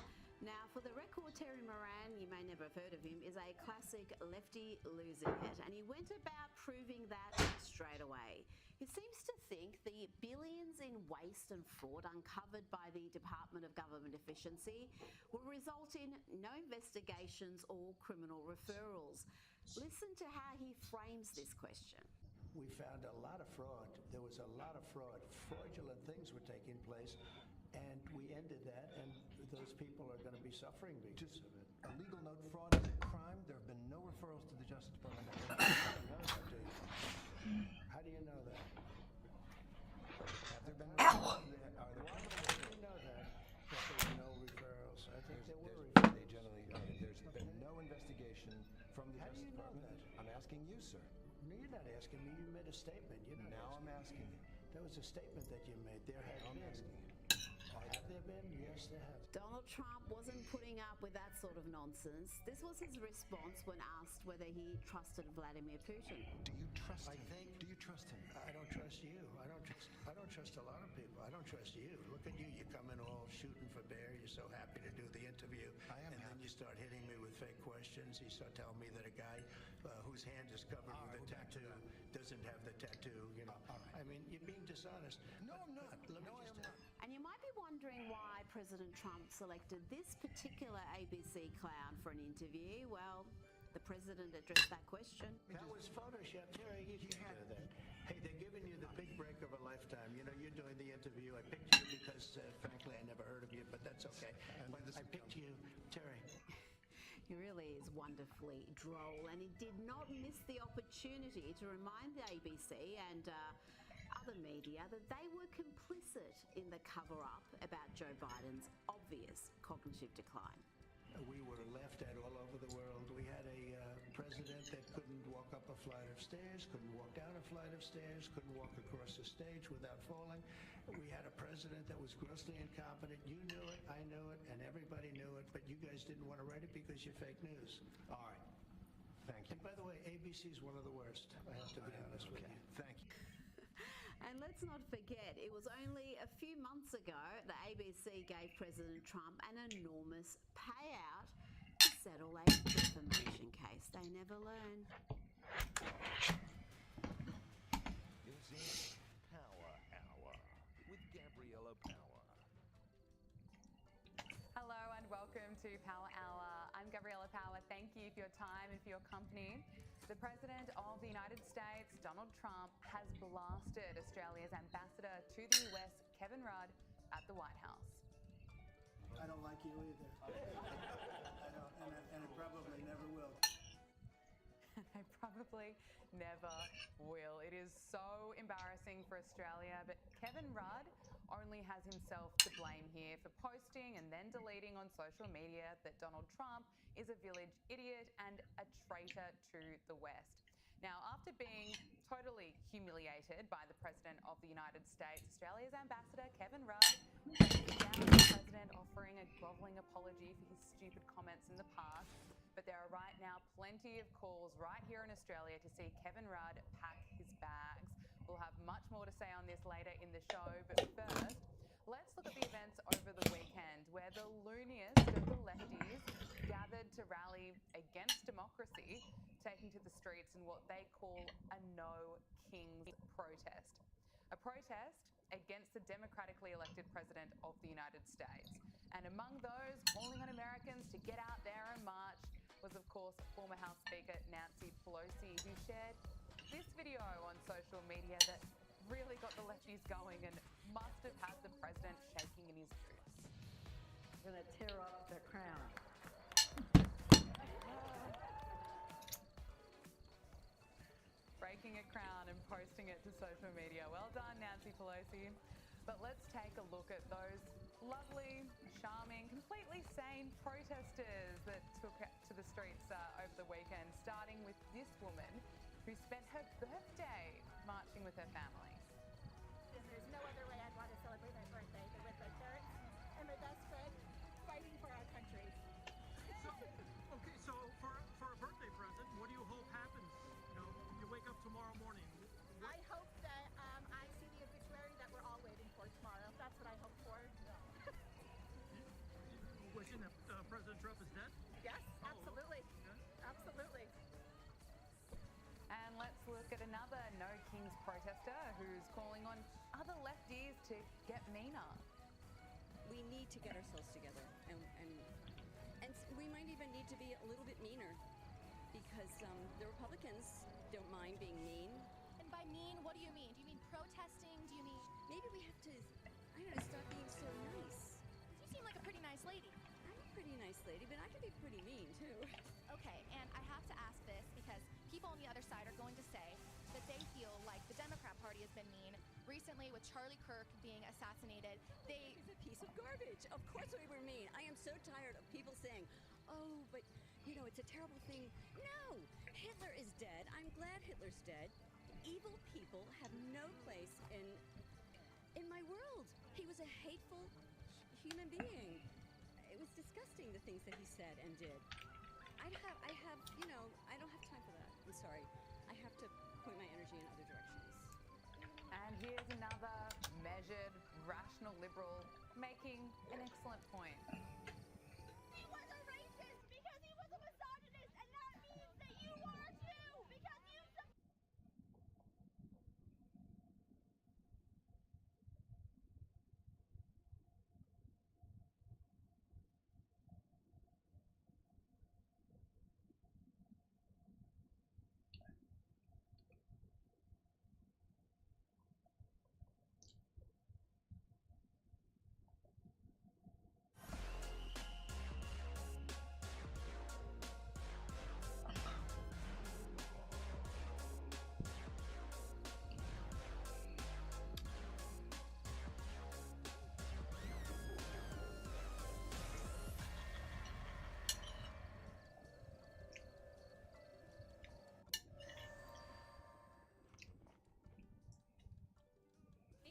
Now, for the record, Terry Moran, you may never have heard of him, is a classic lefty losing it, and he went about proving that straight away. He seems to think the billions in waste and fraud uncovered by the Department of Government Efficiency will result in no investigations or criminal referrals. Listen to how he frames this question. We found a lot of fraud. There was a lot of fraud. Fraudulent things were taking place, and we ended that, and those people are going to be suffering because of it. A legal note fraud is a crime. There have been no referrals to the Justice Department. How do you know that? Have there been Are there? I know that there were no referrals. I think there were referrals. They generally, there's been no investigation from the Justice Department. I'm asking you, sir. No, you're not asking me. You made a statement. Now I'm asking you. That was a statement that you made. There has I'm been. asking you. Have there been? Yes, there have. Donald Trump wasn't putting up with that sort of nonsense. This was his response when asked whether he trusted Vladimir Putin. Do you trust him? Do you trust him? I don't trust you. I don't trust a lot of people. I don't trust you. Look at you. You come in all shooting for bear. You're so happy to do the interview. And then you start hitting me with fake questions. You start telling me that a guy whose hand is covered with a tattoo doesn't have the tattoo. I mean, you're being dishonest. No, I'm not. No, I am not. And you might be wondering why President Trump selected this particular ABC clown for an interview. Well, the president addressed that question. That was Photoshop, Terry. You should do that. Hey, they're giving you the big break of a lifetime. You're doing the interview. I picked you because, frankly, I never heard of you, but that's okay. But I picked you, Terry. He really is wonderfully droll, and he did not miss the opportunity to remind the ABC and other media that they were complicit in the cover-up about Joe Biden's obvious cognitive decline. We were laughed at all over the world. We had a president that couldn't walk up a flight of stairs, couldn't walk down a flight of stairs, couldn't walk across the stage without falling. We had a president that was grossly incompetent. You knew it, I knew it, and everybody knew it, but you guys didn't want to write it because you're fake news. All right. Thank you. And by the way, ABC is one of the worst. I have to be honest with you. Thank you. And let's not forget, it was only a few months ago that ABC gave President Trump an enormous payout to settle a defamation case. They never learn. This is Power Hour with Gabriella Power. Hello and welcome to Power Hour. I'm Gabriella Power. Thank you for your time and for your company. The President of the United States, Donald Trump, has blasted Australia's ambassador to the US, Kevin Rudd, at the White House. I don't like you either. I don't, and I probably never will. I probably never will. It is so embarrassing for Australia, but Kevin Rudd only has himself to blame here for posting and then deleting on social media that Donald Trump is a village idiot and a traitor to the West. Now, after being totally humiliated by the President of the United States, Australia's ambassador, Kevin Rudd, faced down the President offering a grovelling apology for his stupid comments in the past. But there are right now plenty of calls right here in Australia to see Kevin Rudd pack his bags. We'll have much more to say on this later in the show, but first, let's look at the events over the weekend where the looniest of the lefties gathered to rally against democracy, taking to the streets in what they call a No Kings protest. A protest against the democratically elected President of the United States. And among those calling on Americans to get out there and march was, of course, former House Speaker Nancy Pelosi, who shared this video on social media that really got the lefties going and must have had the president shaking in his boots. We're going to tear up the crown. Breaking a crown and posting it to social media. Well done, Nancy Pelosi. But let's take a look at those lovely, charming, completely sane protesters that took to the streets over the weekend, starting with this woman who spent her birthday marching with her family. There's no other way I'd want to celebrate my birthday than with my parents and my best friend fighting for our country. So for a birthday present, what do you hope happens? You know, you wake up tomorrow morning. I hope that I see the obituary that we're all waiting for tomorrow. That's what I hope for. Wishing that President Trump is dead? Yes, absolutely. Yeah. Absolutely. And let's look at another No Kings protester who's calling on other lefties to get meaner. We need to get ourselves together, and we might even need to be a little bit meaner, because the Republicans don't mind being mean. And by mean, what do you mean? Do you mean protesting? Do you mean... Maybe we have to, I don't know, stop being so nice. You seem like a pretty nice lady. I'm a pretty nice lady, but I can be pretty mean, too. Okay, and I have to ask this because people on the other side are going to say that they feel like the Democrat Party has been mean. Recently, with Charlie Kirk being assassinated, He's a piece of garbage. Of course we were mean. I am so tired of people saying, oh, but, you know, it's a terrible thing. No! Hitler is dead. I'm glad Hitler's dead. Evil people have no place in my world. He was a hateful human being. It was disgusting, the things that he said and did. I have, you know, I don't have time for that. I'm sorry. I have to point my energy in other directions. And here's another measured, rational liberal making an excellent point. he was a racist because he was a misogynist, and that means that you are too, because you...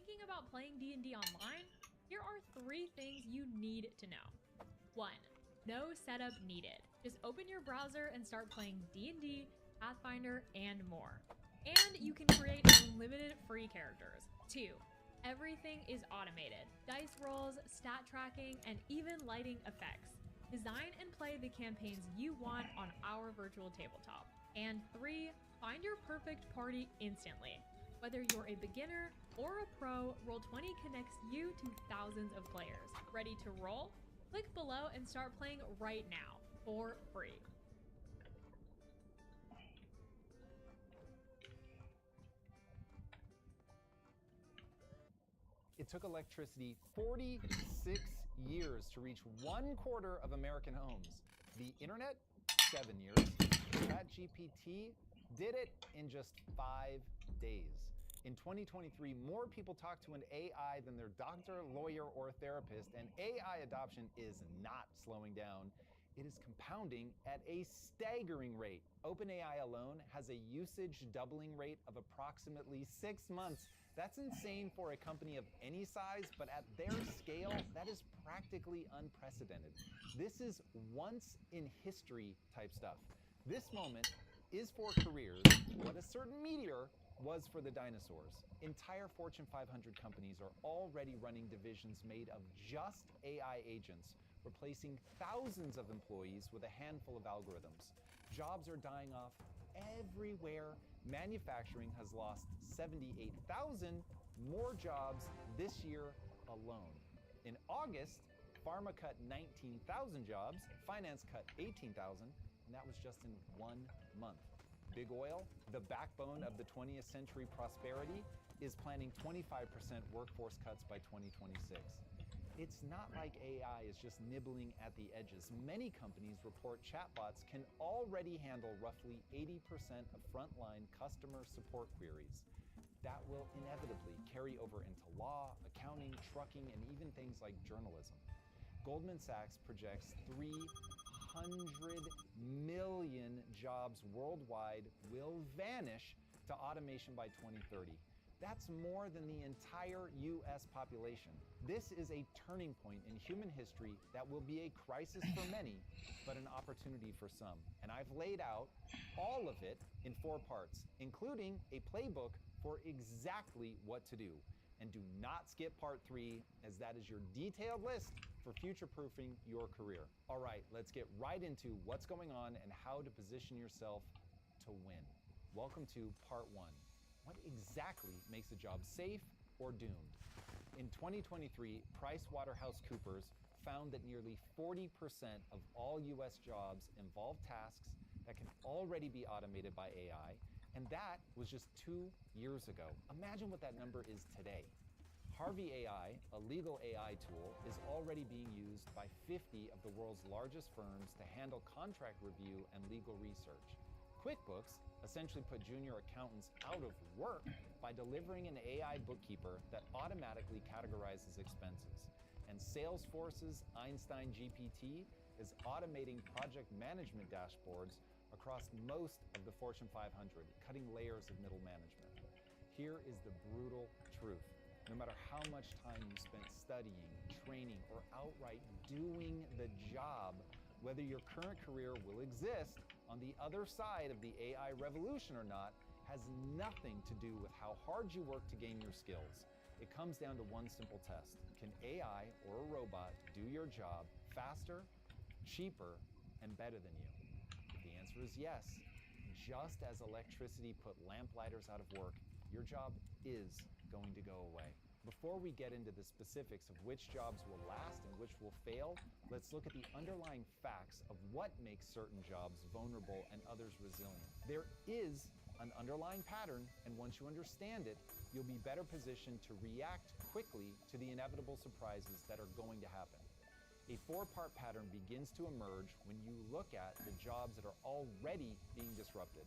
thinking about playing D&D online, here are 3 things you need to know. 1. No setup needed. Just open your browser and start playing D&D, Pathfinder, and more. And you can create unlimited free characters. 2. Everything is automated. Dice rolls, stat tracking, and even lighting effects. Design and play the campaigns you want on our virtual tabletop. And 3. Find your perfect party instantly. Whether you're a beginner or a pro, Roll20 connects you to thousands of players. Ready to roll? Click below and start playing right now for free. It took electricity 46 years to reach 1/4 of American homes. The internet, 7 years. ChatGPT did it in just 5 days. In 2023, more people talk to an AI than their doctor, lawyer, or therapist, and AI adoption is not slowing down. It is compounding at a staggering rate. OpenAI alone has a usage doubling rate of approximately 6 months. That's insane for a company of any size, but at their scale, that is practically unprecedented. This is once in history type stuff. This moment is for careers what a certain meteor was for the dinosaurs. Entire Fortune 500 companies are already running divisions made of just AI agents, replacing thousands of employees with a handful of algorithms. Jobs are dying off everywhere. Manufacturing has lost 78,000 more jobs this year alone. In August, pharma cut 19,000 jobs, finance cut 18,000, and that was just in 1 month. Big Oil, the backbone of the 20th century prosperity, is planning 25% workforce cuts by 2026. It's not like AI is just nibbling at the edges. Many companies report chatbots can already handle roughly 80% of frontline customer support queries. That will inevitably carry over into law, accounting, trucking, and even things like journalism. Goldman Sachs projects 300 million jobs worldwide will vanish to automation by 2030. That's more than the entire US population. This is a turning point in human history that will be a crisis for many, but an opportunity for some. And I've laid out all of it in 4 parts, including a playbook for exactly what to do. And do not skip part 3, as that is your detailed list for future-proofing your career. All right, let's get right into what's going on and how to position yourself to win. Welcome to part 1. What exactly makes a job safe or doomed? In 2023, PricewaterhouseCoopers found that nearly 40% of all US jobs involve tasks that can already be automated by AI, and that was just 2 years ago. Imagine what that number is today. Harvey AI, a legal AI tool, is already being used by 50 of the world's largest firms to handle contract review and legal research. QuickBooks essentially put junior accountants out of work by delivering an AI bookkeeper that automatically categorizes expenses. And Salesforce's Einstein GPT is automating project management dashboards across most of the Fortune 500, cutting layers of middle management. Here is the brutal truth. No matter how much time you spent studying, training, or outright doing the job, whether your current career will exist on the other side of the AI revolution or not has nothing to do with how hard you work to gain your skills. It comes down to one simple test. Can AI or a robot do your job faster, cheaper, and better than you? If the answer is yes, just as electricity put lamplighters out of work, your job is going to go away. Before we get into the specifics of which jobs will last and which will fail, let's look at the underlying facts of what makes certain jobs vulnerable and others resilient. There is an underlying pattern, and once you understand it, you'll be better positioned to react quickly to the inevitable surprises that are going to happen. A 4-part pattern begins to emerge when you look at the jobs that are already being disrupted.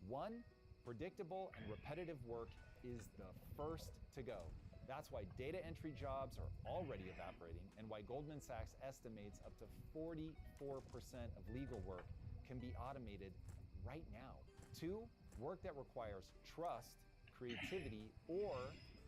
1, predictable and repetitive work is the first to go. That's why data entry jobs are already evaporating, and why Goldman Sachs estimates up to 44% of legal work can be automated right now. 2, work that requires trust, creativity, or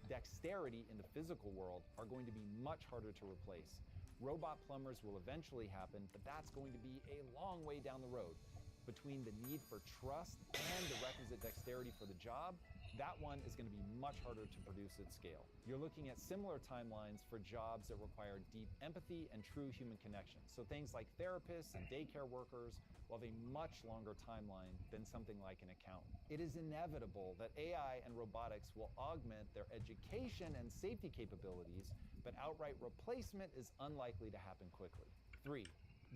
dexterity in the physical world are going to be much harder to replace. Robot plumbers will eventually happen, but that's going to be a long way down the road. Between the need for trust and the requisite dexterity for the job, that one is going to be much harder to produce at scale. You're looking at similar timelines for jobs that require deep empathy and true human connection. So things like therapists and daycare workers will have a much longer timeline than something like an accountant. It is inevitable that AI and robotics will augment their education and safety capabilities, but outright replacement is unlikely to happen quickly. 3.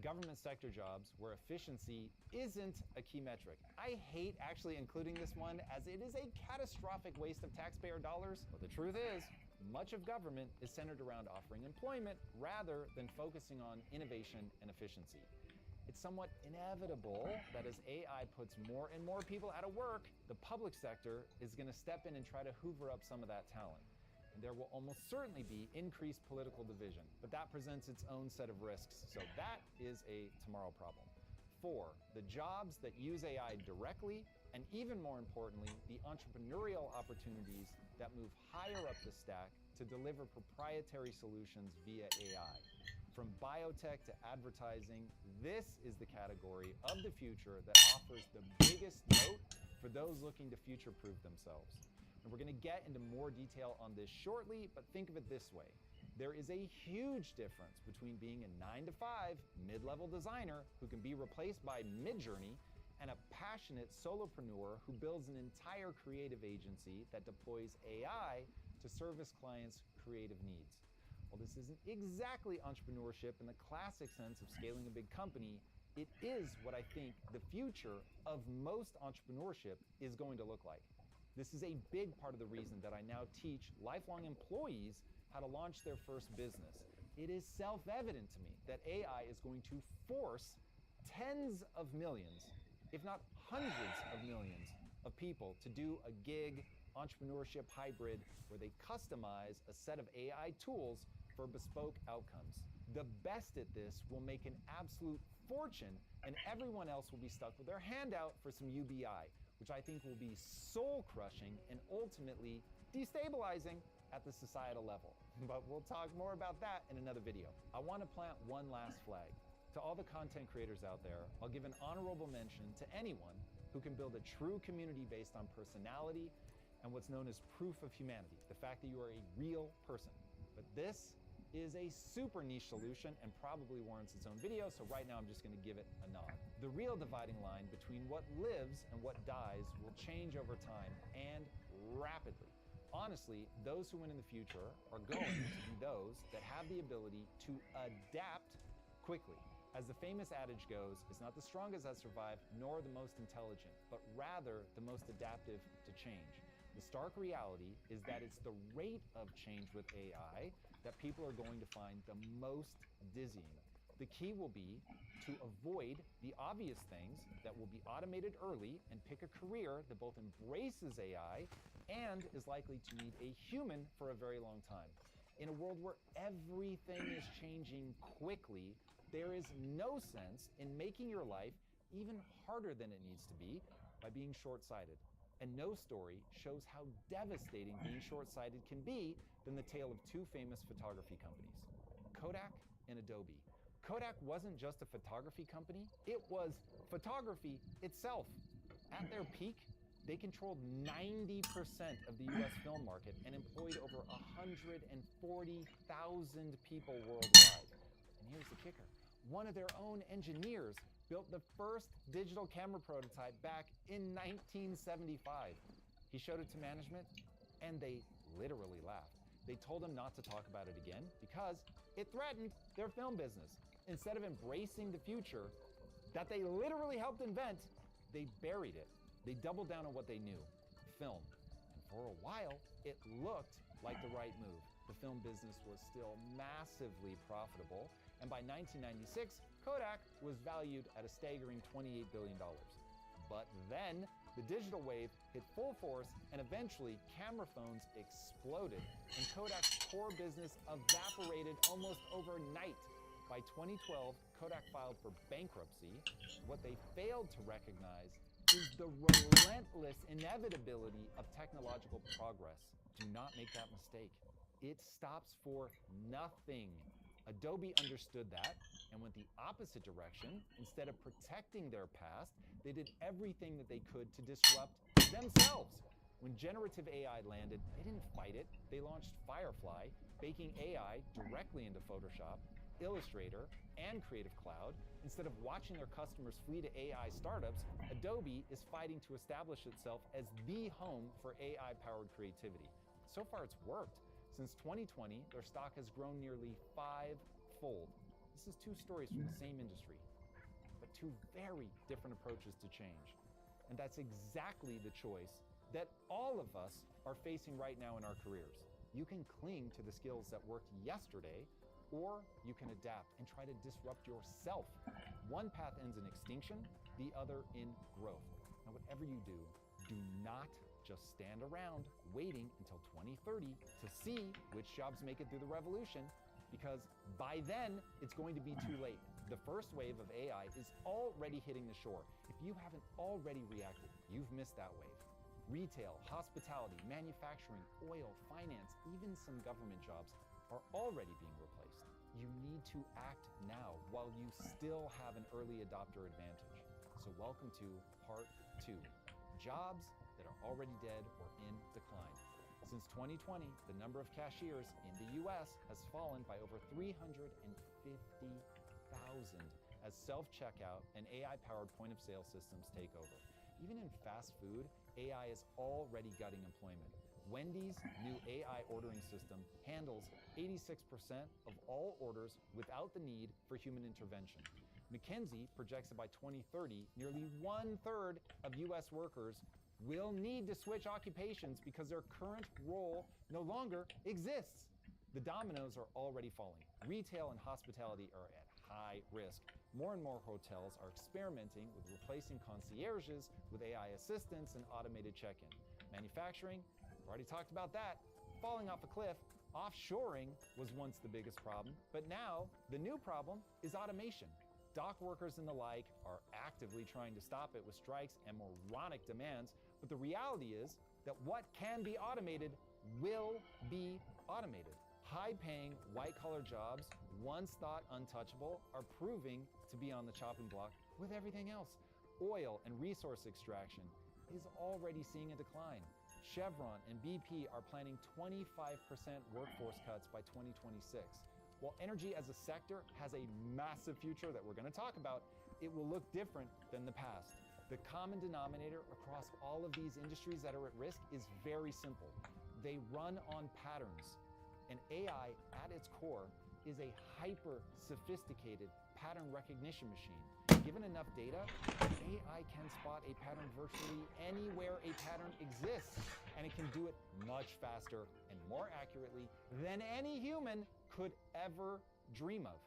Government sector jobs where efficiency isn't a key metric. I hate actually including this one as it is a catastrophic waste of taxpayer dollars, but the truth is, much of government is centered around offering employment rather than focusing on innovation and efficiency. It's somewhat inevitable that as AI puts more and more people out of work, the public sector is going to step in and try to hoover up some of that talent. And there will almost certainly be increased political division, but that presents its own set of risks, so that is a tomorrow problem. 4, the jobs that use AI directly, and even more importantly, the entrepreneurial opportunities that move higher up the stack to deliver proprietary solutions via AI. From biotech to advertising, this is the category of the future that offers the biggest moat for those looking to future-proof themselves. And we're going to get into more detail on this shortly, but think of it this way. There is a huge difference between being a 9-to-5 mid-level designer who can be replaced by Midjourney and a passionate solopreneur who builds an entire creative agency that deploys AI to service clients' creative needs. While this isn't exactly entrepreneurship in the classic sense of scaling a big company, it is what I think the future of most entrepreneurship is going to look like. This is a big part of the reason that I now teach lifelong employees how to launch their first business. It is self-evident to me that AI is going to force tens of millions, if not hundreds of millions, of people to do a gig entrepreneurship hybrid where they customize a set of AI tools for bespoke outcomes. The best at this will make an absolute fortune, and everyone else will be stuck with their hand out for some UBI, which I think will be soul-crushing and ultimately destabilizing at the societal level. But we'll talk more about that in another video. I want to plant one last flag. To all the content creators out there, I'll give an honorable mention to anyone who can build a true community based on personality and what's known as proof of humanity, the fact that you are a real person. But this is a super niche solution and probably warrants its own video, so right now I'm just going to give it a nod. The real dividing line between what lives and what dies will change over time and rapidly. Honestly, those who win in the future are going to be those that have the ability to adapt quickly. As the famous adage goes, it's not the strongest that survive, nor the most intelligent, but rather the most adaptive to change. The stark reality is that it's the rate of change with AI that people are going to find the most dizzying. The key will be to avoid the obvious things that will be automated early and pick a career that both embraces AI and is likely to need a human for a very long time. In a world where everything is changing quickly, there is no sense in making your life even harder than it needs to be by being short-sighted. And no story shows how devastating being short-sighted can be than the tale of two famous photography companies, Kodak and Adobe. Kodak wasn't just a photography company, it was photography itself. At their peak, they controlled 90% of the US film market and employed over 140,000 people worldwide. And here's the kicker. One of their own engineers built the first digital camera prototype back in 1975. He showed it to management, and they literally laughed. They told him not to talk about it again because it threatened their film business. Instead of embracing the future that they literally helped invent, they buried it. They doubled down on what they knew, film. And for a while, it looked like the right move. The film business was still massively profitable, and by 1996, Kodak was valued at a staggering $28 billion. But then, the digital wave hit full force, and eventually, camera phones exploded, and Kodak's core business evaporated almost overnight. By 2012, Kodak filed for bankruptcy. What they failed to recognize is the relentless inevitability of technological progress. Do not make that mistake. It stops for nothing. Adobe understood that and went the opposite direction. Instead of protecting their past, they did everything that they could to disrupt themselves. When generative AI landed, they didn't fight it. They launched Firefly, baking AI directly into Photoshop, Illustrator, and Creative Cloud. Instead of watching their customers flee to AI startups, Adobe is fighting to establish itself as the home for AI-powered creativity. So far, it's worked. Since 2020, their stock has grown nearly five-fold. This is two stories from the same industry, but two very different approaches to change. And that's exactly the choice that all of us are facing right now in our careers. You can cling to the skills that worked yesterday, or you can adapt and try to disrupt yourself. One path ends in extinction, the other in growth. Now, whatever you do, do not just stand around waiting until 2030 to see which jobs make it through the revolution, because by then, it's going to be too late. The first wave of AI is already hitting the shore. If you haven't already reacted, you've missed that wave. Retail, hospitality, manufacturing, oil, finance, even some government jobs are already being replaced. You need to act now while you still have an early adopter advantage. So welcome to part 2, jobs that are already dead or in decline. Since 2020, the number of cashiers in the US has fallen by over 350,000 as self-checkout and AI-powered point-of-sale systems take over. Even in fast food, AI is already gutting employment. Wendy's new AI ordering system handles 86% of all orders without the need for human intervention. McKinsey projects that by 2030, nearly 1/3 of US workers will need to switch occupations because their current role no longer exists. The dominoes are already falling. Retail and hospitality are at high risk. More and more hotels are experimenting with replacing concierges with AI assistants and automated check-in. Manufacturing, we've already talked about that, falling off a cliff. Offshoring was once the biggest problem, but now the new problem is automation. Dock workers and the like are actively trying to stop it with strikes and moronic demands, but the reality is that what can be automated will be automated. High-paying, white-collar jobs, once thought untouchable, are proving to be on the chopping block with everything else. Oil and resource extraction is already seeing a decline. Chevron and BP are planning 25% workforce cuts by 2026. While energy as a sector has a massive future that we're going to talk about, it will look different than the past. The common denominator across all of these industries that are at risk is very simple. They run on patterns. And AI, at its core, is a hyper-sophisticated pattern recognition machine. Given enough data, AI can spot a pattern virtually anywhere a pattern exists, and it can do it much faster and more accurately than any human could ever dream of.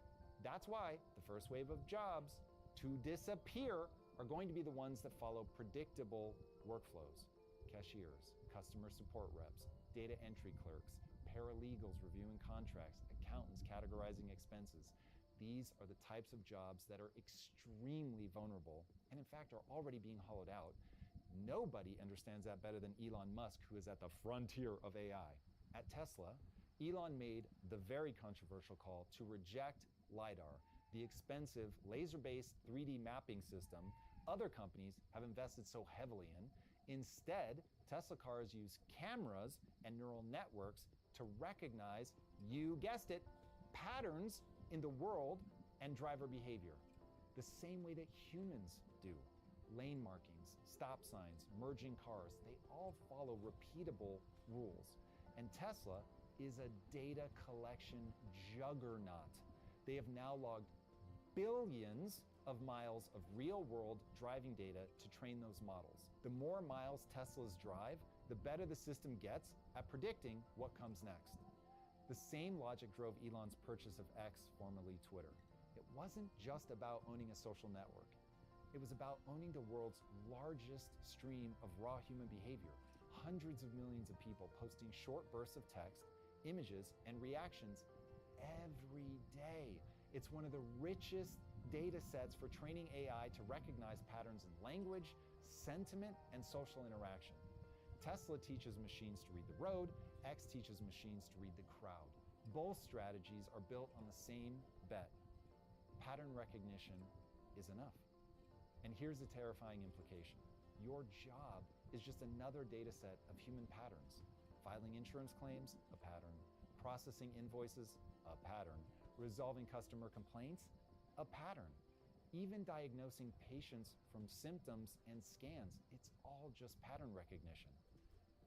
That's why the first wave of jobs to disappear are going to be the ones that follow predictable workflows. Cashiers, customer support reps, data entry clerks, paralegals reviewing contracts, accountants categorizing expenses. These are the types of jobs that are extremely vulnerable and in fact are already being hollowed out. Nobody understands that better than Elon Musk, who is at the frontier of AI. At Tesla, Elon made the very controversial call to reject LE&RN, the expensive laser-based 3D mapping system other companies have invested so heavily in. Instead, Tesla cars use cameras and neural networks to recognize, you guessed it, patterns in the world and driver behavior, the same way that humans do. Lane markings, stop signs, merging cars, they all follow repeatable rules. And Tesla is a data collection juggernaut. They have now logged billions of miles of real-world driving data to train those models. The more miles Teslas drive, the better the system gets at predicting what comes next. The same logic drove Elon's purchase of X, formerly Twitter. It wasn't just about owning a social network. It was about owning the world's largest stream of raw human behavior. Hundreds of millions of people posting short bursts of text, images, and reactions every day. It's one of the richest data sets for training AI to recognize patterns in language, sentiment and social interaction. Tesla teaches machines to read the road, X teaches machines to read the crowd. Both strategies are built on the same bet. Pattern recognition is enough. And here's the terrifying implication. Your job is just another data set of human patterns. Filing insurance claims, a pattern. Processing invoices, a pattern. Resolving customer complaints, a pattern. Even diagnosing patients from symptoms and scans, it's all just pattern recognition.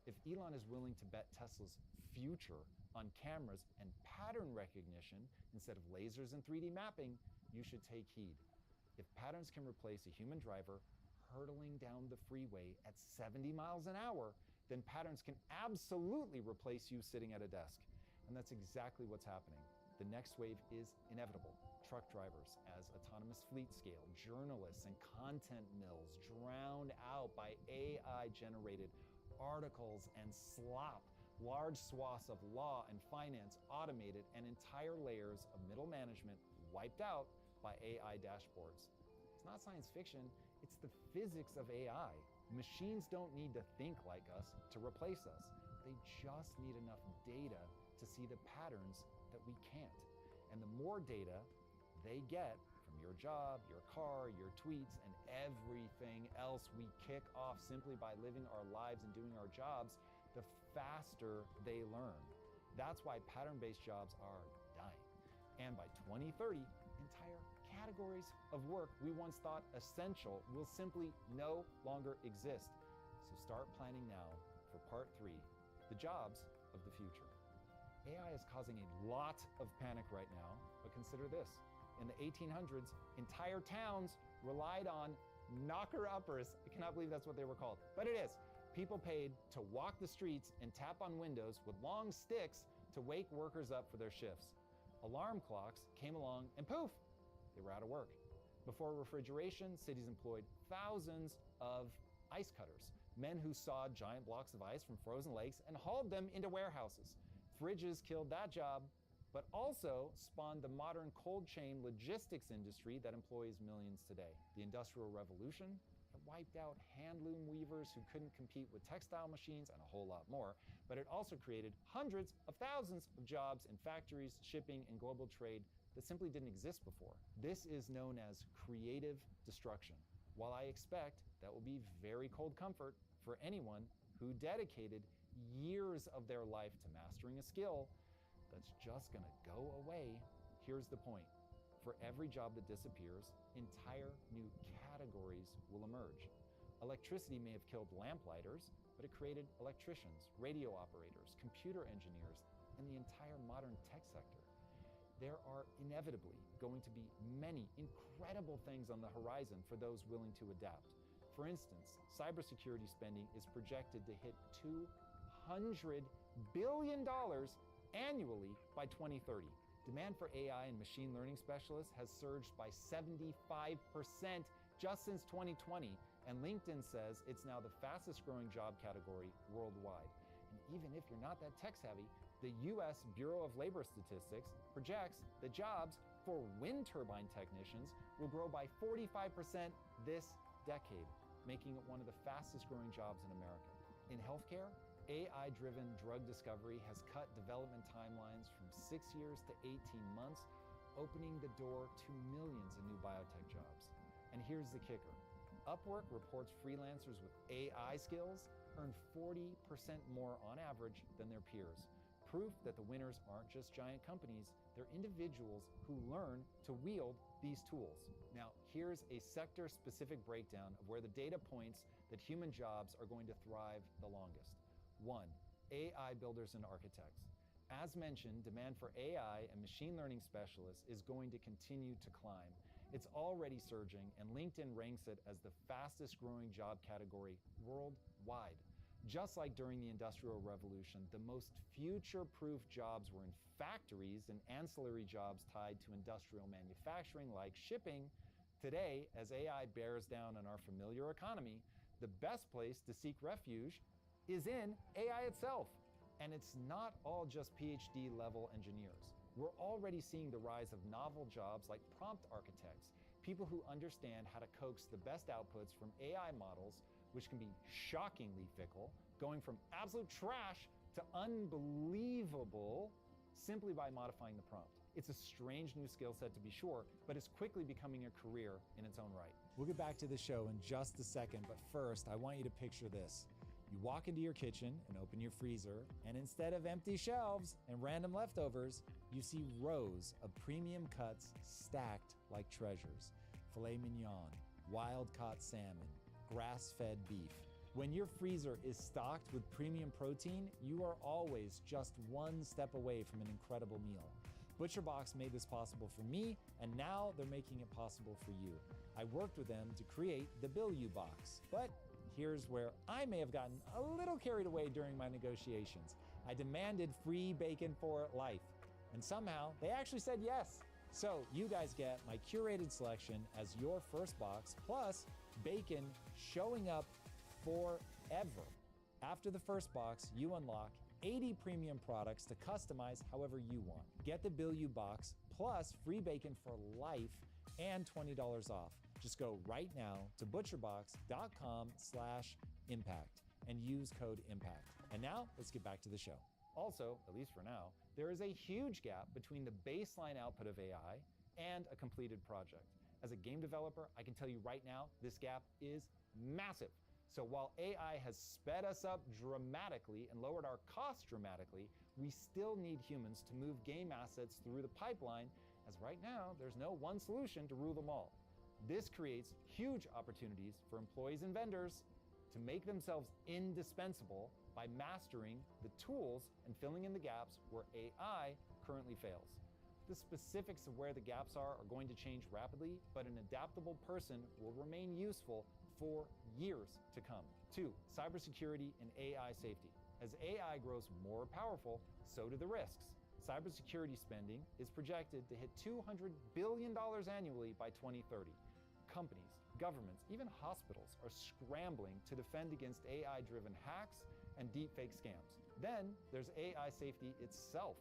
If Elon is willing to bet Tesla's future on cameras and pattern recognition instead of lasers and 3D mapping, you should take heed. If patterns can replace a human driver hurtling down the freeway at 70 miles an hour, then patterns can absolutely replace you sitting at a desk. And that's exactly what's happening. The next wave is inevitable. Truck drivers as autonomous fleet scale, journalists and content mills drowned out by AI-generated articles and slop, large swaths of law and finance automated, and entire layers of middle management wiped out by AI dashboards. It's not science fiction, it's the physics of AI. Machines don't need to think like us to replace us. They just need enough data to see the patterns that we can't. And the more data they get from your job, your car, your tweets, and everything else we kick off simply by living our lives and doing our jobs, the faster they learn. That's why pattern-based jobs are dying. And by 2030, entire categories of work we once thought essential will simply no longer exist. So start planning now for part 3, the jobs of the future. AI is causing a lot of panic right now, but consider this. In the 1800s, entire towns relied on knocker-uppers. I cannot believe that's what they were called, but it is. People paid to walk the streets and tap on windows with long sticks to wake workers up for their shifts. Alarm clocks came along and poof, they were out of work. Before refrigeration, cities employed thousands of ice cutters, men who sawed giant blocks of ice from frozen lakes and hauled them into warehouses. Fridges killed that job, but also spawned the modern cold chain logistics industry that employs millions today. The Industrial Revolution wiped out handloom weavers who couldn't compete with textile machines and a whole lot more, but it also created hundreds of thousands of jobs in factories, shipping, and global trade that simply didn't exist before. This is known as creative destruction. While I expect that will be very cold comfort for anyone who dedicated years of their life to mastering a skill that's just gonna go away, here's the point. For every job that disappears, entire new categories will emerge. Electricity may have killed lamplighters, but it created electricians, radio operators, computer engineers, and the entire modern tech sector. There are inevitably going to be many incredible things on the horizon for those willing to adapt. For instance, cybersecurity spending is projected to hit $200 billion annually by 2030. Demand for AI and machine learning specialists has surged by 75% just since 2020, and LinkedIn says it's now the fastest growing job category worldwide. And even if you're not that tech savvy, the US Bureau of Labor Statistics projects that jobs for wind turbine technicians will grow by 45% this decade, making it one of the fastest growing jobs in America. In healthcare, AI-driven drug discovery has cut development timelines from 6 years to 18 months, opening the door to millions in new biotech jobs. And here's the kicker. Upwork reports freelancers with AI skills earn 40% more on average than their peers. Proof that the winners aren't just giant companies, they're individuals who learn to wield these tools. Now, here's a sector-specific breakdown of where the data points that human jobs are going to thrive the longest. 1. AI builders and architects. As mentioned, demand for AI and machine learning specialists is going to continue to climb. It's already surging, and LinkedIn ranks it as the fastest growing job category worldwide. Just like during the Industrial Revolution, the most future-proof jobs were in factories and ancillary jobs tied to industrial manufacturing like shipping. Today, as AI bears down on our familiar economy, the best place to seek refuge is in AI itself. And it's not all just PhD level engineers. We're already seeing the rise of novel jobs like prompt architects, People who understand how to coax the best outputs from AI models, which can be shockingly fickle, going from absolute trash to unbelievable simply by modifying the prompt. It's a strange new skill set to be sure, but it's quickly becoming a career in its own right. We'll get back to the show in just a second, but first, I want you to picture this. You walk into your kitchen and open your freezer, and instead of empty shelves and random leftovers, you see rows of premium cuts stacked like treasures. Filet mignon, wild-caught salmon, grass-fed beef. When your freezer is stocked with premium protein, you are always just one step away from an incredible meal. ButcherBox made this possible for me, and now they're making it possible for you. I worked with them to create the Bill You box, but here's where I may have gotten a little carried away during my negotiations. I demanded free bacon for life, and somehow they actually said yes. So you guys get my curated selection as your first box, plus bacon showing up forever. After the first box, you unlock 80 premium products to customize however you want. Get the Bill You box plus free bacon for life and $20 off. Just go right now to butcherbox.com/impact and use code IMPACT. And now let's get back to the show. Also, at least for now, there is a huge gap between the baseline output of AI and a completed project. As a game developer, I can tell you right now, this gap is massive. So while AI has sped us up dramatically and lowered our costs dramatically, we still need humans to move game assets through the pipeline, as right now, there's no one solution to rule them all. This creates huge opportunities for employees and vendors to make themselves indispensable by mastering the tools and filling in the gaps where AI currently fails. The specifics of where the gaps are going to change rapidly, but an adaptable person will remain useful for years to come. 2, cybersecurity and AI safety. As AI grows more powerful, so do the risks. Cybersecurity spending is projected to hit $200 billion annually by 2030. Companies, governments, even hospitals are scrambling to defend against AI-driven hacks and deepfake scams. Then there's AI safety itself.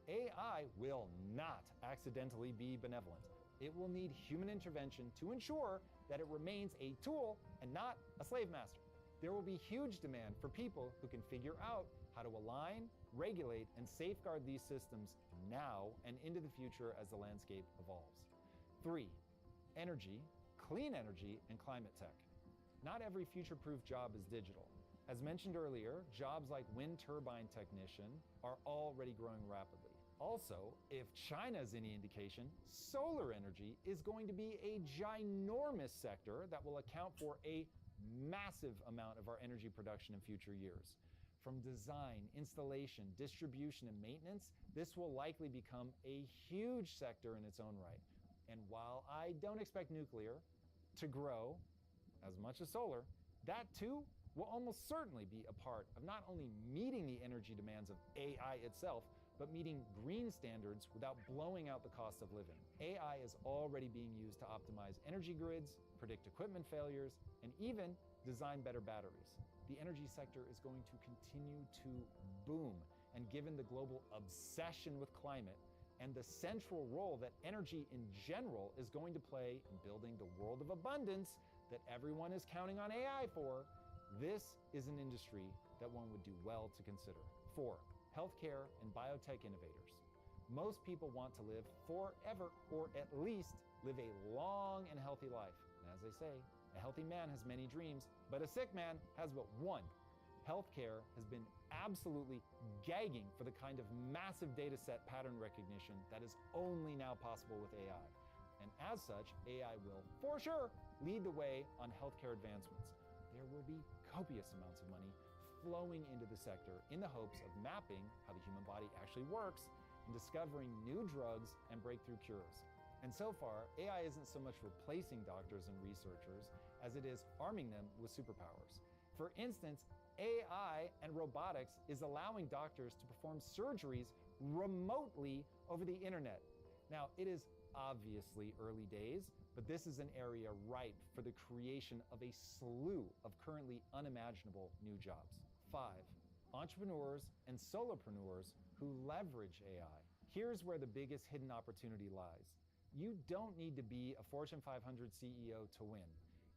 AI will not accidentally be benevolent. It will need human intervention to ensure that it remains a tool and not a slave master. There will be huge demand for people who can figure out how to align, regulate, and safeguard these systems now and into the future as the landscape evolves. 3, energy, clean energy, and climate tech. Not every future-proof job is digital. As mentioned earlier, jobs like wind turbine technician are already growing rapidly. Also, if China is any indication, solar energy is going to be a ginormous sector that will account for a massive amount of our energy production in future years. From design, installation, distribution, and maintenance, this will likely become a huge sector in its own right. And while I don't expect nuclear to grow as much as solar, that too will almost certainly be a part of not only meeting the energy demands of AI itself, but meeting green standards without blowing out the cost of living. AI is already being used to optimize energy grids, predict equipment failures, and even design better batteries. The energy sector is going to continue to boom, and given the global obsession with climate and the central role that energy in general is going to play in building the world of abundance that everyone is counting on AI for, this is an industry that one would do well to consider. 4, healthcare and biotech innovators. Most people want to live forever, or at least live a long and healthy life. And as they say, a healthy man has many dreams, but a sick man has but one. Healthcare has been absolutely gagging for the kind of massive data set pattern recognition that is only now possible with AI. And as such, AI will, for sure, lead the way on healthcare advancements. There will be copious amounts of money flowing into the sector in the hopes of mapping how the human body actually works and discovering new drugs and breakthrough cures. And so far, AI isn't so much replacing doctors and researchers as it is arming them with superpowers. For instance, AI and robotics is allowing doctors to perform surgeries remotely over the internet. Now, it is obviously early days, but this is an area ripe for the creation of a slew of currently unimaginable new jobs. 5, entrepreneurs and solopreneurs who leverage AI. Here's where the biggest hidden opportunity lies. You don't need to be a Fortune 500 CEO to win.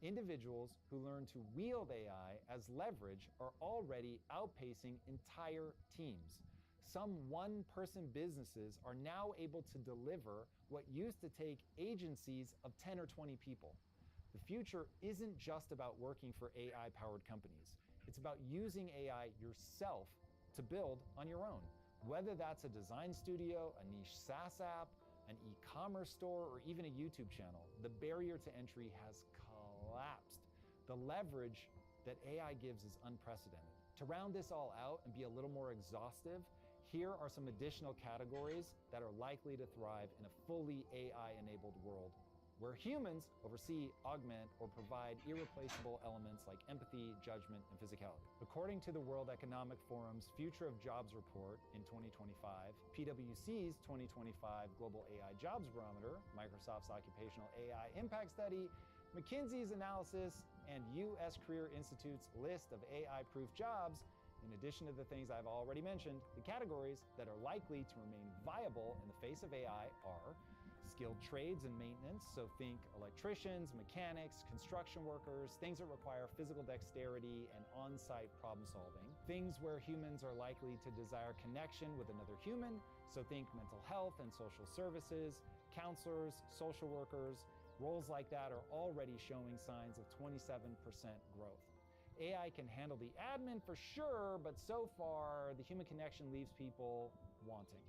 Individuals who learn to wield AI as leverage are already outpacing entire teams. Some one-person businesses are now able to deliver what used to take agencies of 10 or 20 people. The future isn't just about working for AI-powered companies. It's about using AI yourself to build on your own. Whether that's a design studio, a niche SaaS app, an e-commerce store, or even a YouTube channel, the barrier to entry has collapsed. The leverage that AI gives is unprecedented. To round this all out and be a little more exhaustive, here are some additional categories that are likely to thrive in a fully AI-enabled world, where humans oversee, augment, or provide irreplaceable elements like empathy, judgment, and physicality. According to the World Economic Forum's Future of Jobs report in 2025, PwC's 2025 Global AI Jobs Barometer, Microsoft's Occupational AI Impact Study, McKinsey's analysis, and U.S. Career Institute's list of AI-proof jobs, in addition to the things I've already mentioned, the categories that are likely to remain viable in the face of AI are skilled trades and maintenance, so think electricians, mechanics, construction workers, things that require physical dexterity and on-site problem solving. Things where humans are likely to desire connection with another human, so think mental health and social services, counselors, social workers. Roles like that are already showing signs of 27% growth. AI can handle the admin for sure, but so far, the human connection leaves people wanting.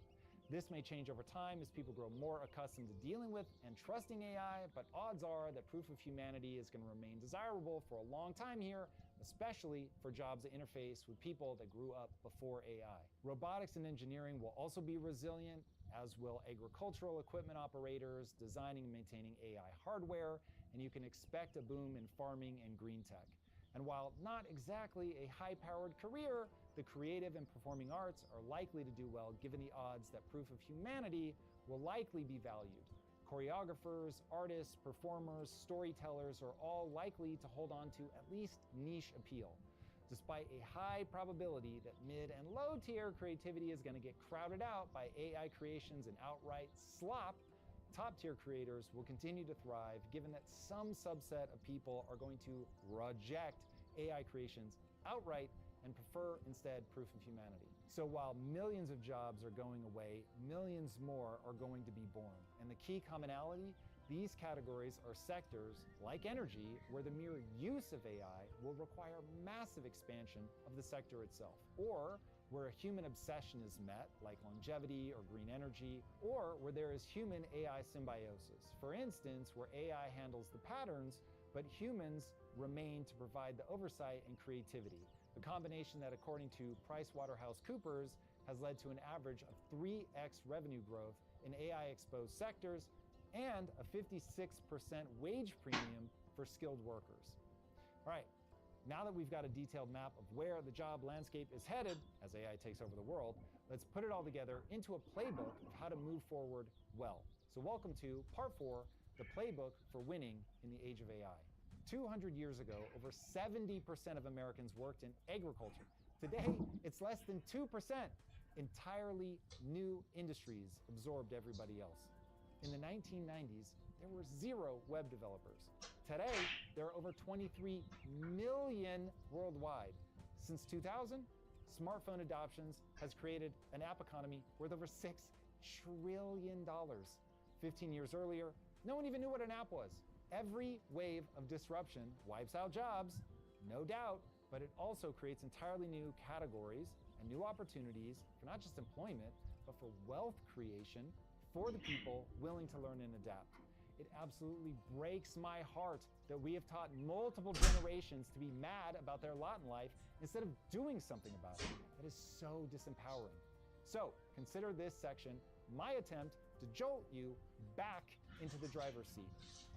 This may change over time as people grow more accustomed to dealing with and trusting AI, but odds are that proof of humanity is going to remain desirable for a long time here, especially for jobs that interface with people that grew up before AI. Robotics and engineering will also be resilient, as will agricultural equipment operators, designing and maintaining AI hardware, and you can expect a boom in farming and green tech. And while not exactly a high-powered career, the creative and performing arts are likely to do well given the odds that proof of humanity will likely be valued. Choreographers, artists, performers, storytellers are all likely to hold on to at least niche appeal. Despite a high probability that mid and low-tier creativity is going to get crowded out by AI creations and outright slop, top-tier creators will continue to thrive given that some subset of people are going to reject AI creations outright and prefer instead proof of humanity. So while millions of jobs are going away, millions more are going to be born. And the key commonality, these categories are sectors like energy where the mere use of AI will require massive expansion of the sector itself, or where a human obsession is met, like longevity or green energy, or where there is human-AI symbiosis. For instance, where AI handles the patterns, but humans remain to provide the oversight and creativity. The combination that, according to PricewaterhouseCoopers, has led to an average of 3x revenue growth in AI-exposed sectors and a 56% wage premium for skilled workers. All right. Now that we've got a detailed map of where the job landscape is headed as AI takes over the world, let's put it all together into a playbook of how to move forward well. So welcome to Part 4, the playbook for winning in the age of AI. 200 years ago, over 70% of Americans worked in agriculture. Today, it's less than 2%. Entirely new industries absorbed everybody else. In the 1990s, there were 0 web developers. Today, there are over 23 million worldwide. Since 2000, smartphone adoptions has created an app economy worth over $6 trillion. 15 years earlier, no one even knew what an app was. Every wave of disruption wipes out jobs, no doubt, but it also creates entirely new categories and new opportunities for not just employment, but for wealth creation for the people willing to learn and adapt. It absolutely breaks my heart that we have taught multiple generations to be mad about their lot in life instead of doing something about it. That is so disempowering. So consider this section my attempt to jolt you back into the driver's seat.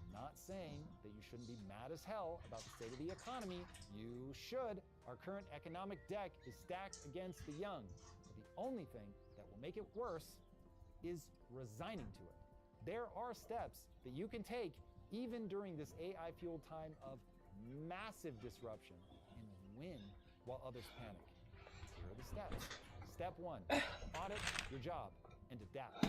I'm not saying that you shouldn't be mad as hell about the state of the economy. You should. Our current economic deck is stacked against the young. But the only thing that will make it worse is resigning to it. There are steps that you can take even during this AI-fueled time of massive disruption and win while others panic. Here are the steps. Step 1, audit your job and adapt.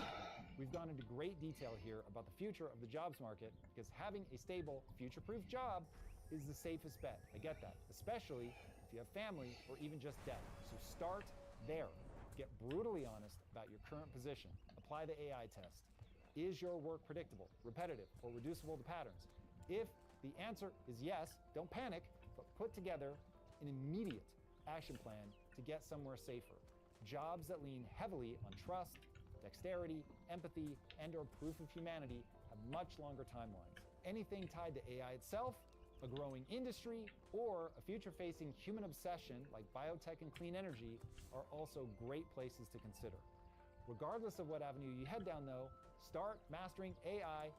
We've gone into great detail here about the future of the jobs market because having a stable, future-proof job is the safest bet. I get that, especially if you have family or even just debt. So start there. Get brutally honest about your current position. Apply the AI test. Is your work predictable, repetitive, or reducible to patterns? If the answer is yes, don't panic, but put together an immediate action plan to get somewhere safer. Jobs that lean heavily on trust, dexterity, empathy, and/or proof of humanity have much longer timelines. Anything tied to AI itself, a growing industry, or a future-facing human obsession like biotech and clean energy are also great places to consider. Regardless of what avenue you head down though, start mastering AI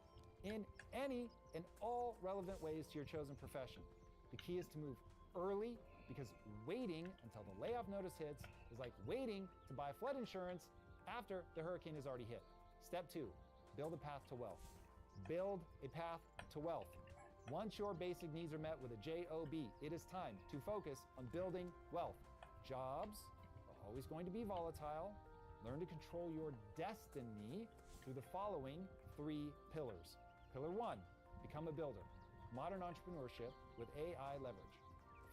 in any and all relevant ways to your chosen profession. The key is to move early because waiting until the layoff notice hits is like waiting to buy flood insurance after the hurricane has already hit. Step 2, build a path to wealth. Build a path to wealth. Once your basic needs are met with a job, it is time to focus on building wealth. Jobs are always going to be volatile. Learn to control your destiny through the following 3 pillars. Pillar 1, become a builder. Modern entrepreneurship with AI leverage.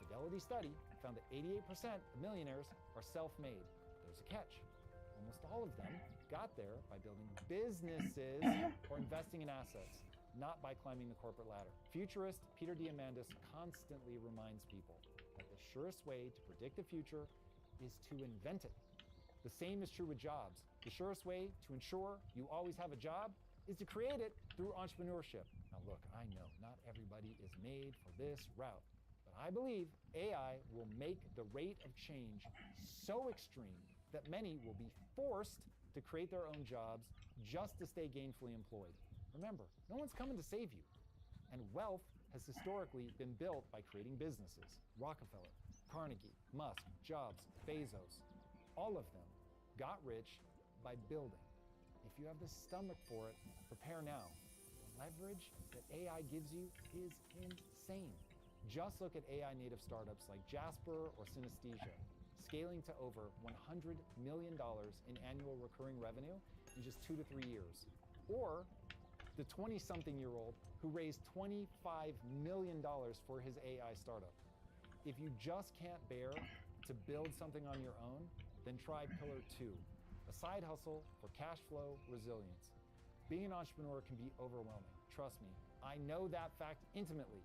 A Fidelity study found that 88% of millionaires are self-made. There's a catch. Almost all of them got there by building businesses or investing in assets, not by climbing the corporate ladder. Futurist Peter Diamandis constantly reminds people that the surest way to predict the future is to invent it. The same is true with jobs. The surest way to ensure you always have a job is to create it through entrepreneurship. Now look, I know not everybody is made for this route, but I believe AI will make the rate of change so extreme that many will be forced to create their own jobs just to stay gainfully employed. Remember, no one's coming to save you. And wealth has historically been built by creating businesses. Rockefeller, Carnegie, Musk, Jobs, Bezos, all of them got rich by building. If you have the stomach for it, prepare now. The leverage that AI gives you is insane. Just look at AI native startups like Jasper or Synesthesia, scaling to over $100 million in annual recurring revenue in just 2 to 3 years. Or the 20-something-year-old who raised $25 million for his AI startup. If you just can't bear to build something on your own, then try Pillar 2, a side hustle for cash flow resilience. Being an entrepreneur can be overwhelming. Trust me, I know that fact intimately.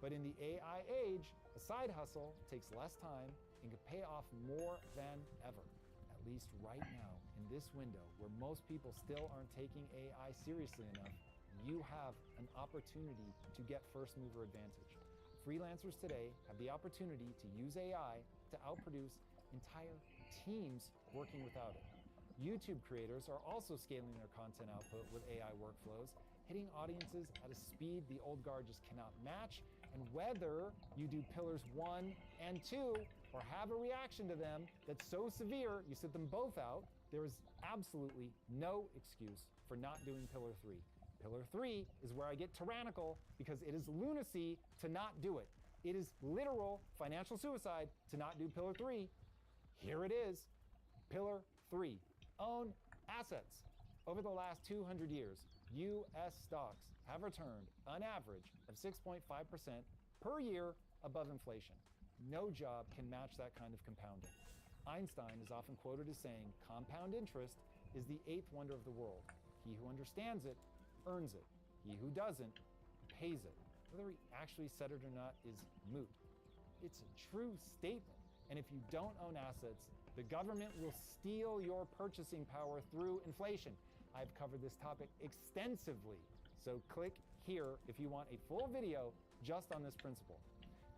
But in the AI age, a side hustle takes less time and can pay off more than ever. At least right now, in this window where most people still aren't taking AI seriously enough, you have an opportunity to get first mover advantage. Freelancers today have the opportunity to use AI to outproduce entire teams working without it. YouTube creators are also scaling their content output with AI workflows, hitting audiences at a speed the old guard just cannot match. And whether you do pillars 1 and 2 or have a reaction to them that's so severe you sit them both out, there is absolutely no excuse for not doing pillar 3. Pillar 3 is where I get tyrannical because it is lunacy to not do it. It is literal financial suicide to not do pillar 3. Here it is. Pillar 3, own assets. Over the last 200 years, U.S. stocks have returned an average of 6.5% per year above inflation. No job can match that kind of compounding. Einstein is often quoted as saying, compound interest is the 8th wonder of the world. He who understands it earns it. He who doesn't pays it. Whether he actually said it or not is moot. It's a true statement. And if you don't own assets, the government will steal your purchasing power through inflation. I've covered this topic extensively, so click here if you want a full video just on this principle.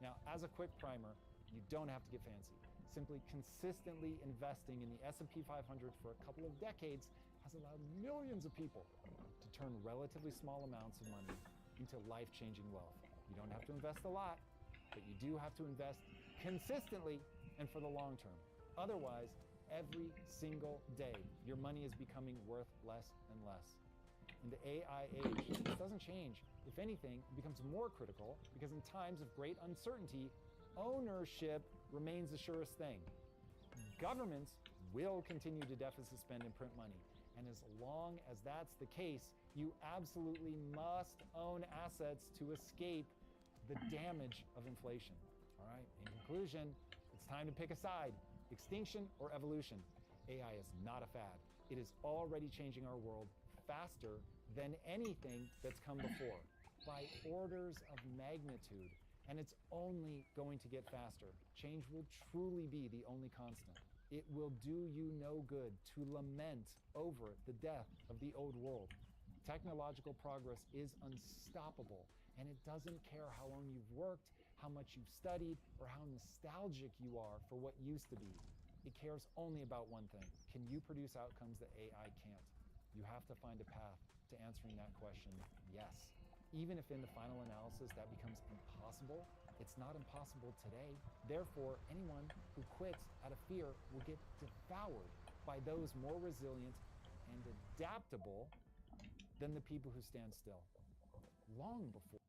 Now, as a quick primer, you don't have to get fancy. Simply consistently investing in the S&P 500 for a couple of decades has allowed millions of people to turn relatively small amounts of money into life-changing wealth. You don't have to invest a lot, but you do have to invest consistently and for the long term. Otherwise, every single day, your money is becoming worth less and less. In the AI age, this doesn't change. If anything, it becomes more critical because in times of great uncertainty, ownership remains the surest thing. Governments will continue to deficit spend and print money, And as long as that's the case, you absolutely must own assets to escape the damage of inflation. All right, in conclusion, it's time to pick a side: extinction or evolution. AI is not a fad. It is already changing our world faster than anything that's come before, by orders of magnitude. And it's only going to get faster. Change will truly be the only constant. It will do you no good to lament over the death of the old world. Technological progress is unstoppable, and it doesn't care how long you've worked, how much you've studied, or how nostalgic you are for what used to be. It cares only about one thing: can you produce outcomes that AI can't? You have to find a path to answering that question, yes. Even if in the final analysis that becomes impossible, it's not impossible today. Therefore, anyone who quits out of fear will get devoured by those more resilient and adaptable than the people who stand still. Long before.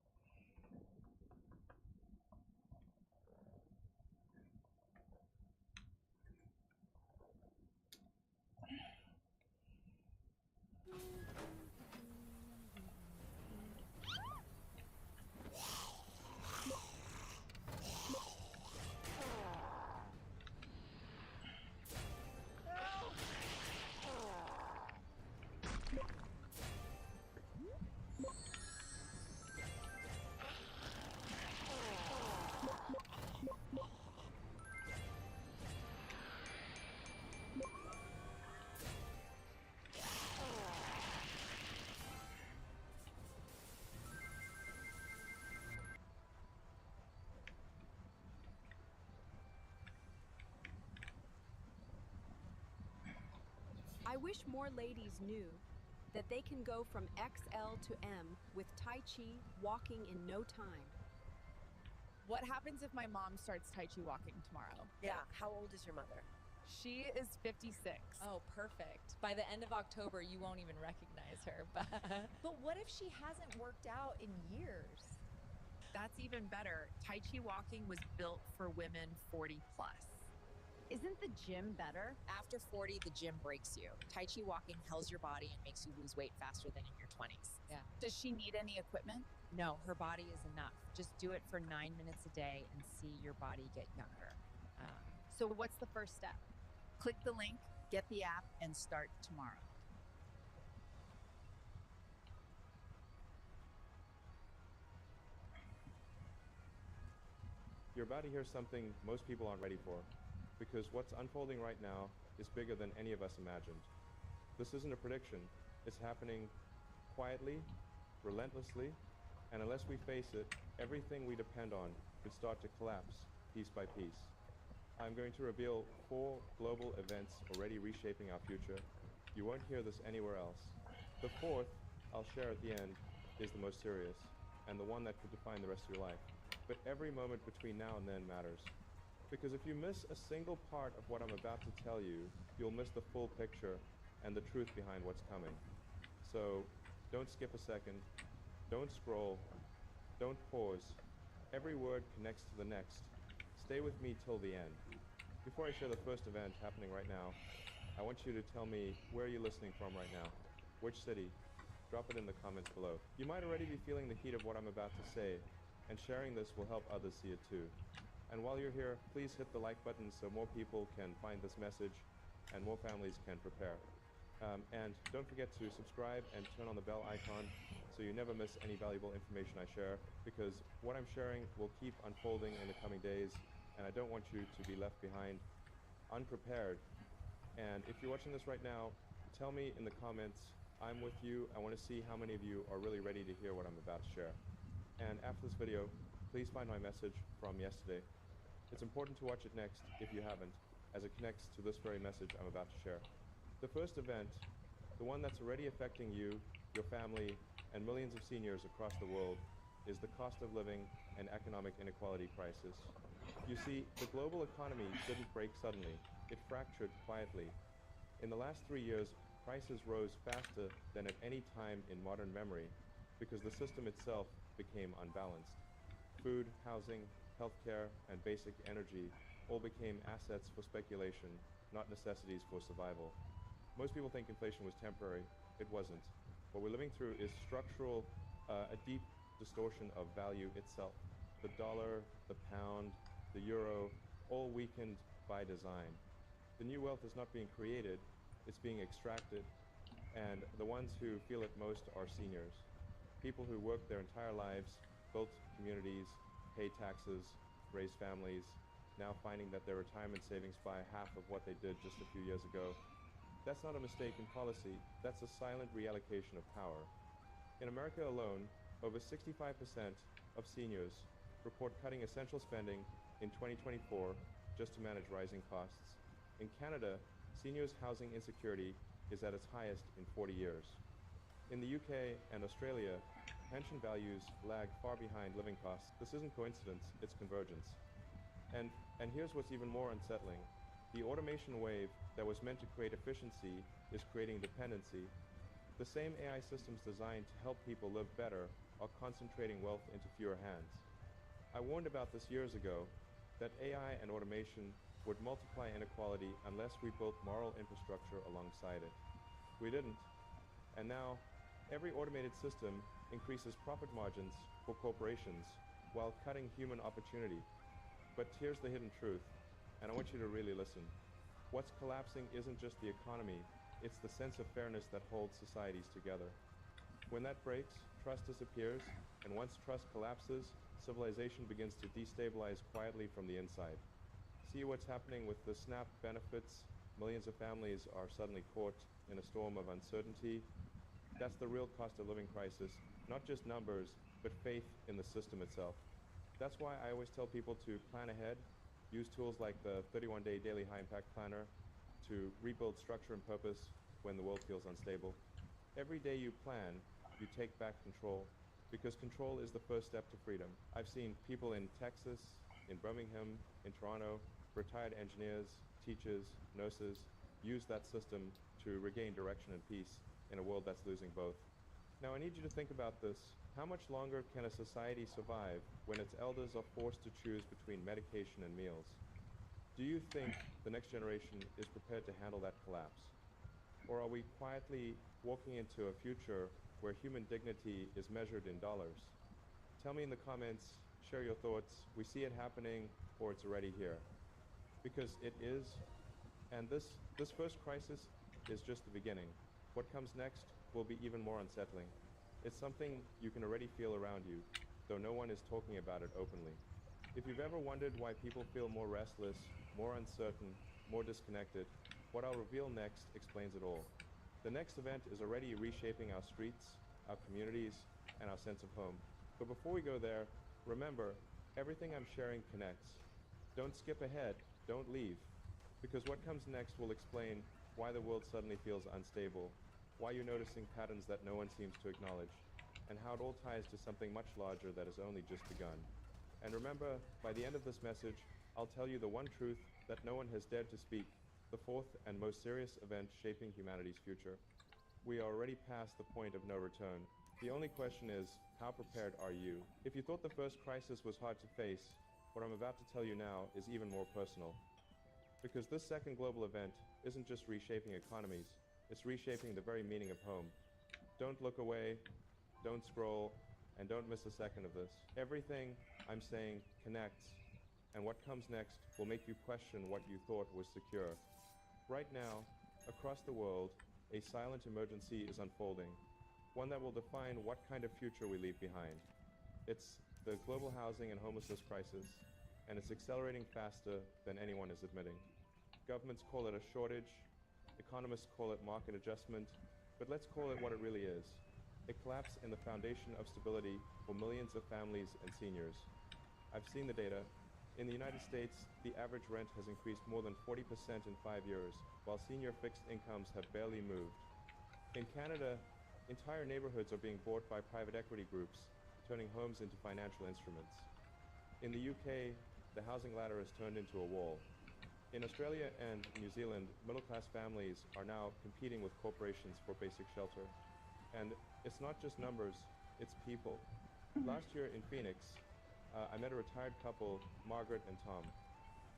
I wish more ladies knew that they can go from XL to M with Tai Chi walking in no time. What happens if my mom starts Tai Chi walking tomorrow? Yeah, how old is your mother? She is 56. Oh, perfect. By the end of October, you won't even recognize her. But what if she hasn't worked out in years? That's even better. Tai Chi walking was built for women 40 plus. Isn't the gym better? After 40, the gym breaks you. Tai Chi walking hells your body and makes you lose weight faster than in your 20s. Yeah. Does she need any equipment? No, her body is enough. Just do it for 9 minutes a day and see your body get younger. So what's the first step? Click the link, get the app, and start tomorrow. You're about to hear something most people aren't ready for, because what's unfolding right now is bigger than any of us imagined. This isn't a prediction. It's happening quietly, relentlessly, and unless we face it, everything we depend on could start to collapse piece by piece. I'm going to reveal 4 global events already reshaping our future. You won't hear this anywhere else. The 4th, I'll share at the end, is the most serious, and the one that could define the rest of your life. But every moment between now and then matters. Because if you miss a single part of what I'm about to tell you, you'll miss the full picture and the truth behind what's coming. So don't skip a second, don't scroll, don't pause. Every word connects to the next. Stay with me till the end. Before I share the first event happening right now, I want you to tell me where you're listening from right now. Which city? Drop it in the comments below. You might already be feeling the heat of what I'm about to say, and sharing this will help others see it too. And while you're here, please hit the like button so more people can find this message and more families can prepare. And don't forget to subscribe and turn on the bell icon so you never miss any valuable information I share, because what I'm sharing will keep unfolding in the coming days, and I don't want you to be left behind unprepared. And if you're watching this right now, tell me in the comments, I'm with you. I want to see how many of you are really ready to hear what I'm about to share. And after this video, please find my message from yesterday. It's important to watch it next if you haven't, as it connects to this very message I'm about to share. The first event, the one that's already affecting you, your family, and millions of seniors across the world, is the cost of living and economic inequality crisis. You see, the global economy didn't break suddenly. It fractured quietly. In the last 3 years, prices rose faster than at any time in modern memory because the system itself became unbalanced. Food, housing, healthcare, and basic energy all became assets for speculation, not necessities for survival. Most people think inflation was temporary. It wasn't. What we're living through is structural, a deep distortion of value itself. The dollar, the pound, the euro, all weakened by design. The new wealth is not being created, it's being extracted. And the ones who feel it most are seniors. People who worked their entire lives, built communities, paid taxes, raised families, now finding that their retirement savings buy half of what they did just a few years ago. That's not a mistake in policy, that's a silent reallocation of power. In America alone, over 65% of seniors report cutting essential spending in 2024 just to manage rising costs. In Canada, seniors' housing insecurity is at its highest in 40 years. In the UK and Australia, pension values lag far behind living costs. This isn't coincidence, it's convergence. And here's what's even more unsettling. The automation wave that was meant to create efficiency is creating dependency. The same AI systems designed to help people live better are concentrating wealth into fewer hands. I warned about this years ago, that AI and automation would multiply inequality unless we built moral infrastructure alongside it. We didn't. And now, every automated system increases profit margins for corporations while cutting human opportunity. But here's the hidden truth, and I want you to really listen. What's collapsing isn't just the economy, it's the sense of fairness that holds societies together. When that breaks, trust disappears, and once trust collapses, civilization begins to destabilize quietly from the inside. See what's happening with the SNAP benefits? Millions of families are suddenly caught in a storm of uncertainty. That's the real cost of living crisis, not just numbers, but faith in the system itself. That's why I always tell people to plan ahead, use tools like the 31-day daily high-impact planner to rebuild structure and purpose when the world feels unstable. Every day you plan, you take back control, because control is the first step to freedom. I've seen people in Texas, in Birmingham, in Toronto, retired engineers, teachers, nurses, use that system to regain direction and peace in a world that's losing both. Now I need you to think about this. How much longer can a society survive when its elders are forced to choose between medication and meals? Do you think the next generation is prepared to handle that collapse? Or are we quietly walking into a future where human dignity is measured in dollars? Tell me in the comments, share your thoughts. We see it happening, or it's already here. Because it is, and this first crisis is just the beginning. What comes next will be even more unsettling. It's something you can already feel around you, though no one is talking about it openly. If you've ever wondered why people feel more restless, more uncertain, more disconnected, what I'll reveal next explains it all. The next event is already reshaping our streets, our communities, and our sense of home. But before we go there, remember, everything I'm sharing connects. Don't skip ahead, don't leave, because what comes next will explain why the world suddenly feels unstable, why you're noticing patterns that no one seems to acknowledge, and how it all ties to something much larger that has only just begun. And remember, by the end of this message, I'll tell you the one truth that no one has dared to speak, the fourth and most serious event shaping humanity's future. We are already past the point of no return. The only question is, how prepared are you? If you thought the first crisis was hard to face, what I'm about to tell you now is even more personal. Because this second global event isn't just reshaping economies, it's reshaping the very meaning of home. Don't look away, don't scroll, and don't miss a second of this. Everything I'm saying connects, and what comes next will make you question what you thought was secure. Right now, across the world, a silent emergency is unfolding, one that will define what kind of future we leave behind. It's the global housing and homelessness crisis, and it's accelerating faster than anyone is admitting. Governments call it a shortage, economists call it market adjustment, but let's call it what it really is. A collapse in the foundation of stability for millions of families and seniors. I've seen the data. In the United States, the average rent has increased more than 40% in 5 years, while senior fixed incomes have barely moved. In Canada, entire neighborhoods are being bought by private equity groups, turning homes into financial instruments. In the UK, the housing ladder has turned into a wall. In Australia and New Zealand, middle-class families are now competing with corporations for basic shelter. And it's not just numbers, it's people. Last year in Phoenix, I met a retired couple, Margaret and Tom.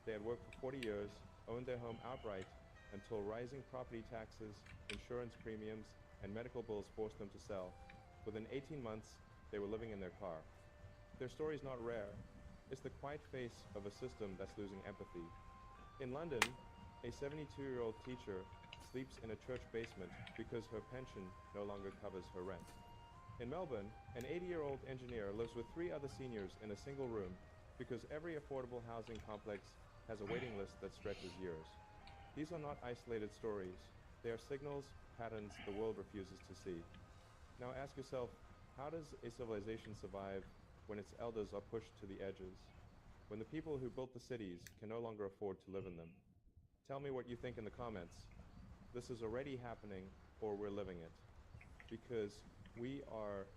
They had worked for 40 years, owned their home outright, until rising property taxes, insurance premiums, and medical bills forced them to sell. Within 18 months, they were living in their car. Their story is not rare. It's the quiet face of a system that's losing empathy. In London, a 72-year-old teacher sleeps in a church basement because her pension no longer covers her rent. In Melbourne, an 80-year-old engineer lives with 3 other seniors in a single room because every affordable housing complex has a waiting list that stretches years. These are not isolated stories. They are signals, patterns the world refuses to see. Now ask yourself, how does a civilization survive when its elders are pushed to the edges? When the people who built the cities can no longer afford to live in them? Tell me what you think in the comments. This is already happening, or we're living it. Because we are,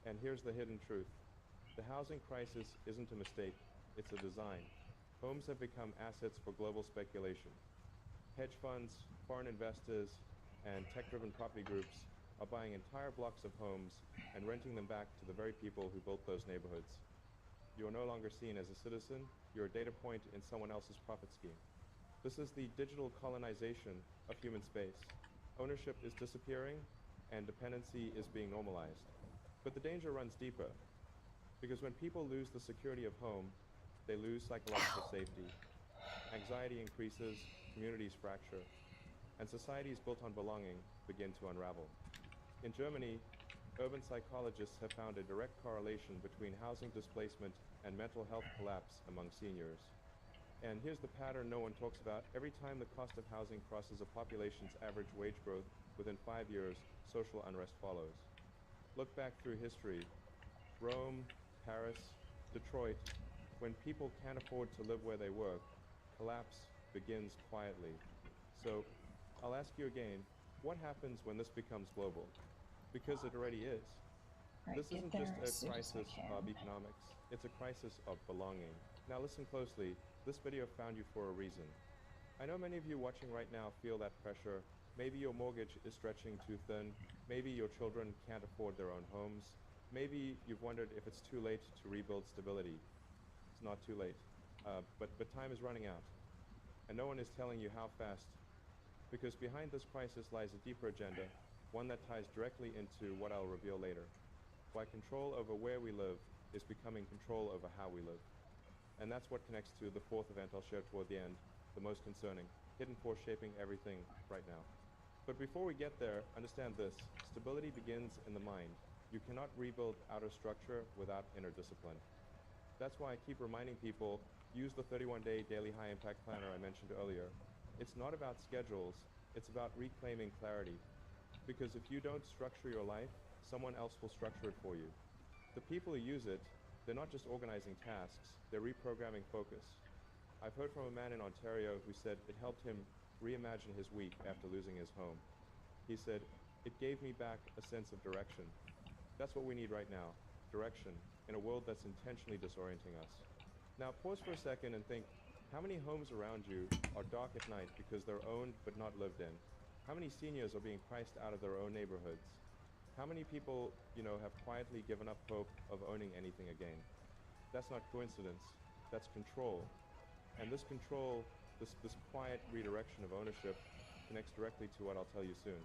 and here's the hidden truth. The housing crisis isn't a mistake, it's a design. Homes have become assets for global speculation. Hedge funds, foreign investors, and tech-driven property groups are buying entire blocks of homes and renting them back to the very people who built those neighborhoods. You are no longer seen as a citizen, you're a data point in someone else's profit scheme. This is the digital colonization of human space. Ownership is disappearing, and dependency is being normalized. But the danger runs deeper, because when people lose the security of home, they lose psychological safety. Anxiety increases, communities fracture, and societies built on belonging begin to unravel. In Germany, urban psychologists have found a direct correlation between housing displacement and mental health collapse among seniors. And here's the pattern no one talks about. Every time the cost of housing crosses a population's average wage growth, within 5 years, social unrest follows. Look back through history. Rome, Paris, Detroit, when people can't afford to live where they work, collapse begins quietly. So I'll ask you again, what happens when this becomes global? Because it already is. This isn't just a crisis of economics, it's a crisis of belonging. Now listen closely, this video found you for a reason. I know many of you watching right now feel that pressure. Maybe your mortgage is stretching too thin, maybe your children can't afford their own homes, maybe you've wondered if it's too late to rebuild stability. It's not too late, but time is running out. And no one is telling you how fast, because behind this crisis lies a deeper agenda, one that ties directly into what I'll reveal later. Why control over where we live is becoming control over how we live. And that's what connects to the 4th event I'll share toward the end, the most concerning, hidden force shaping everything right now. But before we get there, understand this, stability begins in the mind. You cannot rebuild outer structure without inner discipline. That's why I keep reminding people, use the 31-day daily high impact planner I mentioned earlier. It's not about schedules, it's about reclaiming clarity. Because if you don't structure your life, someone else will structure it for you. The people who use it, they're not just organizing tasks, they're reprogramming focus. I've heard from a man in Ontario who said it helped him reimagine his week after losing his home. He said, it gave me back a sense of direction. That's what we need right now, direction, in a world that's intentionally disorienting us. Now pause for a second and think, how many homes around you are dark at night because they're owned but not lived in? How many seniors are being priced out of their own neighborhoods? How many people, have quietly given up hope of owning anything again? That's not coincidence, that's control. And this control, this quiet redirection of ownership connects directly to what I'll tell you soon.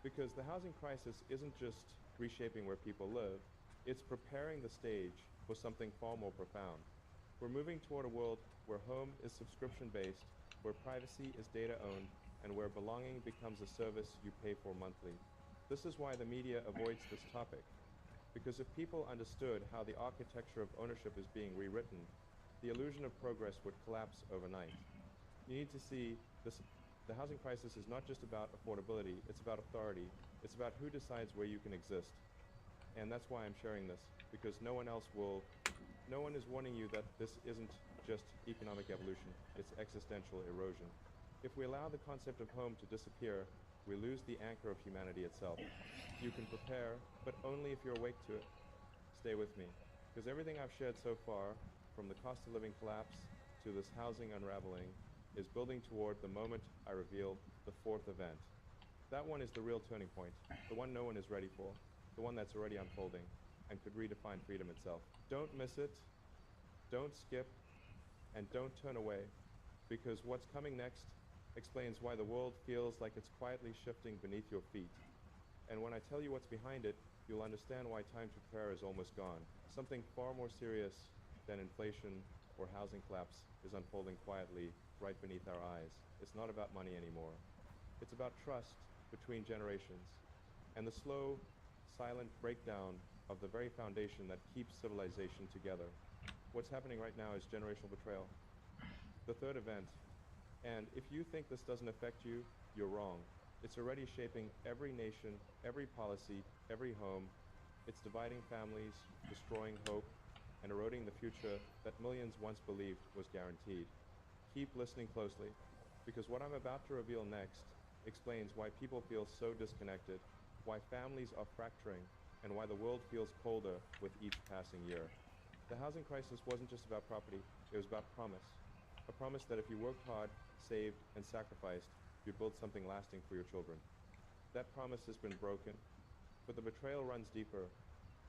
Because the housing crisis isn't just reshaping where people live, it's preparing the stage for something far more profound. We're moving toward a world where home is subscription-based, where privacy is data-owned, and where belonging becomes a service you pay for monthly. This is why the media avoids this topic. Because if people understood how the architecture of ownership is being rewritten, the illusion of progress would collapse overnight. You need to see this. The housing crisis is not just about affordability, it's about authority. It's about who decides where you can exist. And that's why I'm sharing this, because no one is warning you that this isn't just economic evolution, it's existential erosion. If we allow the concept of home to disappear, we lose the anchor of humanity itself. You can prepare, but only if you're awake to it. Stay with me, because everything I've shared so far, from the cost of living collapse to this housing unraveling, is building toward the moment I reveal the 4th event. That one is the real turning point, the one no one is ready for, the one that's already unfolding, and could redefine freedom itself. Don't miss it, don't skip, and don't turn away, because what's coming next explains why the world feels like it's quietly shifting beneath your feet. And when I tell you what's behind it, you'll understand why time to prayer is almost gone. Something far more serious than inflation or housing collapse is unfolding quietly right beneath our eyes. It's not about money anymore. It's about trust between generations and the slow, silent breakdown of the very foundation that keeps civilization together. What's happening right now is generational betrayal. The third event, and if you think this doesn't affect you, you're wrong. It's already shaping every nation, every policy, every home. It's dividing families, destroying hope, and eroding the future that millions once believed was guaranteed. Keep listening closely, because what I'm about to reveal next explains why people feel so disconnected, why families are fracturing, and why the world feels colder with each passing year. The housing crisis wasn't just about property, it was about promise. A promise that if you worked hard, saved, and sacrificed, you'd build something lasting for your children. That promise has been broken, but the betrayal runs deeper.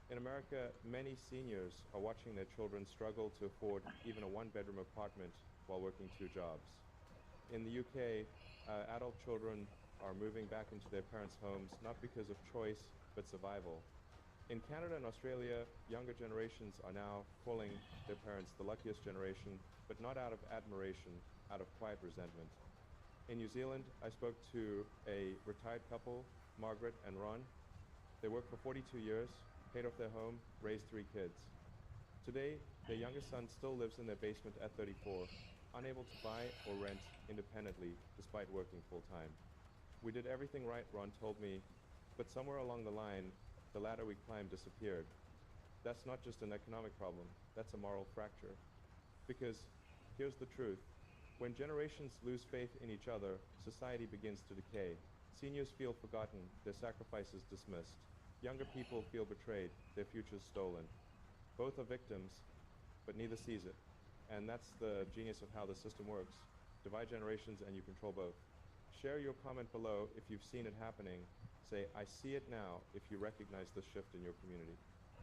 In America, many seniors are watching their children struggle to afford even a one-bedroom apartment while working 2 jobs. In the UK, adult children are moving back into their parents' homes not because of choice, but survival. In Canada and Australia, younger generations are now calling their parents the luckiest generation, but not out of admiration, out of quiet resentment. In New Zealand, I spoke to a retired couple, Margaret and Ron. They worked for 42 years, paid off their home, raised 3 kids. Today, their youngest son still lives in their basement at 34, unable to buy or rent independently despite working full-time. We did everything right, Ron told me, but somewhere along the line, the ladder we climbed disappeared. That's not just an economic problem, that's a moral fracture. Because here's the truth. When generations lose faith in each other, society begins to decay. Seniors feel forgotten, their sacrifices dismissed. Younger people feel betrayed, their futures stolen. Both are victims, but neither sees it. And that's the genius of how the system works. Divide generations and you control both. Share your comment below if you've seen it happening. Say, I see it now, if you recognize this shift in your community.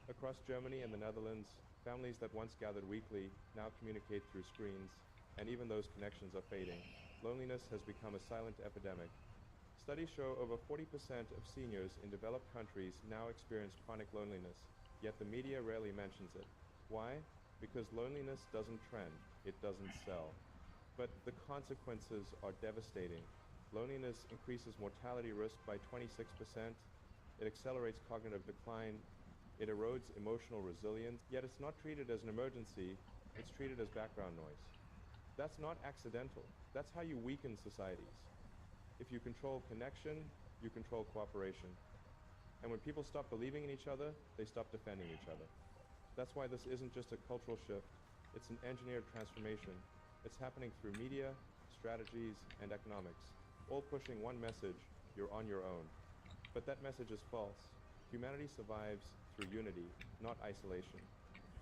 Across Germany and the Netherlands, families that once gathered weekly now communicate through screens, and even those connections are fading. Loneliness has become a silent epidemic. Studies show over 40% of seniors in developed countries now experience chronic loneliness, yet the media rarely mentions it. Why? Because loneliness doesn't trend, it doesn't sell. But the consequences are devastating. Loneliness increases mortality risk by 26%, it accelerates cognitive decline, it erodes emotional resilience, yet it's not treated as an emergency, it's treated as background noise. That's not accidental, that's how you weaken societies. If you control connection, you control cooperation. And when people stop believing in each other, they stop defending each other. That's why this isn't just a cultural shift, it's an engineered transformation. It's happening through media, strategies, and economics, all pushing one message: you're on your own. But that message is false. Humanity survives through unity, not isolation.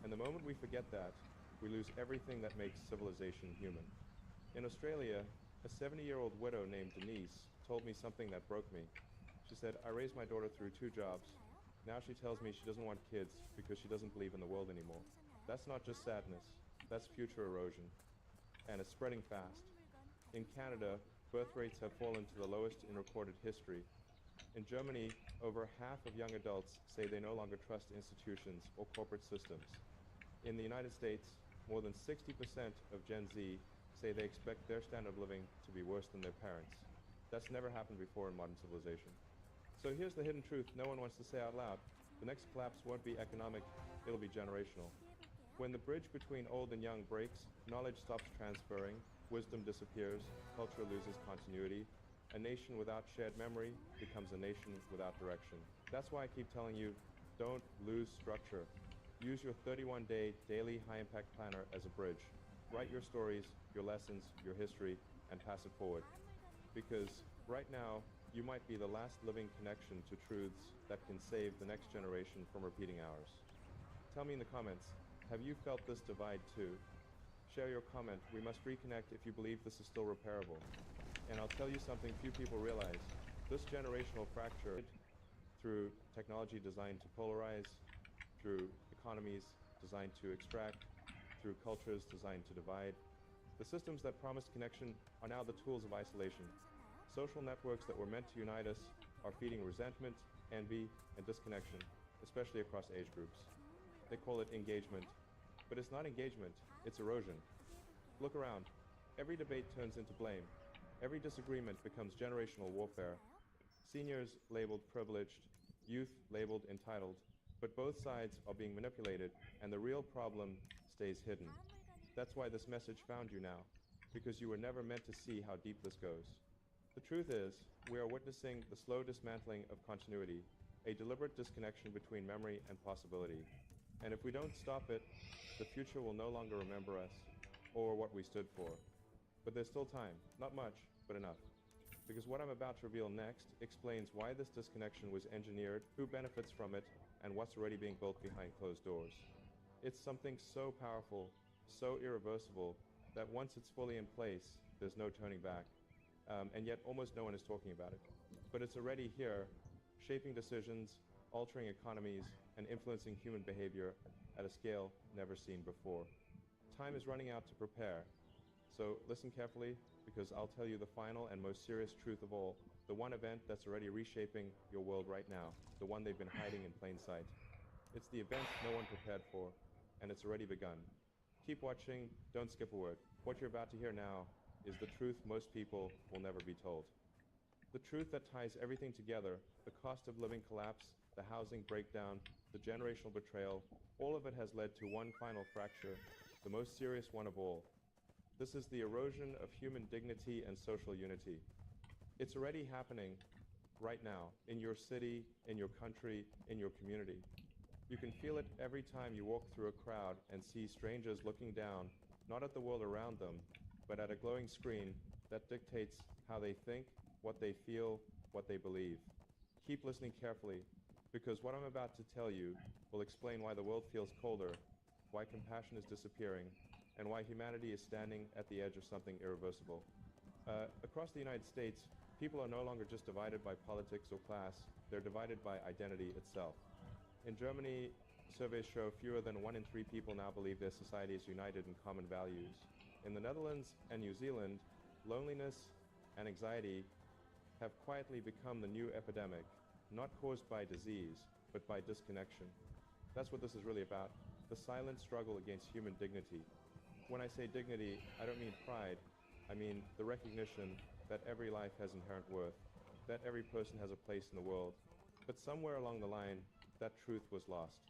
And the moment we forget that, we lose everything that makes civilization human. In Australia, a 70-year-old widow named Denise told me something that broke me. She said, I raised my daughter through 2 jobs. Now she tells me she doesn't want kids because she doesn't believe in the world anymore. That's not just sadness, that's future erosion. And it's spreading fast. In Canada, birth rates have fallen to the lowest in recorded history. In Germany, over half of young adults say they no longer trust institutions or corporate systems. In the United States, more than 60% of Gen Z say they expect their standard of living to be worse than their parents. That's never happened before in modern civilization. So here's the hidden truth no one wants to say out loud. The next collapse won't be economic, it'll be generational. When the bridge between old and young breaks, knowledge stops transferring, wisdom disappears, culture loses continuity. A nation without shared memory becomes a nation without direction. That's why I keep telling you, don't lose structure. Use your 31-day daily high-impact planner as a bridge. Write your stories, your lessons, your history, and pass it forward. Because right now, you might be the last living connection to truths that can save the next generation from repeating ours. Tell me in the comments, have you felt this divide too? Share your comment. We must reconnect if you believe this is still repairable. And I'll tell you something few people realize. This generational fracture, through technology designed to polarize, through economies designed to extract, through cultures designed to divide, The systems that promised connection are now the tools of isolation. Social networks that were meant to unite us are feeding resentment, envy, and disconnection, especially across age groups. They call it engagement, but it's not engagement, it's erosion. Look around. Every debate turns into blame. Every disagreement becomes generational warfare. Seniors labeled privileged, youth labeled entitled, but both sides are being manipulated, and the real problem stays hidden. That's why this message found you now, because you were never meant to see how deep this goes. The truth is, we are witnessing the slow dismantling of continuity, a deliberate disconnection between memory and possibility. And if we don't stop it, the future will no longer remember us or what we stood for. But there's still time, not much, but enough. Because what I'm about to reveal next explains why this disconnection was engineered, who benefits from it, and what's already being built behind closed doors. It's something so powerful, so irreversible, that once it's fully in place, there's no turning back. And yet almost no one is talking about it. But it's already here, shaping decisions, altering economies, and influencing human behavior at a scale never seen before. Time is running out to prepare. So listen carefully, because I'll tell you the final and most serious truth of all, the one event that's already reshaping your world right now, the one they've been hiding in plain sight. It's the event no one prepared for, and it's already begun. Keep watching, don't skip a word. What you're about to hear now is the truth most people will never be told. The truth that ties everything together, the cost of living collapse, the housing breakdown, the generational betrayal, all of it has led to one final fracture, the most serious one of all. This is the erosion of human dignity and social unity. It's already happening right now, in your city, in your country, in your community. You can feel it every time you walk through a crowd and see strangers looking down, not at the world around them, but at a glowing screen that dictates how they think, what they feel, what they believe. Keep listening carefully, because what I'm about to tell you will explain why the world feels colder, why compassion is disappearing, and why humanity is standing at the edge of something irreversible. Across the United States, people are no longer just divided by politics or class, they're divided by identity itself. In Germany, surveys show fewer than 1 in 3 people now believe their society is united in common values. In the Netherlands and New Zealand, loneliness and anxiety have quietly become the new epidemic, not caused by disease, but by disconnection. That's what this is really about, the silent struggle against human dignity. When I say dignity, I don't mean pride, I mean the recognition that every life has inherent worth, that every person has a place in the world. But somewhere along the line, that truth was lost.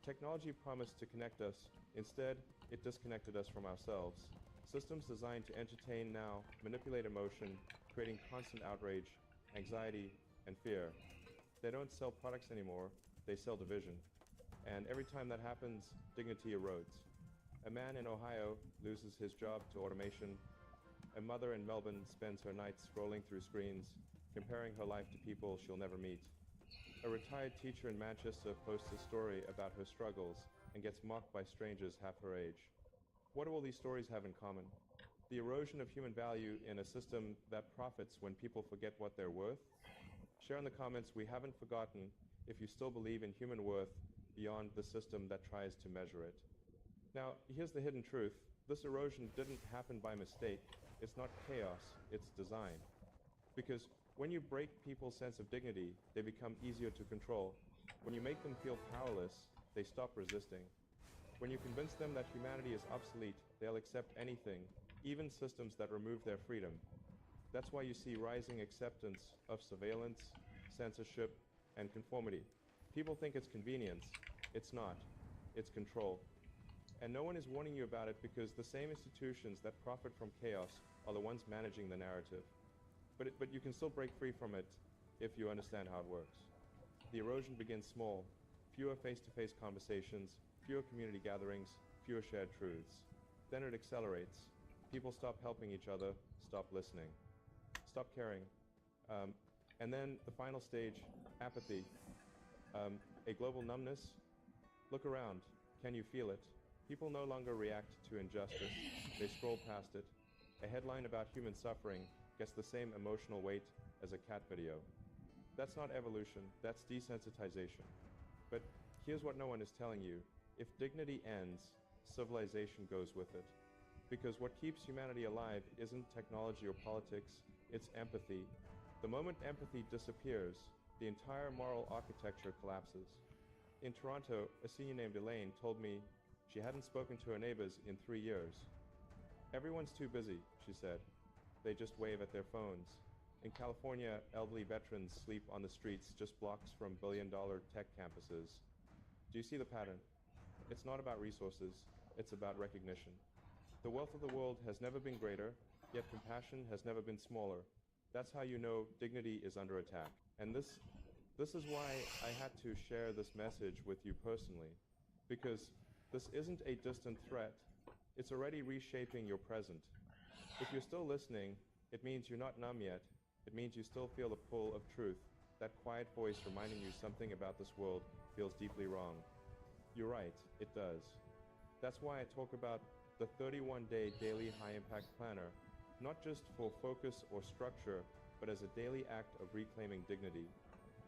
Technology promised to connect us. Instead, it disconnected us from ourselves. Systems designed to entertain now manipulate emotion, creating constant outrage, anxiety, and fear. They don't sell products anymore, they sell division. And every time that happens, dignity erodes. A man in Ohio loses his job to automation. A mother in Melbourne spends her nights scrolling through screens, comparing her life to people she'll never meet. A retired teacher in Manchester posts a story about her struggles and gets mocked by strangers half her age. What do all these stories have in common? The erosion of human value in a system that profits when people forget what they're worth? Share in the comments, we haven't forgotten, if you still believe in human worth beyond the system that tries to measure it. Now, here's the hidden truth. This erosion didn't happen by mistake. It's not chaos, it's design. Because when you break people's sense of dignity, they become easier to control. When you make them feel powerless, they stop resisting. When you convince them that humanity is obsolete, they'll accept anything, even systems that remove their freedom. That's why you see rising acceptance of surveillance, censorship, and conformity. People think it's convenience. It's not. It's control. And no one is warning you about it because the same institutions that profit from chaos are the ones managing the narrative. But you can still break free from it if you understand how it works. The erosion begins small. Fewer face-to-face conversations, fewer community gatherings, fewer shared truths. Then it accelerates. People stop helping each other, stop listening, stop caring. And then the final stage, apathy. A global numbness. Look around. Can you feel it? People no longer react to injustice. They scroll past it. A headline about human suffering gets the same emotional weight as a cat video. That's not evolution, that's desensitization. But here's what no one is telling you. If dignity ends, civilization goes with it. Because what keeps humanity alive isn't technology or politics, it's empathy. The moment empathy disappears, the entire moral architecture collapses. In Toronto, a senior named Elaine told me she hadn't spoken to her neighbors in 3 years. Everyone's too busy, she said. They just wave at their phones. In California, elderly veterans sleep on the streets just blocks from billion-dollar tech campuses. Do you see the pattern? It's not about resources, it's about recognition. The wealth of the world has never been greater, yet compassion has never been smaller. That's how you know dignity is under attack. And this is why I had to share this message with you personally, because this isn't a distant threat, it's already reshaping your present. If you're still listening, it means you're not numb yet. It means you still feel the pull of truth, that quiet voice reminding you something about this world feels deeply wrong. You're right, it does. That's why I talk about the 31-day daily high-impact planner, not just for focus or structure, but as a daily act of reclaiming dignity.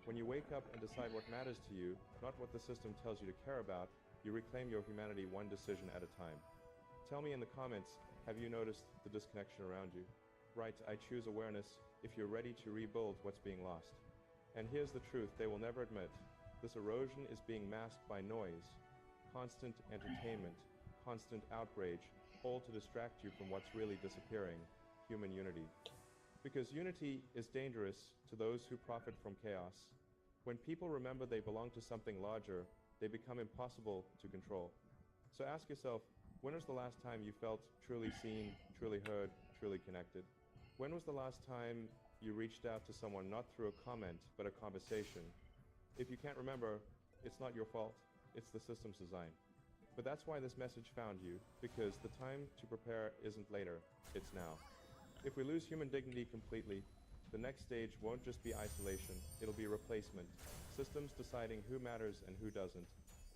When you wake up and decide what matters to you, not what the system tells you to care about, you reclaim your humanity one decision at a time. Tell me in the comments, have you noticed the disconnection around you? Write, I choose awareness if you're ready to rebuild what's being lost. And here's the truth they will never admit. This erosion is being masked by noise, constant entertainment, constant outrage, all to distract you from what's really disappearing, human unity. Because unity is dangerous to those who profit from chaos. When people remember they belong to something larger, they become impossible to control. So ask yourself, when was the last time you felt truly seen, truly heard, truly connected? When was the last time you reached out to someone not through a comment, but a conversation? If you can't remember, it's not your fault, it's the system's design. But that's why this message found you, because the time to prepare isn't later, it's now. If we lose human dignity completely, the next stage won't just be isolation, it'll be replacement. Systems deciding who matters and who doesn't.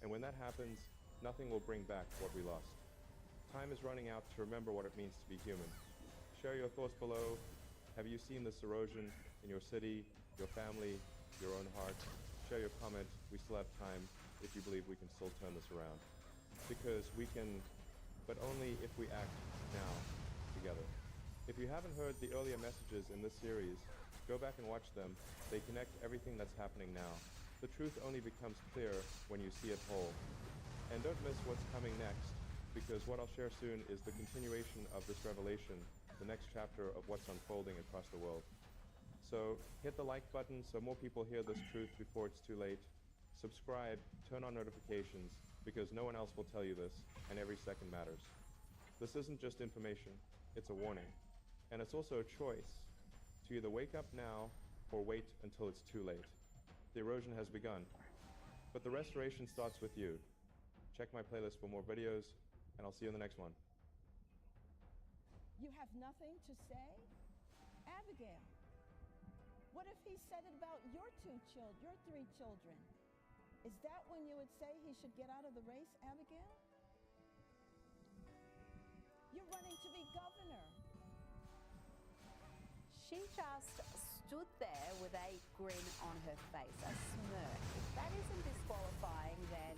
And when that happens, nothing will bring back what we lost. Time is running out to remember what it means to be human. Share your thoughts below. Have you seen this erosion in your city, your family, your own heart? Share your comment. We still have time if you believe we can still turn this around. Because we can, but only if we act now, together. If you haven't heard the earlier messages in this series, go back and watch them. They connect everything that's happening now. The truth only becomes clear when you see it whole. And don't miss what's coming next, because what I'll share soon is the continuation of this revelation, the next chapter of what's unfolding across the world. So hit the like button so more people hear this truth before it's too late. Subscribe, turn on notifications, because no one else will tell you this, and every second matters. This isn't just information, it's a warning. And it's also a choice to either wake up now or wait until it's too late. The erosion has begun, but the restoration starts with you. Check my playlist for more videos, and I'll see you in the next one. You have nothing to say? Abigail, what if he said it about your 3 children? Is that when you would say he should get out of the race, Abigail? You're running to be governor. She just stood there with a grin on her face, a smirk. If that isn't disqualifying, then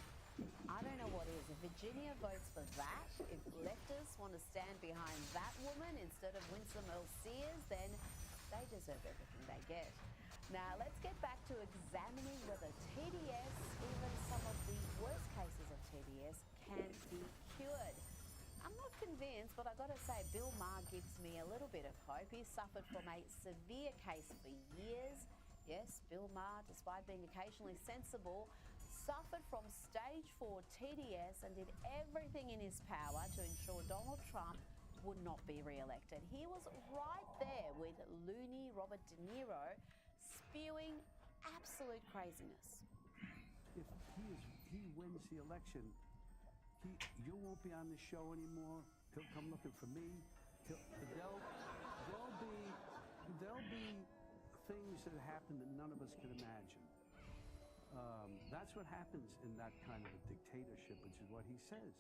I don't know what is. If Virginia votes for that, if leftists want to stand behind that woman instead of Winsome Earl Sears, then they deserve everything they get. Now, let's get back to examining whether TDS, even some of the worst cases of TDS, can be cured. I'm not convinced, but I've got to say, Bill Maher gives me a little bit of hope. He suffered from a severe case for years. Yes, Bill Maher, despite being occasionally sensible, suffered from stage 4 TDS and did everything in his power to ensure Donald Trump would not be re-elected. He was right there with loony Robert De Niro, spewing absolute craziness. If he wins the election, you won't be on the show anymore. He'll come looking for me. There'll be things that happen that none of us can imagine. That's what happens in that kind of a dictatorship, which is what he says.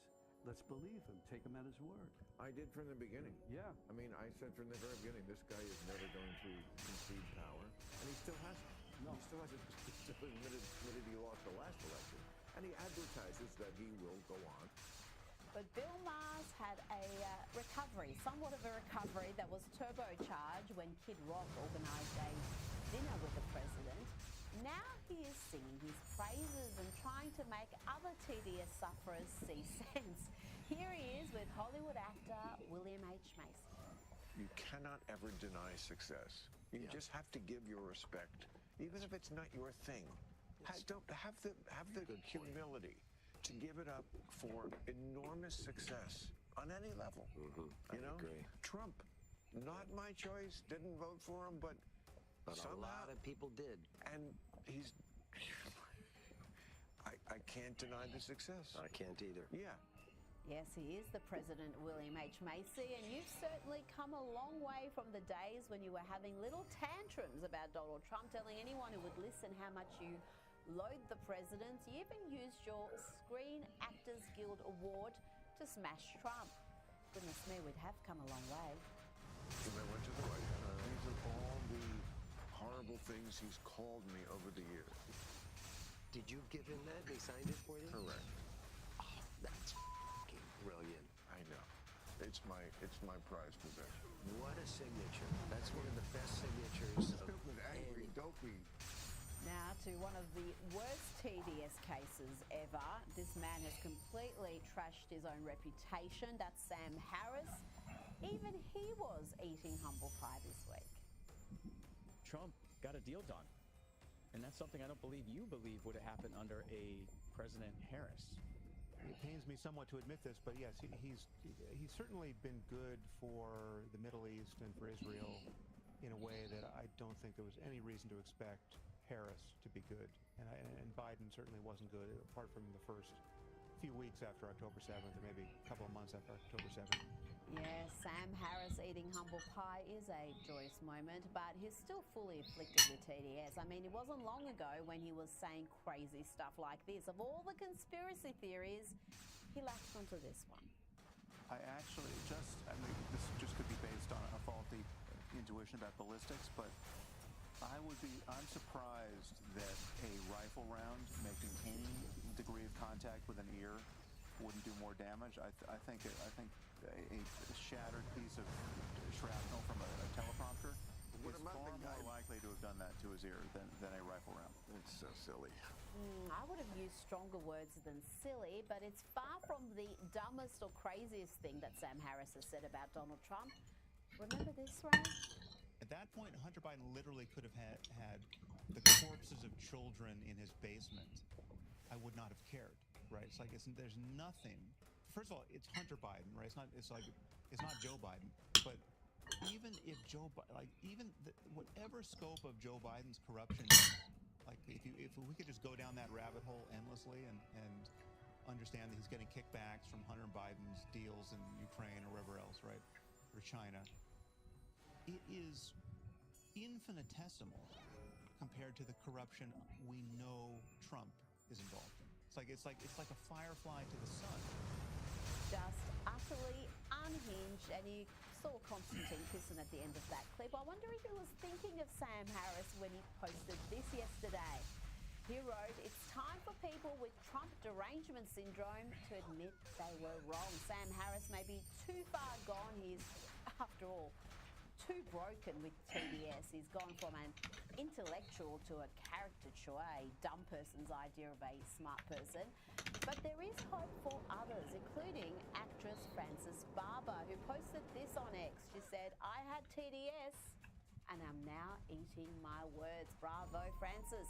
Let's believe him. Take him at his word. I did from the beginning. Yeah. I mean, I said from the very beginning, this guy is never going to concede power, and he still hasn't. No. He still hasn't. He still admitted he lost the last election, and he advertises that he will go on. But Bill Maher's had a recovery, somewhat of a recovery that was turbocharged when Kid Rock organised a dinner with the president. Now he is singing his praises and trying to make other TDS sufferers see sense. Here he is with Hollywood actor William H. Macy. You cannot ever deny success. You just have to give your respect, even if it's not your thing. Don't have the humility to give it up for enormous success on any level. I agree. Trump, not my choice, didn't vote for him, but a somehow, lot of people did. and he's I can't deny the success. I can't either. Yeah. Yes, he is the President, William H. Macy, and you've certainly come a long way from the days when you were having little tantrums about Donald Trump, telling anyone who would listen how much you loathe the president. You even used your Screen Actors Guild award to smash Trump. Goodness me, we'd have come a long way. When I went to the White House, these are all the horrible things he's called me over the years. Did you give him that? They signed it for you? Correct. Oh, that's f***ing brilliant. I know. It's my prized possession. What a signature. That's one of the best signatures of Stupid, angry, dopey. Now to one of the worst TDS cases ever. This man has completely trashed his own reputation. That's Sam Harris. Even he was eating humble pie this week. Trump got a deal done. And that's something I don't believe you believe would have happened under a President Harris. It pains me somewhat to admit this, but yes, he's certainly been good for the Middle East and for Israel in a way that I don't think there was any reason to expect Harris to be good. And Biden certainly wasn't good, apart from the first few weeks after October 7th, or maybe a couple of months after October 7th. Yes, Sam Harris eating humble pie is a joyous moment, but he's still fully afflicted with TDS. I mean, it wasn't long ago when he was saying crazy stuff like this. Of all the conspiracy theories, he latched onto this one. I mean, this just could be based on a faulty intuition about ballistics, but I'm surprised that a rifle round making any degree of contact with an ear wouldn't do more damage. I think a shattered piece of shrapnel from a teleprompter is far more likely to have done that to his ear than a rifle round. It's so silly. I would have used stronger words than silly, but it's far from the dumbest or craziest thing that Sam Harris has said about Donald Trump. Remember this, Ray? At that point, Hunter Biden literally could have had the corpses of children in his basement. I would not have cared, right? It's like there's nothing. First of all, it's Hunter Biden, right? It's not Joe Biden. But even if whatever scope of Joe Biden's corruption is, like if we could just go down that rabbit hole endlessly and understand that he's getting kickbacks from Hunter Biden's deals in Ukraine or wherever else, right, or China. It is infinitesimal compared to the corruption we know Trump is involved in. It's like a firefly to the sun. Just utterly unhinged, and you saw Constantine Kissin at the end of that clip. I wonder if he was thinking of Sam Harris when he posted this yesterday. He wrote, "It's time for people with Trump derangement syndrome to admit they were wrong." Sam Harris may be too far gone. He's, after all, too broken with TDS. He's gone from an intellectual to a caricature, a dumb person's idea of a smart person. But there is hope for others, including actress Frances Barber, who posted this on X. She said, "I had TDS and I'm now eating my words." Bravo, Frances.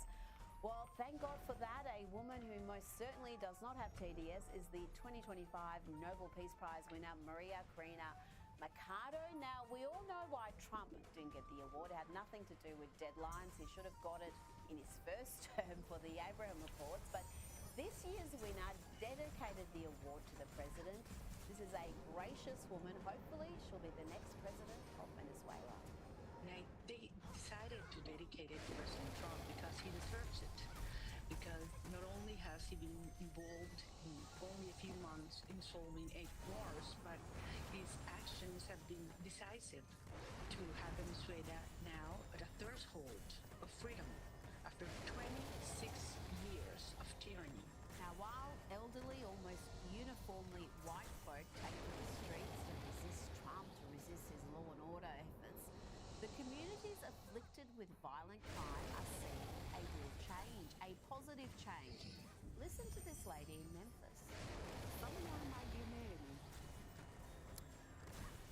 Well, thank God for that. A woman who most certainly does not have TDS is the 2025 Nobel Peace Prize winner, Maria Corina Machado. Now, we all know why Trump didn't get the award. It had nothing to do with deadlines. He should have got it in his first term for the Abraham reports. But this year's winner dedicated the award to the president. This is a gracious woman. Hopefully, she'll be the next president of Venezuela. They decided to dedicate it to President Trump because he deserves it. Because not only has he been involved in only a few months in solving 8 wars, but his actions have been decisive to have Venezuela now at a threshold of freedom after 26 years of tyranny. Now, while elderly, almost uniformly white folk take to the streets to resist Trump, to resist his law and order efforts, the communities afflicted with violent crime are seeing a real change, a positive change. Listen to this lady in Memphis. Some of y'all might get mad at me.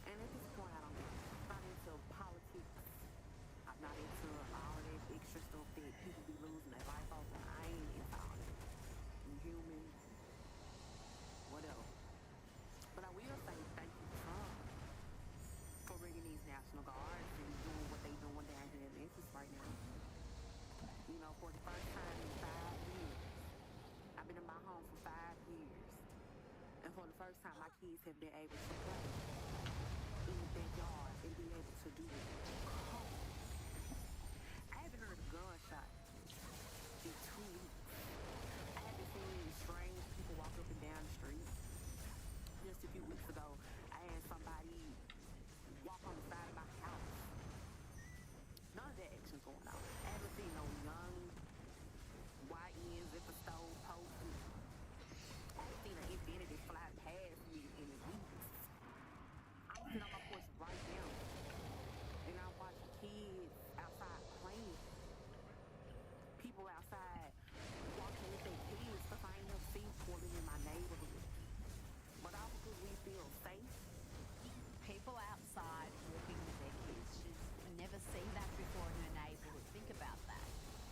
And at this point, I don't get it. I'm not into politics. I'm not into all that extra stuff that people be losing their life over. I ain't into all that. I'm human, whatever. But I will say thank you, Trump, for bringing these National Guards and doing what they doing down here in Memphis right now. You know, for the first time in 5 years, I've been in my home for 5 years. And for the first time, my kids have been able to play in the backyard and be able to do it cold. I haven't heard a gunshot in 2 weeks. I haven't seen strange people walk up and down the street. Just a few weeks ago, I had somebody walk on the side of my house. None of that action's going on. I haven't seen no young YNs at the stove posting. I haven't seen an infinity fly past me in weeks. I'm sitting on my porch right now, and I'm watching kids outside playing. People outside walking with their kids, stuff I ain't never seen before in my neighborhood. But all because we feel safe. People outside walking with their kids. She's never seen that before in her neighbourhood. Think about that.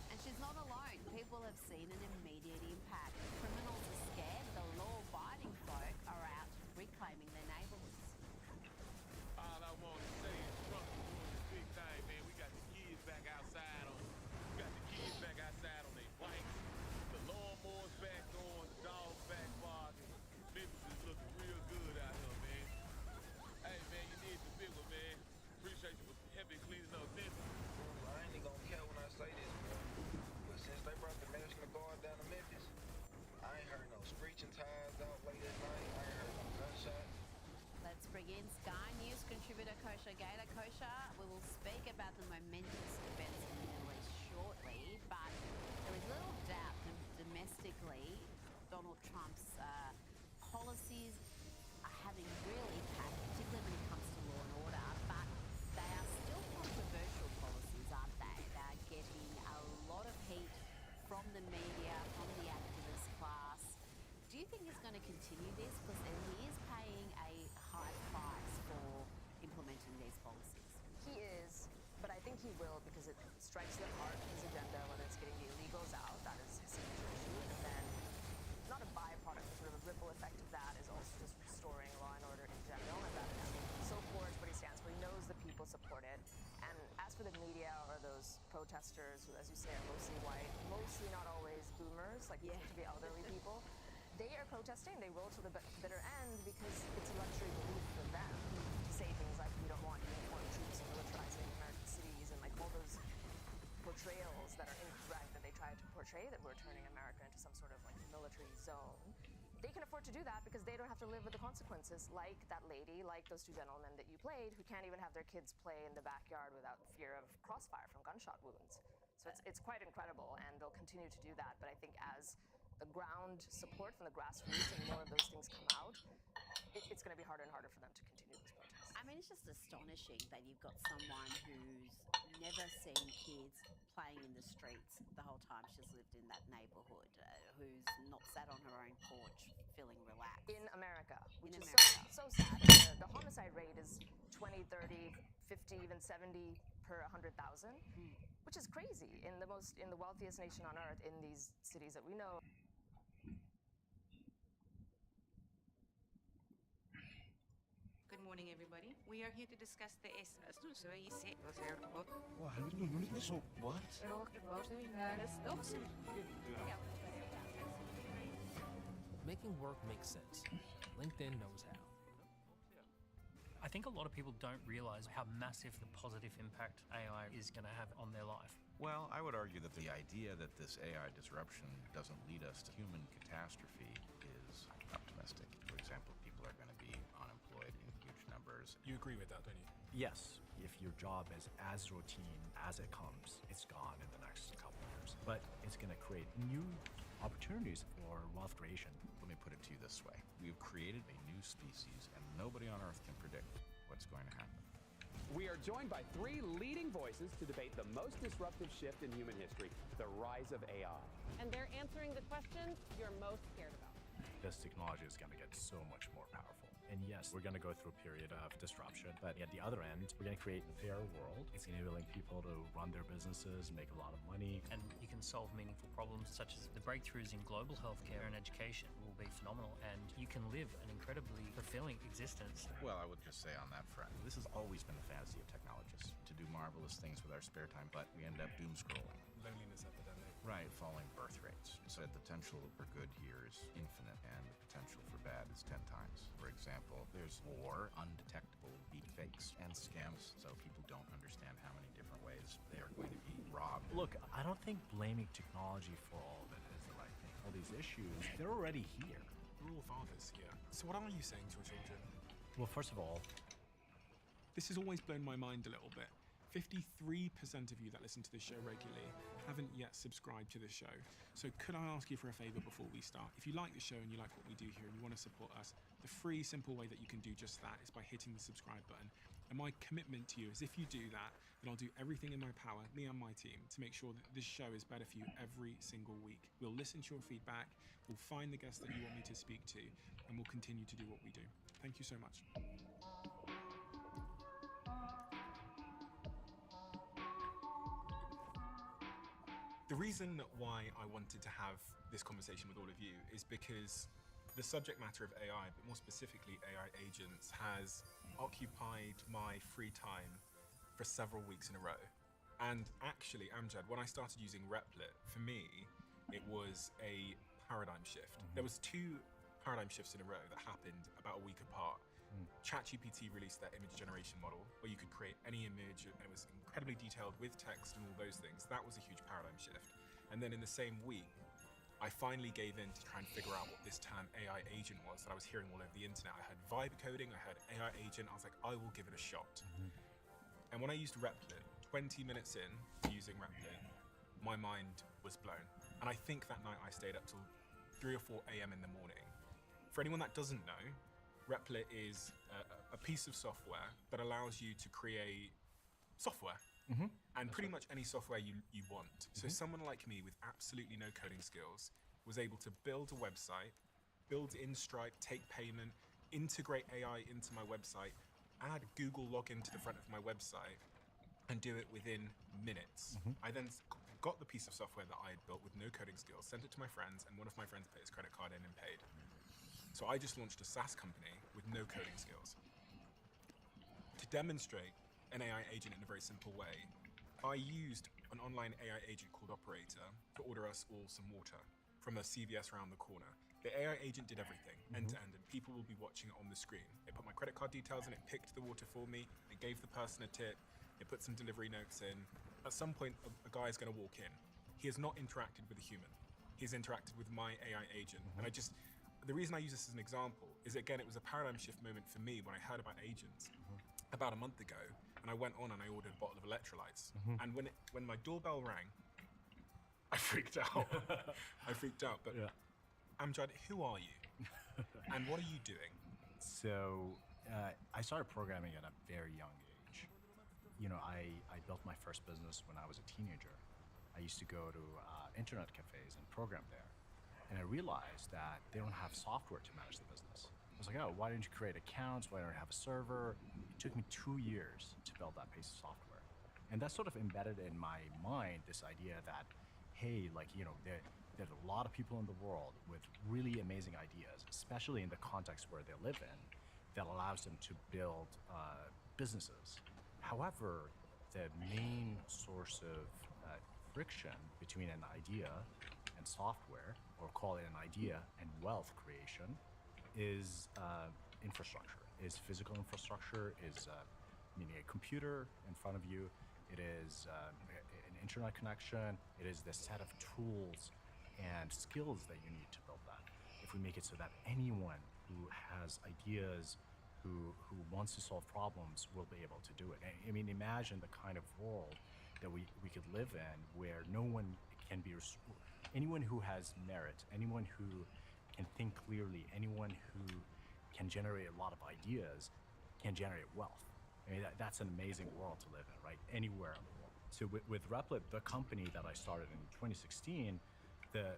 And she's not alone. People have seen an immediate impact. Criminals are scared. The law-abiding folk are out reclaiming their neighbourhoods. All I want to say is Trump is doing this big thing, man. We got the kids back outside on their bikes. The lawnmowers back on, the dogs back barking. Memphis is looking real good out here, man. Hey, man, you need the big one, man. Appreciate you for heavy cleaning up Memphis. I ain't even gonna care when I say this, bro. But since they brought the National Guard down to Memphis, I ain't heard no screeching tires out late at night. I ain't heard no gunshots. Let's bring in Sky News contributor Kosha Gator. Kosha, we will speak about the momentous events in the Middle East shortly, but there is little doubt that domestically Donald Trump's policies are having real impact, particularly when it comes to law and order, but they are still controversial policies, aren't they? They're getting a lot of heat from the media, from the activist class. Do you think he's going to continue this? Because he is paying a high price for implementing these policies. He is, but I think he will because it strikes the heart of his agenda, whether it's getting the illegals out, that is his signature issue, and then not a byproduct, but sort of a ripple effect of that is also just restoring law and order in general, and that is so core to what he stands for. He knows the people support it. And as for the media or those protesters who, as you say, are mostly white, mostly not always boomers, like to be elderly people, they are protesting. They roll to the bitter end because it's a luxury belief for them to say things like, we don't want uniformed troops militarizing American cities, and like all those portrayals that are incorrect that they try to portray, that we're turning America into some sort of like military zone. They can afford to do that because they don't have to live with the consequences, like that lady, like those two gentlemen that you played, who can't even have their kids play in the backyard without fear of crossfire from gunshot wounds. So it's quite incredible, and they'll continue to do that. But I think as the ground support from the grassroots and more of those things come out, it's going to be harder and harder for them to continue those protests. I mean, it's just astonishing that you've got someone who's never seen kids playing in the streets the whole time she's lived in that neighbourhood, who's not sat on her own porch feeling relaxed. In America, which In is America. so sad. The homicide rate is 20, 30, 50, even 70 per 100,000, which is crazy in the wealthiest nation on earth, in these cities that we know. Good morning, everybody. We are here to discuss the What? Making work make sense. LinkedIn knows how. I think a lot of people don't realize how massive the positive impact AI is going to have on their life. Well, I would argue that the idea that this AI disruption doesn't lead us to human catastrophe is optimistic. For example, people are going to be unemployed in huge numbers. You agree with that, don't you? Yes, if your job is as routine as it comes, it's gone in the next couple of years. But it's going to create new opportunities for wealth creation. Let me put it to you this way. We've created a new species, and nobody on Earth can predict what's going to happen. We are joined by three leading voices to debate the most disruptive shift in human history, the rise of AI. And they're answering the questions you're most scared about. This technology is going to get so much more powerful. And yes, we're going to go through a period of disruption, but at the other end, we're going to create a fair world. It's enabling people to run their businesses, make a lot of money. And you can solve meaningful problems such as the breakthroughs in global healthcare and education will be phenomenal, and you can live an incredibly fulfilling existence. Well, I would just say on that front, this has always been the fantasy of technologists, to do marvelous things with our spare time, but we end up doom scrolling. Loneliness epidemic. Right, falling birth rates. So the potential for good here is infinite, and the potential for bad is 10 times. For example, there's war, undetectable deepfakes, and scams, so people don't understand how many different ways they are going to be robbed. Look, I don't think blaming technology for all of it is the right thing. All these issues, they're already here. We're all fathers here. So what are you saying to your children? Well, first of all, this has always blown my mind a little bit. 53% of you that listen to this show regularly haven't yet subscribed to the show. So could I ask you for a favor before we start? If you like the show and you like what we do here and you want to support us, the free, simple way that you can do just that is by hitting the subscribe button. And my commitment to you is if you do that, then I'll do everything in my power, me and my team, to make sure that this show is better for you every single week. We'll listen to your feedback, we'll find the guests that you want me to speak to, and we'll continue to do what we do. Thank you so much. The reason why I wanted to have this conversation with all of you is because the subject matter of AI, but more specifically AI agents, has occupied my free time for several weeks in a row. And actually, Amjad, when I started using Replit, for me, it was a paradigm shift. There was two paradigm shifts in a row that happened about a week apart. ChatGPT released their image generation model where you could create any image and it was incredibly detailed with text and all those things. That was a huge paradigm shift. And then in the same week, I finally gave in to try and figure out what this term AI agent was that I was hearing all over the internet. I heard vibe coding, I heard AI agent. I was like, I will give it a shot. And when I used Replit, 20 minutes in to using Replit, my mind was blown. And I think that night I stayed up till 3 or 4 a.m. in the morning. For anyone that doesn't know, Replit is a piece of software that allows you to create software. And pretty much any software you want. So someone like me with absolutely no coding skills was able to build a website, build in Stripe, take payment, integrate AI into my website, add Google login to the front of my website, and do it within minutes. I then got the piece of software that I had built with no coding skills, sent it to my friends, and one of my friends put his credit card in and paid. So I just launched a SaaS company with no coding skills. To demonstrate an AI agent in a very simple way, I used an online AI agent called Operator to order us all some water from a CVS around the corner. The AI agent did everything, end to end, and people will be watching it on the screen. It put my credit card details in, it picked the water for me, it gave the person a tip, it put some delivery notes in. At some point, a guy is going to walk in. He has not interacted with a human. He's interacted with my AI agent. And the reason I use this as an example is, again, it was a paradigm shift moment for me when I heard about agents about a month ago, and I went on and I ordered a bottle of electrolytes. And when my doorbell rang, I freaked out. But Amjad, who are you? And what are you doing? So I started programming at a very young age. You know, I built my first business when I was a teenager. I used to go to internet cafes and program there. And I realized that they don't have software to manage the business. I was like, oh, why didn't you create accounts? Why don't you have a server? It took me 2 years to build that piece of software. And that sort of embedded in my mind this idea that, hey, like, you know, there's a lot of people in the world with really amazing ideas, especially in the context where they live in, that allows them to build businesses. However, the main source of friction between an idea and software, or call it an idea and wealth creation, is infrastructure, is physical infrastructure, is meaning a computer in front of you, it is an internet connection, it is the set of tools and skills that you need to build that. If we make it so that anyone who has ideas, who wants to solve problems, will be able to do it. I mean, imagine the kind of world that we could live in where no one can be anyone who has merit, anyone who can think clearly, anyone who can generate a lot of ideas can generate wealth. I mean, that's an amazing world to live in, right? Anywhere in the world. So with Replit, the company that I started in 2016, the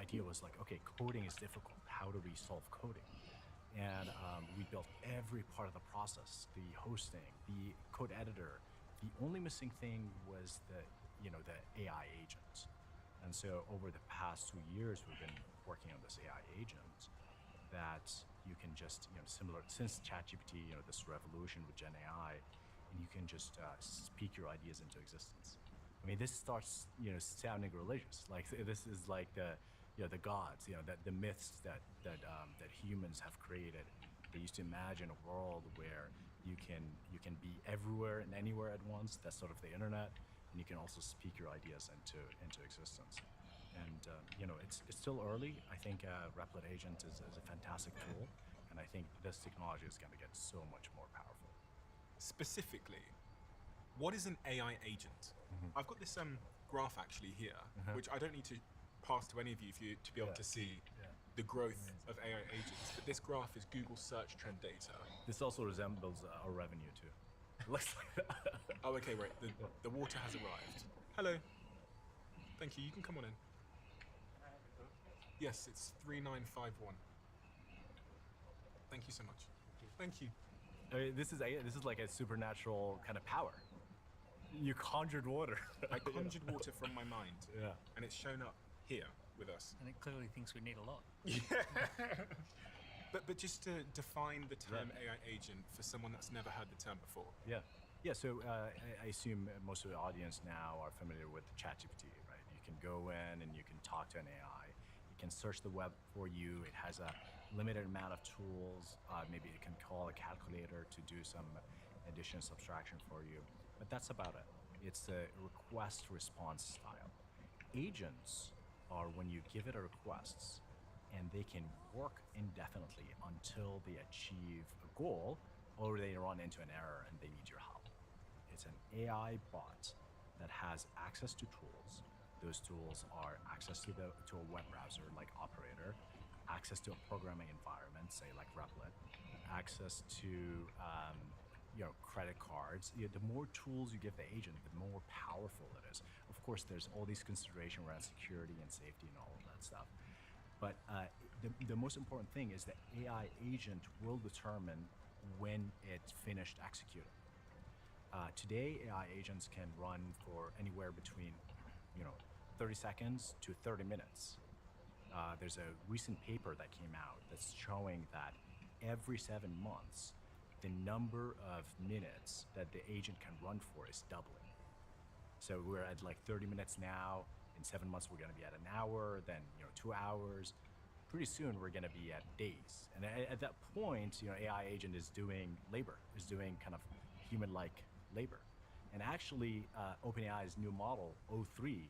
idea was like, okay, coding is difficult. How do we solve coding? And we built every part of the process, the hosting, the code editor. The only missing thing was the AI agent. And so over the past 2 years, we've been working on this AI agent that you can just, similar, since ChatGPT, this revolution with Gen AI, and you can just speak your ideas into existence. I mean, this starts, sounding religious. Like this is like the gods, the myths that humans have created. They used to imagine a world where you can be everywhere and anywhere at once. That's sort of the internet, and you can also speak your ideas into existence. And it's still early. I think Replit Agent is a fantastic tool, and I think this technology is going to get so much more powerful. Specifically, what is an AI agent? I've got this graph actually here, which I don't need to pass to any of you for you to be able to see the growth of AI agents. But this graph is Google search trend data. This also resembles our revenue too. Looks like that. Oh, okay, right. The water has arrived. Hello. Thank you. You can come on in. Yes, it's 3951. Thank you so much. Thank you. I mean, this is like a supernatural kind of power. You conjured water. I conjured water from my mind. Yeah. And it's shown up here with us. And it clearly thinks we need a lot. But just to define the term AI agent for someone that's never heard the term before. Yeah. So I assume most of the audience now are familiar with ChatGPT, right? You can go in and you can talk to an AI. It can search the web for you. It has a limited amount of tools. Maybe it can call a calculator to do some addition, subtraction for you. But that's about it. It's a request-response style. Agents are when you give it a request and they can work indefinitely until they achieve a goal or they run into an error and they need your help. It's an AI bot that has access to tools. Those tools are access to a web browser like Operator, access to a programming environment, say like Replit, access to credit cards. The more tools you give the agent, the more powerful it is. Of course, there's all these considerations around security and safety and all of that stuff. But the most important thing is the AI agent will determine when it's finished executing. Today, AI agents can run for anywhere between 30 seconds to 30 minutes. There's a recent paper that came out that's showing that every 7 months, the number of minutes that the agent can run for is doubling. So we're at like 30 minutes now. In 7 months, we're going to be at an hour, then 2 hours. Pretty soon, we're going to be at days. And at that point, AI agent is doing labor, is doing kind of human-like labor. And actually, OpenAI's new model, O3,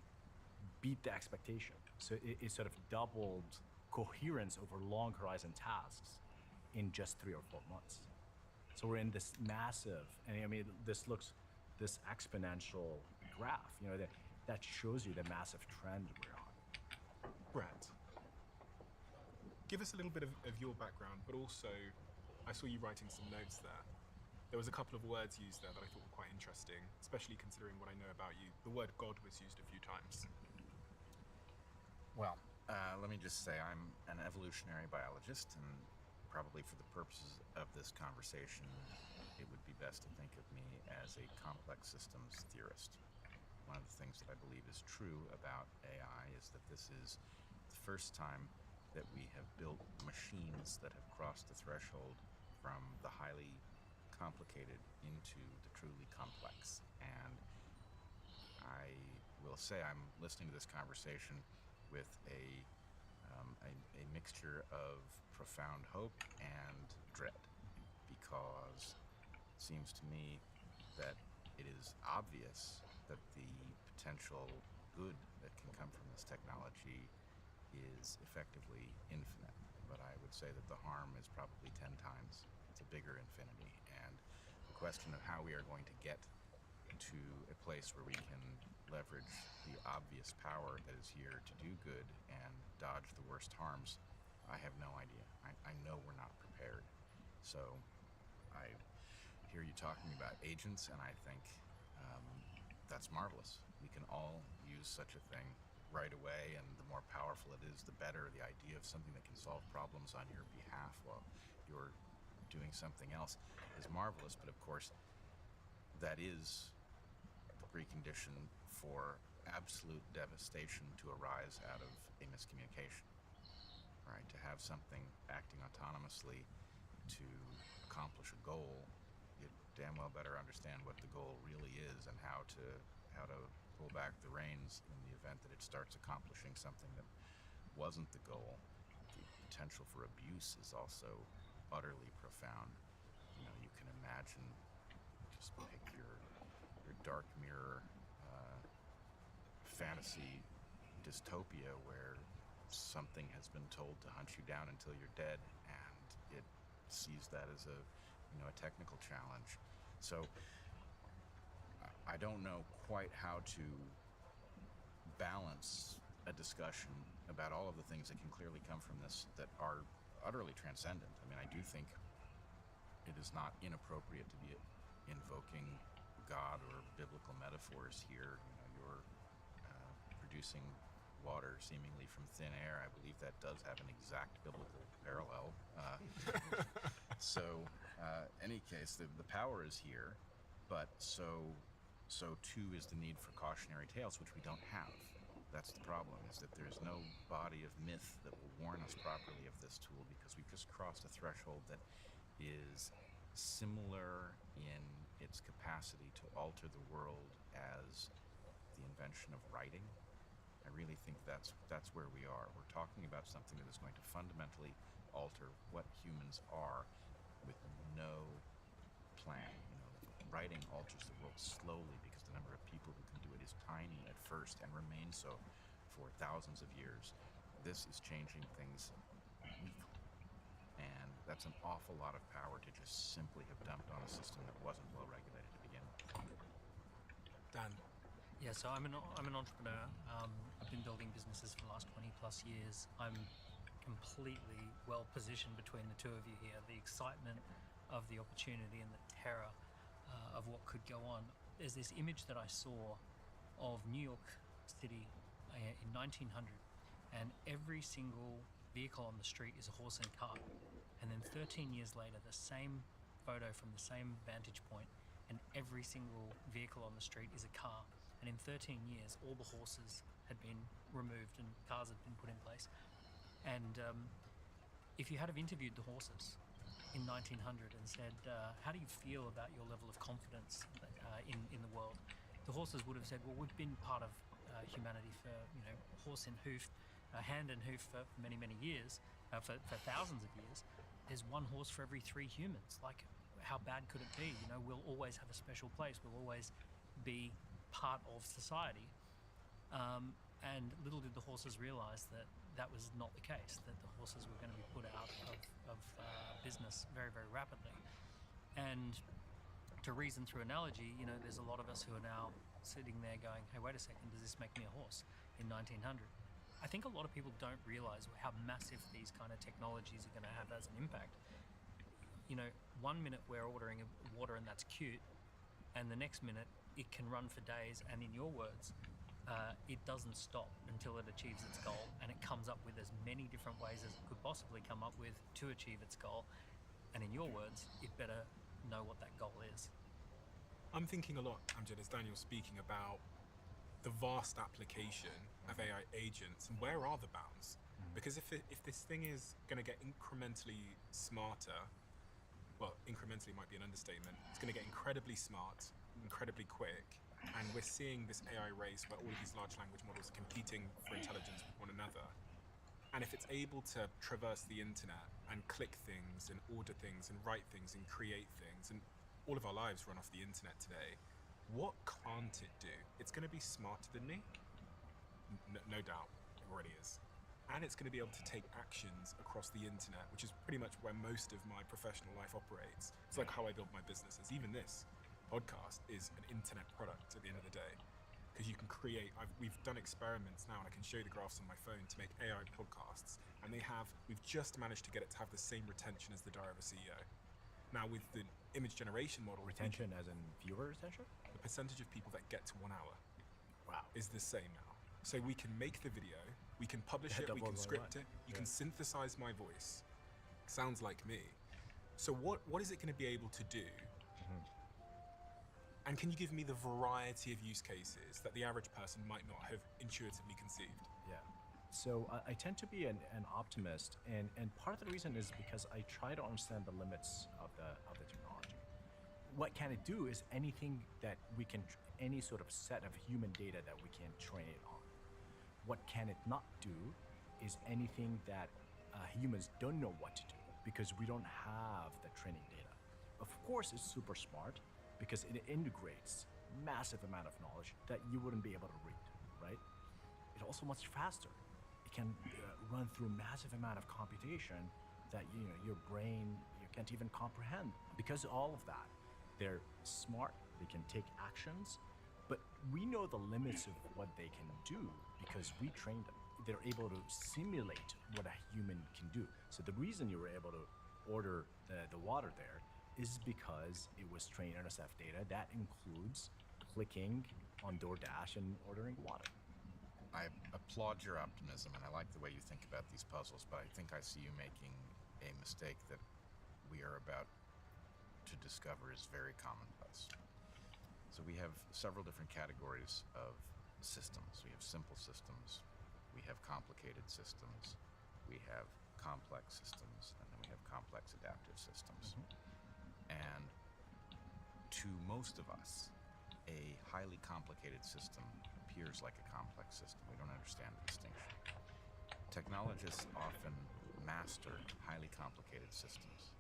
beat the expectation. So it sort of doubled coherence over long horizon tasks in just 3 or 4 months. So we're in this massive, and I mean, this exponential graph, that shows you the massive trend we're on. Brett, give us a little bit of your background, but also, I saw you writing some notes there. There was a couple of words used there that I thought were quite interesting, especially considering what I know about you. The word God was used a few times. Well, let me just say I'm an evolutionary biologist, and probably for the purposes of this conversation, it would be best to think of me as a complex systems theorist. One of the things that I believe is true about AI is that this is the first time that we have built machines that have crossed the threshold from the highly complicated into the truly complex. And I will say I'm listening to this conversation with a mixture of profound hope and dread, because it seems to me that it is obvious that the potential good that can come from this technology is effectively infinite. But I would say that the harm is probably 10 times. It's a bigger infinity. And the question of how we are going to get to a place where we can leverage the obvious power that is here to do good and dodge the worst harms, I have no idea. I know we're not prepared. So I hear you talking about agents, and I think that's marvelous. We can all use such a thing right away, and the more powerful it is, the better. The idea of something that can solve problems on your behalf while you're doing something else is marvelous, but of course, that is the precondition for absolute devastation to arise out of a miscommunication. Right? To have something acting autonomously to accomplish a goal, you damn well better understand what the goal really is and how to pull back the reins in the event that it starts accomplishing something that wasn't the goal. The potential for abuse is also utterly profound. You know, you can imagine, just pick your dark mirror fantasy dystopia where something has been told to hunt you down until you're dead, and it sees that as a technical challenge. So I don't know quite how to balance a discussion about all of the things that can clearly come from this that are utterly transcendent. I mean, I do think it is not inappropriate to be invoking God or biblical metaphors here. You know, you're producing water seemingly from thin air. I believe that does have an exact biblical parallel. So, any case, the power is here, but so too is the need for cautionary tales, which we don't have. That's the problem, is that there's no body of myth that will warn us properly of this tool, because we've just crossed a threshold that is similar in its capacity to alter the world as the invention of writing. I really think that's where we are. We're talking about something that is going to fundamentally alter what humans are with no plan. You know, writing alters the world slowly because the number of people who can do it is tiny at first and remains so for thousands of years. This is changing things weekly. And that's an awful lot of power to just simply have dumped on a system that wasn't well regulated to begin with. Dan. Yeah, so I'm an entrepreneur. I've been building businesses for the last 20 plus years. I'm completely well positioned between the two of you here. The excitement of the opportunity and the terror of what could go on. There's this image that I saw of New York City in 1900, and every single vehicle on the street is a horse and cart. And then 13 years later, the same photo from the same vantage point, and every single vehicle on the street is a car. And in 13 years, all the horses had been removed and cars had been put in place. And if you had have interviewed the horses in 1900 and said, how do you feel about your level of confidence in the world? The horses would have said, well, we've been part of humanity for, horse and hoof, hand and hoof for many, many years, for thousands of years. There's one horse for every 3 humans. Like, how bad could it be? We'll always have a special place. We'll always be part of society. And little did the horses realize that that was not the case, that the horses were going to be put out of business very, very rapidly. And to reason through analogy, there's a lot of us who are now sitting there going, hey, wait a second, does this make me a horse in 1900? I think a lot of people don't realize how massive these kind of technologies are going to have as an impact. 1 minute we're ordering water and that's cute, and the next minute it can run for days, and in your words, it doesn't stop until it achieves its goal, and it comes up with as many different ways as it could possibly come up with to achieve its goal. And in your words, it better know what that goal is. I'm thinking a lot, Amjad, as Daniel's speaking about the vast application of AI agents, and where are the bounds? Because if this thing is going to get incrementally smarter, well, incrementally might be an understatement, it's going to get incredibly smart, incredibly quick, and we're seeing this AI race where all of these large language models are competing for intelligence with one another. And if it's able to traverse the internet and click things and order things and write things and create things, and all of our lives run off the internet today, what can't it do? It's going to be smarter than me. No doubt, it already is. And it's going to be able to take actions across the internet, which is pretty much where most of my professional life operates. It's like how I build my businesses. Even this podcast is an internet product at the end of the day. because you can create. We've done experiments now, and I can show you the graphs on my phone to make AI podcasts, and we've just managed to get it to have the same retention as the Diary of a CEO. Now with the image generation model, Retention as in viewer retention? the percentage of people that get to 1 hour Wow. is the same now. So we can make the video, we can publish Yeah, it, we double can the script line. it, you Yeah. can synthesize my voice. Sounds like me. So what is it going to be able to do? And can you give me the variety of use cases that the average person might not have intuitively conceived? Yeah. So I tend to be an optimist, and part of the reason is because I try to understand the limits of the technology. What can it do is anything that we can, any sort of set of human data that we can train it on. What can it not do is anything that humans don't know what to do because we don't have the training data. Of course, it's super smart because it integrates massive amount of knowledge that you wouldn't be able to read, right? It's also much faster. It can run through massive amount of computation that your brain can't even comprehend. Because of all of that, they're smart. They can take actions, but we know the limits of what they can do because we trained them. They're able to simulate what a human can do. So the reason you were able to order the water there is because it was trained on NSF data. That includes clicking on DoorDash and ordering water. I applaud your optimism, and I like the way you think about these puzzles, but I think I see you making a mistake that we are about to discover is very commonplace. So we have several different categories of systems. We have simple systems, we have complicated systems, we have complex systems, and then we have complex adaptive systems. And to most of us, a highly complicated system appears like a complex system. We don't understand the distinction. Technologists often master highly complicated systems,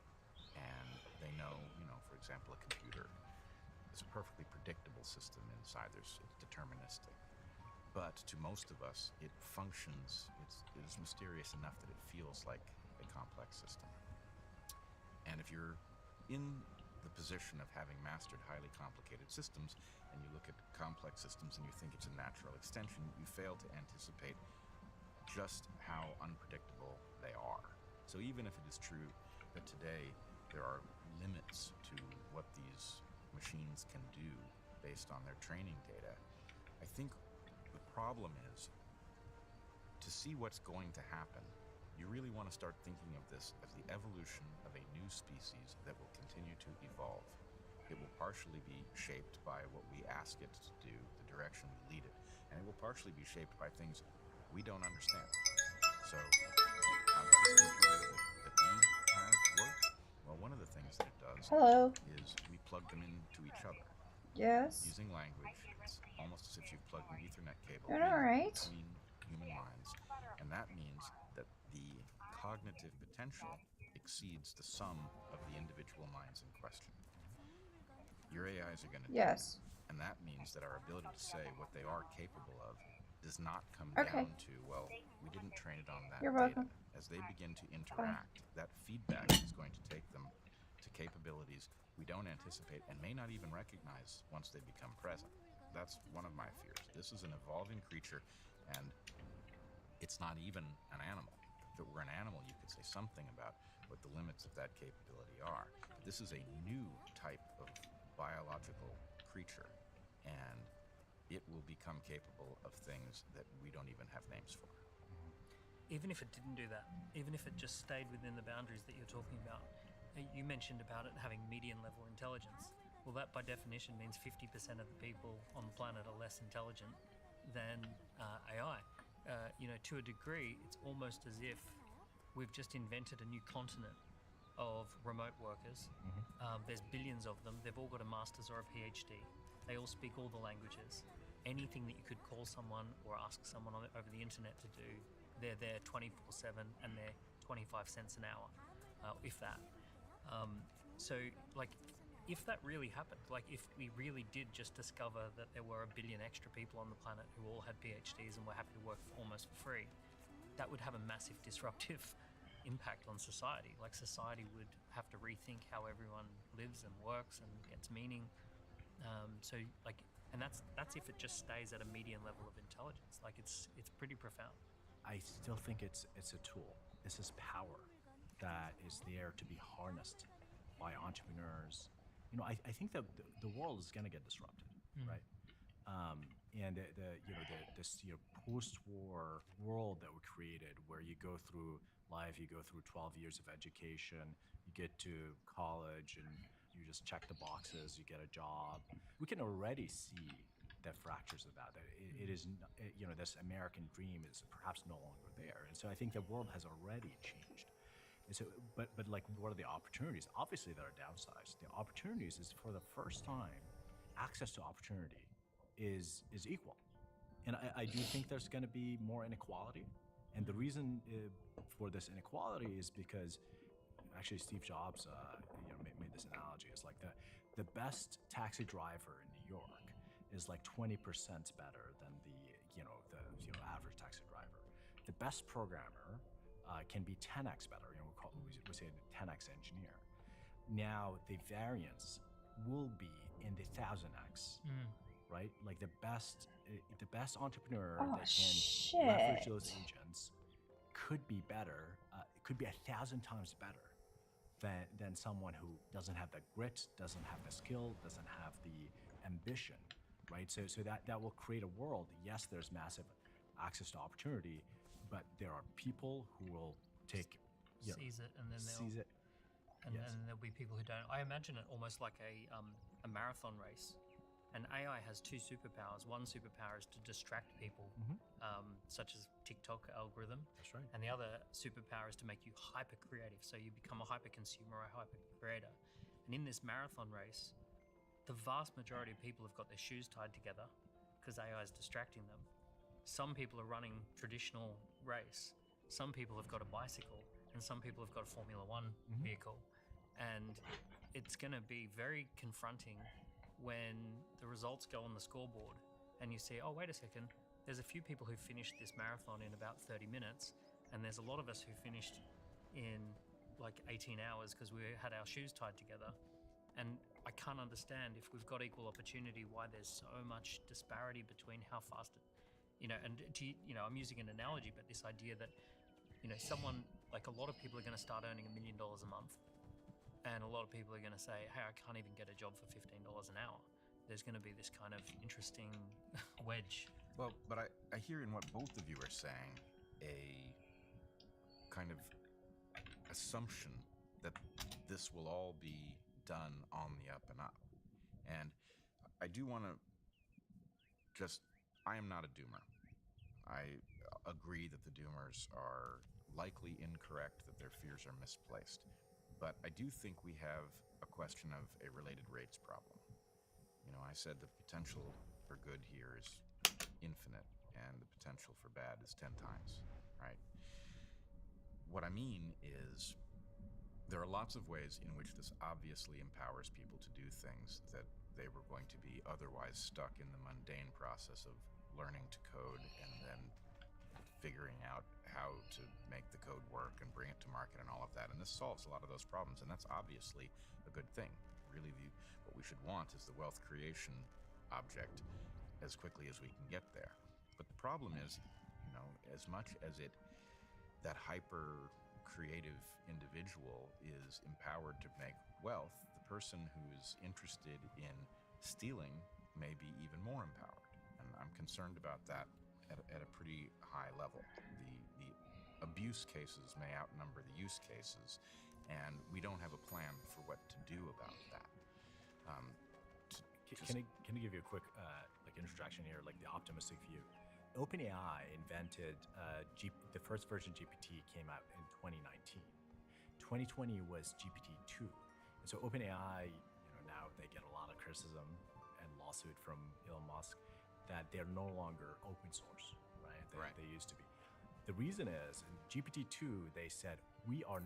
and they know, for example, a computer is a perfectly predictable system inside. It's deterministic. But to most of us, it functions, it is mysterious enough that it feels like a complex system. And if you're in the position of having mastered highly complicated systems, and you look at complex systems and you think it's a natural extension, you fail to anticipate just how unpredictable they are. So even if it is true that today there are limits to what these machines can do based on their training data, I think the problem is to see what's going to happen. You really want to start thinking of this as the evolution of a new species that will continue to evolve. It will partially be shaped by what we ask it to do, the direction we lead it, and it will partially be shaped by things we don't understand. So, how does this computer that we have work? Well, one of the things that it does is we plug them into each other. Yes. Using language, it's almost as if you've plugged an Ethernet cable All right. between human minds, and that means that the cognitive potential exceeds the sum of the individual minds in question. Your AIs are going to do it, and that means that our ability to say what they are capable of does not come down to, well, we didn't train it on that You're data. welcome. As they begin to interact, that feedback is going to take them to capabilities we don't anticipate and may not even recognize once they become present. That's one of my fears. This is an evolving creature, and it's not even an animal. If it were an animal, you could say something about what the limits of that capability are. But this is a new type of biological creature, and it will become capable of things that we don't even have names for. Even if it didn't do that, even if it just stayed within the boundaries that you're talking about, you mentioned about it having median level intelligence. Well, that by definition means 50% of the people on the planet are less intelligent than AI. To a degree, it's almost as if we've just invented a new continent of remote workers. There's billions of them. They've all got a master's or a PhD. They all speak all the languages. Anything that you could call someone or ask someone over the internet to do, they're there 24/7 and they're 25 cents an hour, if that. If that really happened, if we really did just discover that there were a billion extra people on the planet who all had PhDs and were happy to work almost for free, that would have a massive disruptive impact on society. Society would have to rethink how everyone lives and works and gets meaning. And that's if it just stays at a median level of intelligence. Like it's pretty profound. I still think it's a tool. This is power that is there to be harnessed by entrepreneurs. I think that the world is going to get disrupted, right? And this post-war world that we created, where you go through life, you go through 12 years of education, you get to college, and you just check the boxes, you get a job. We can already see the fractures of that. It is, this American dream is perhaps no longer there. And so I think the world has already changed. And so, but like, what are the opportunities? Obviously, there are downsides. The opportunities is, for the first time, access to opportunity is equal. And I do think there's going to be more inequality. And the reason for this inequality is because, actually, Steve Jobs made this analogy. It's like the best taxi driver in New York is like 20% better than the average taxi driver. The best programmer can be 10x better. We say the 10x engineer. Now the variance will be in the 1000x, right? Like the best entrepreneur that can leverage those agents could be better. Could be 1,000 times better than someone who doesn't have the grit, doesn't have the skill, doesn't have the ambition, right? So that will create a world. Yes, there's massive access to opportunity, but there are people who will seize it, and then seize it. And there'll be people who don't. I imagine it almost like a marathon race. And AI has two superpowers. One superpower is to distract people, such as TikTok algorithm. That's right. And the other superpower is to make you hyper creative. So you become a hyper consumer or a hyper creator. And in this marathon race, the vast majority of people have got their shoes tied together because AI is distracting them. Some people are running traditional race. Some people have got a bicycle, and some people have got a Formula One vehicle. And it's going to be very confronting when the results go on the scoreboard and you see, oh, wait a second, there's a few people who finished this marathon in about 30 minutes, and there's a lot of us who finished in like 18 hours because we had our shoes tied together. And I can't understand, if we've got equal opportunity, why there's so much disparity between how fast it, and I'm using an analogy, but this idea that, someone, like a lot of people are going to start earning $1 million a month. And a lot of people are going to say, hey, I can't even get a job for $15 an hour. There's going to be this kind of interesting wedge. Well, but I hear in what both of you are saying a kind of assumption that this will all be done on the up and up. And I do want to I am not a doomer. I agree that the doomers are likely incorrect, that their fears are misplaced. But I do think we have a question of a related rates problem. I said the potential for good here is infinite, and the potential for bad is 10 times, right? What I mean is, there are lots of ways in which this obviously empowers people to do things that they were going to be otherwise stuck in the mundane process of learning to code and then figuring out how to make the code work and bring it to market and all of that. And this solves a lot of those problems, and that's obviously a good thing. Really, what we should want is the wealth creation object as quickly as we can get there. But the problem is, as much as that hyper creative individual is empowered to make wealth, the person who's interested in stealing may be even more empowered. And I'm concerned about that at a pretty high level. The abuse cases may outnumber the use cases, and we don't have a plan for what to do about that. Can I give you a quick introduction here, like the optimistic view? OpenAI invented the first version GPT came out in 2019. 2020 was GPT-2. And so OpenAI, now they get a lot of criticism and lawsuit from Elon Musk that they're no longer open source, right? They used to be. The reason is, in GPT-2, they said, we are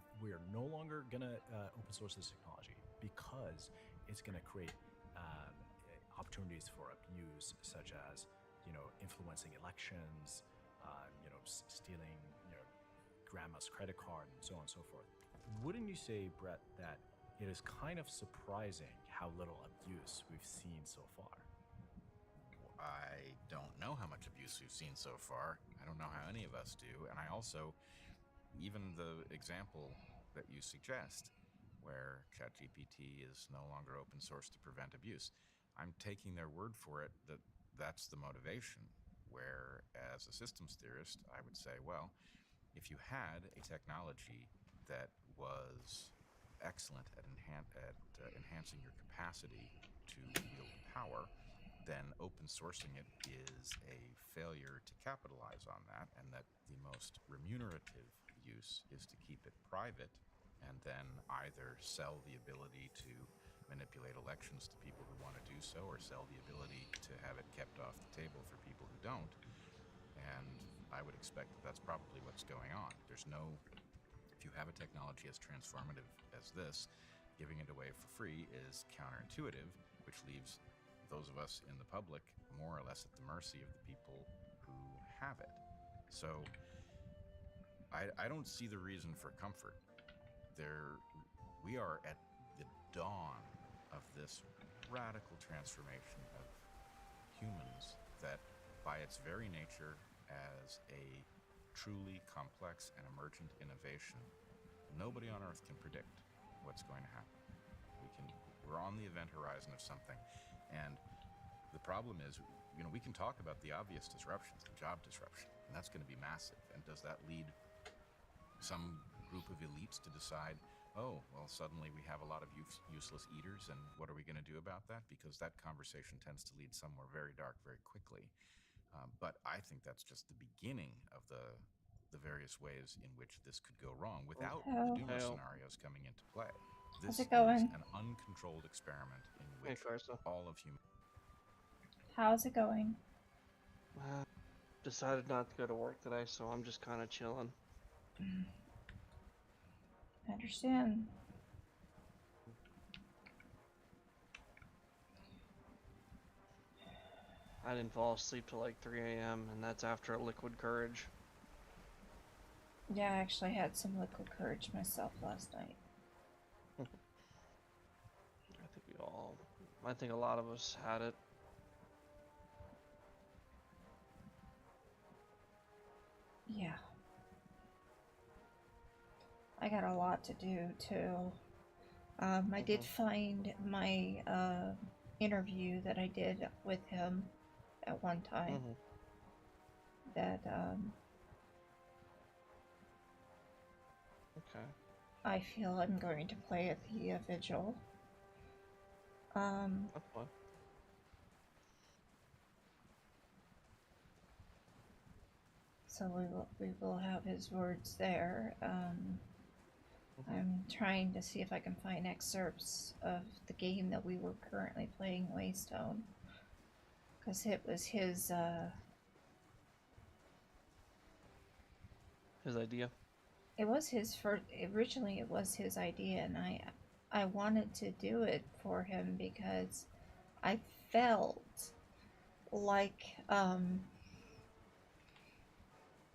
no longer gonna open source this technology because it's gonna create opportunities for abuse, such as influencing elections, stealing grandma's credit card, and so on and so forth. Wouldn't you say, Brett, that it is kind of surprising how little abuse we've seen so far? I don't know how much abuse we've seen so far. I don't know how any of us do. And I also, even the example that you suggest, where ChatGPT is no longer open source to prevent abuse, I'm taking their word for it that that's the motivation. Where, as a systems theorist, I would say, well, if you had a technology that was excellent at enhancing your capacity to wield power, then open sourcing it is a failure to capitalize on that, and that the most remunerative use is to keep it private and then either sell the ability to manipulate elections to people who want to do so, or sell the ability to have it kept off the table for people who don't. And I would expect that that's probably what's going on. If you have a technology as transformative as this, giving it away for free is counterintuitive, which leaves those of us in the public more or less at the mercy of the people who have it. So I don't see the reason for comfort. We are at the dawn of this radical transformation of humans that, by its very nature as a truly complex and emergent innovation, nobody on Earth can predict what's going to happen. We're on the event horizon of something, and the problem is, we can talk about the obvious disruptions, the job disruption, and that's going to be massive. And does that lead some group of elites to decide, oh, well, suddenly we have a lot of useless eaters, and what are we going to do about that? Because that conversation tends to lead somewhere very dark very quickly. But I think that's just the beginning of the various ways in which this could go wrong without the doom scenarios coming into play. This How's it going? is an uncontrolled experiment in Hey, which Carson. all of humanity. How's it going? Decided not to go to work today, so I'm just kind of chilling. I understand. I didn't fall asleep till like 3 a.m., and that's after a liquid courage. Yeah, I actually had some liquid courage myself last night. I think a lot of us had it. Yeah. I got a lot to do too. I did find my interview that I did with him at one time. That Okay. I feel I'm going to play at the vigil. That's fun. So we will have his words there. I'm trying to see if I can find excerpts of the game that we were currently playing, Waystone, because it was his idea. It was his first. Originally, it was his idea, and I wanted to do it for him because I felt like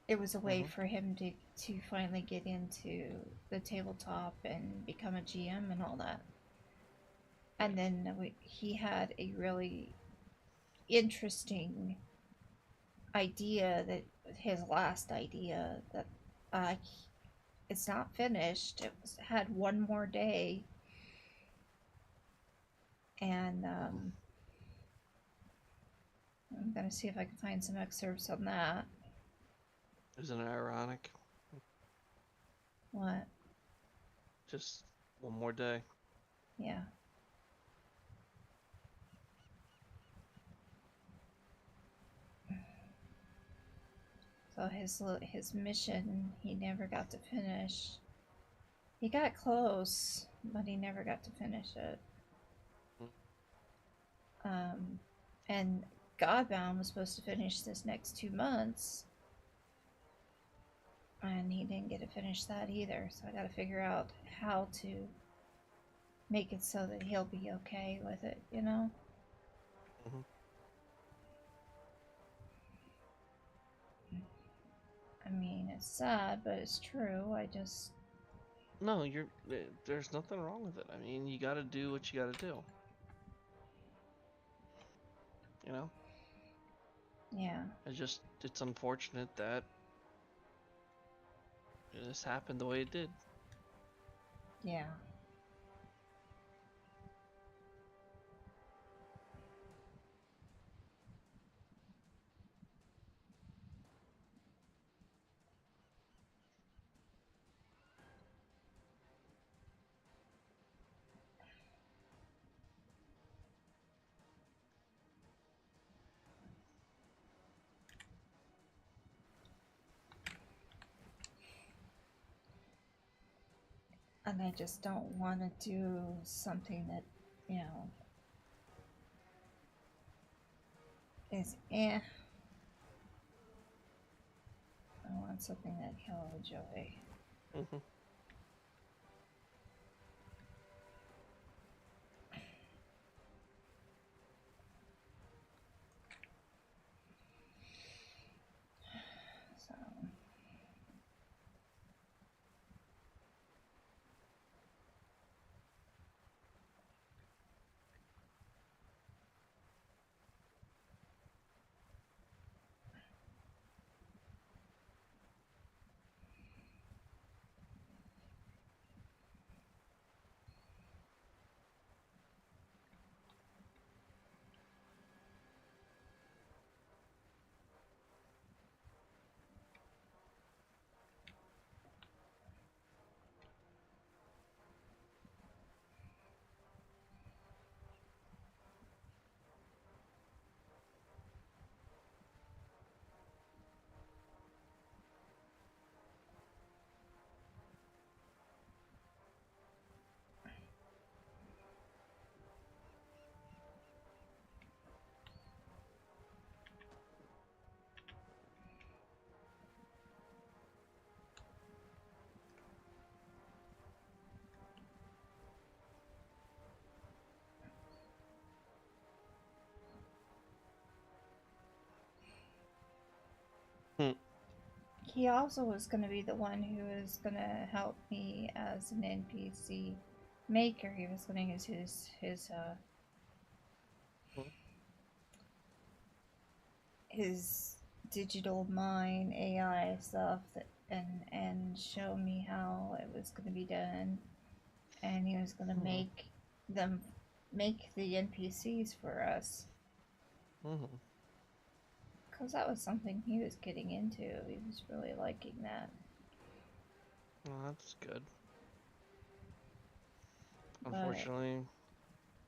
it was a way for him to finally get into the tabletop and become a GM and all that. And then he had a really interesting idea, that his last idea, that it's not finished. It had one more day, and I'm gonna see if I can find some excerpts on that. Isn't it ironic? What? Just one more day. Yeah. So his mission, he never got to finish. He got close, but he never got to finish it. And Godbound was supposed to finish this next 2 months, and he didn't get to finish that either. So I got to figure out how to make it so that he'll be okay with it, you know? I mean, it's sad, but it's true. No, there's nothing wrong with it. I mean, you gotta do what you gotta do. You know? Yeah. It's unfortunate that this happened the way it did. Yeah. And I just don't want to do something that, you know, is eh. I want something that he'll enjoy. Mm-hmm. So. He also was going to be the one who was going to help me as an NPC maker. He was going to use his digital mind AI stuff and show me how it was going to be done, and he was going to make the NPCs for us. Because that was something he was getting into. He was really liking that. Well, that's good. Unfortunately.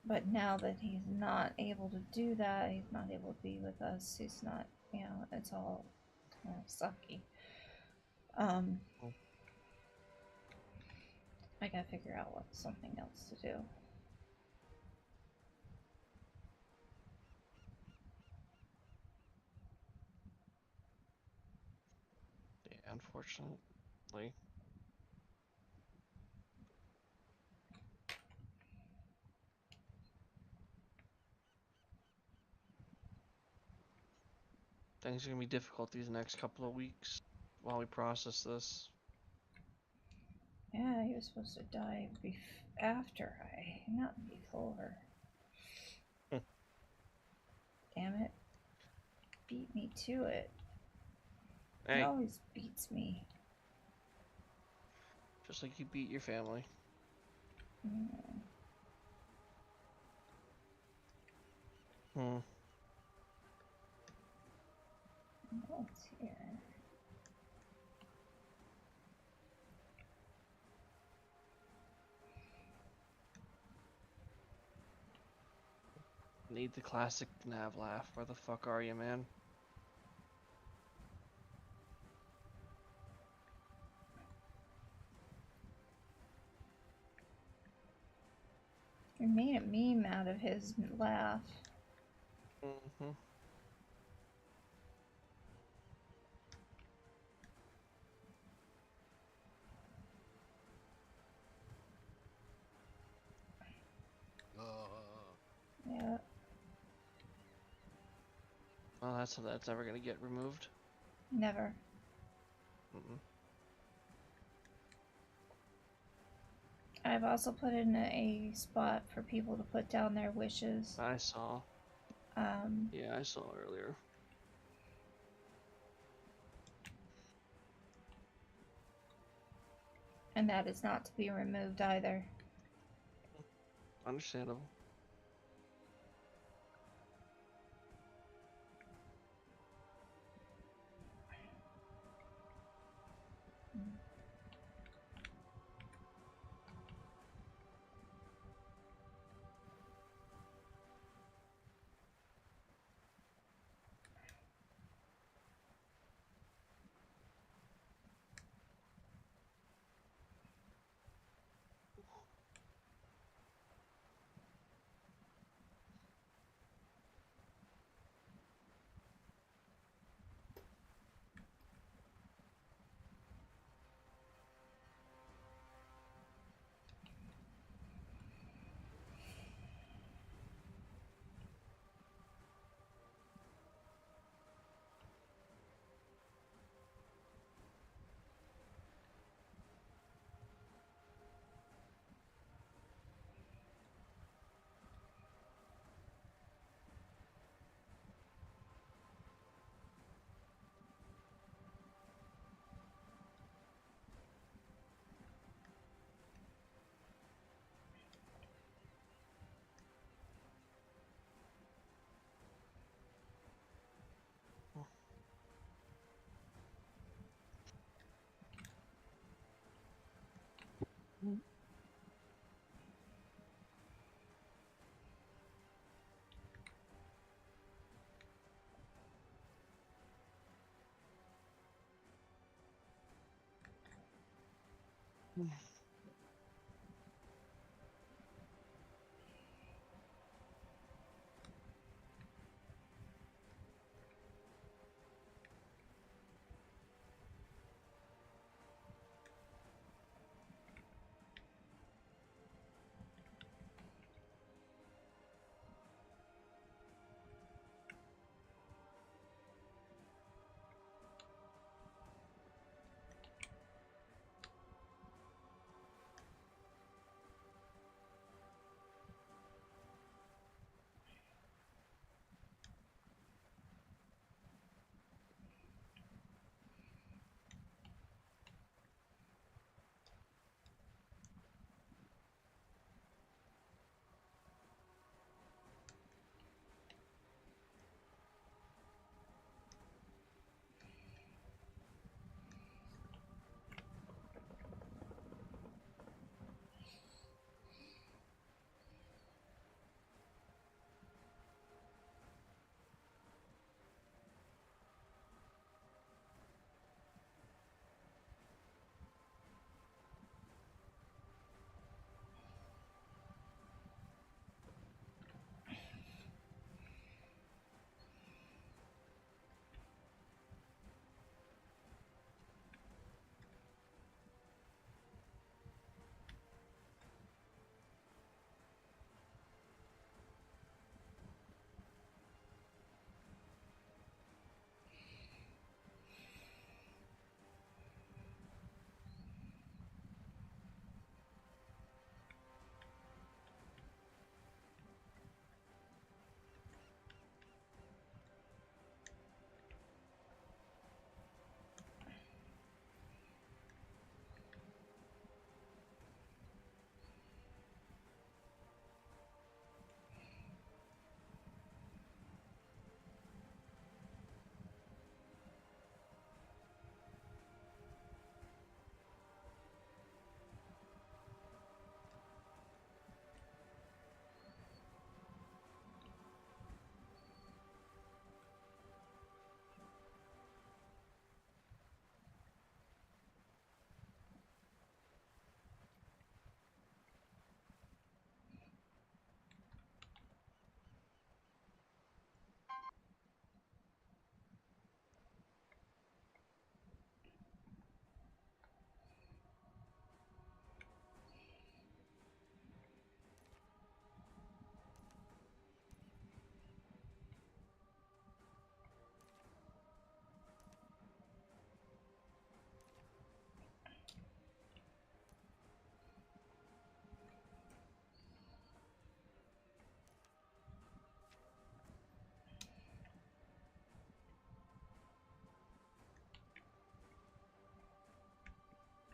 But now that he's not able to do that, he's not able to be with us, he's not, you know, it's all kind of sucky. I gotta figure out something else to do. Yeah, unfortunately. Things are gonna be difficult these next couple of weeks while we process this. Yeah, he was supposed to die after not before. Damn it. Beat me to it. Hey. He always beats me. Just like you beat your family. What's here? Need the classic nav laugh. Where the fuck are you, man? He made a meme out of his laugh. Yeah. Well, that's never gonna get removed. Never. I've also put in a spot for people to put down their wishes. I saw. Yeah, I saw earlier. And that is not to be removed either. Understandable.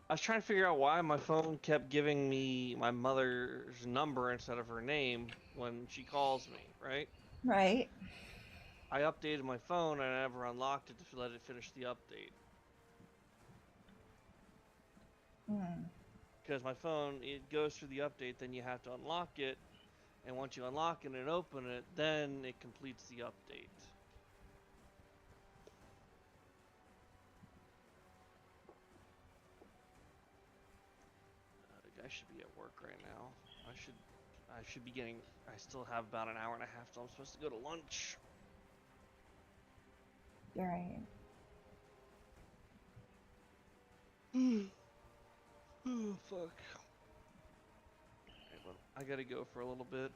I was trying to figure out why my phone kept giving me my mother's number instead of her name when she calls me, right? Right. I updated my phone and I never unlocked it to let it finish the update. Because my phone, it goes through the update, then you have to unlock it, and once you unlock it and open it, then it completes the update. I should be at work right now. I should be getting. I still have about an hour and a half till I'm supposed to go to lunch. Right. Oh fuck. Right, well, I gotta go for a little bit.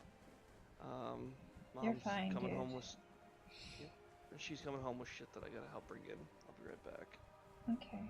You're Mom's fine, coming dude. home with. Yep, she's coming home with shit that I gotta help bring in. I'll be right back. Okay.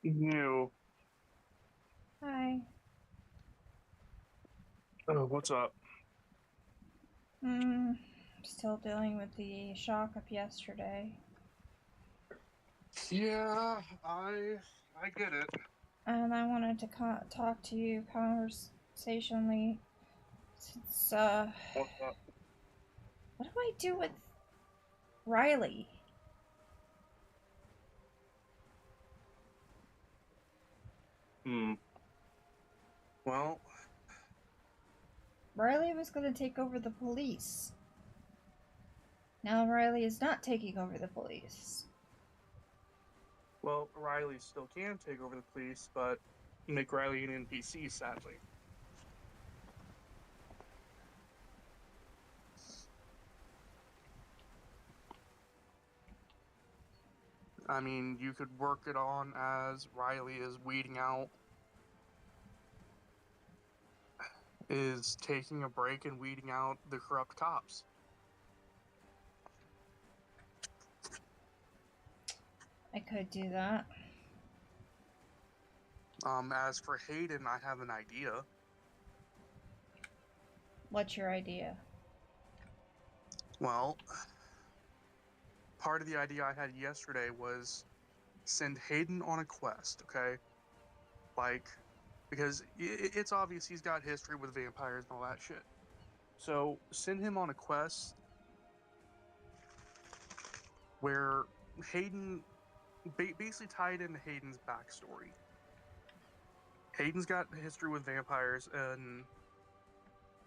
You. Hi. Oh, what's up? Still dealing with the shock of yesterday. Yeah, I get it. And I wanted to talk to you conversationally. Since, What's up? what do I do with Riley? Well, Riley was going to take over the police. Now Riley is not taking over the police. well, Riley still can take over the police, but make Riley an NPC, sadly. I mean, you could work it on as Riley is weeding out, is taking a break and weeding out the corrupt cops. I could do that. As for Hayden, I have an idea. What's your idea? Well, part of the idea I had yesterday was send Hayden on a quest, okay? Like, because it's obvious he's got history with vampires and all that shit. So send him on a quest where Hayden, basically tied into Hayden's backstory. Hayden's got history with vampires, and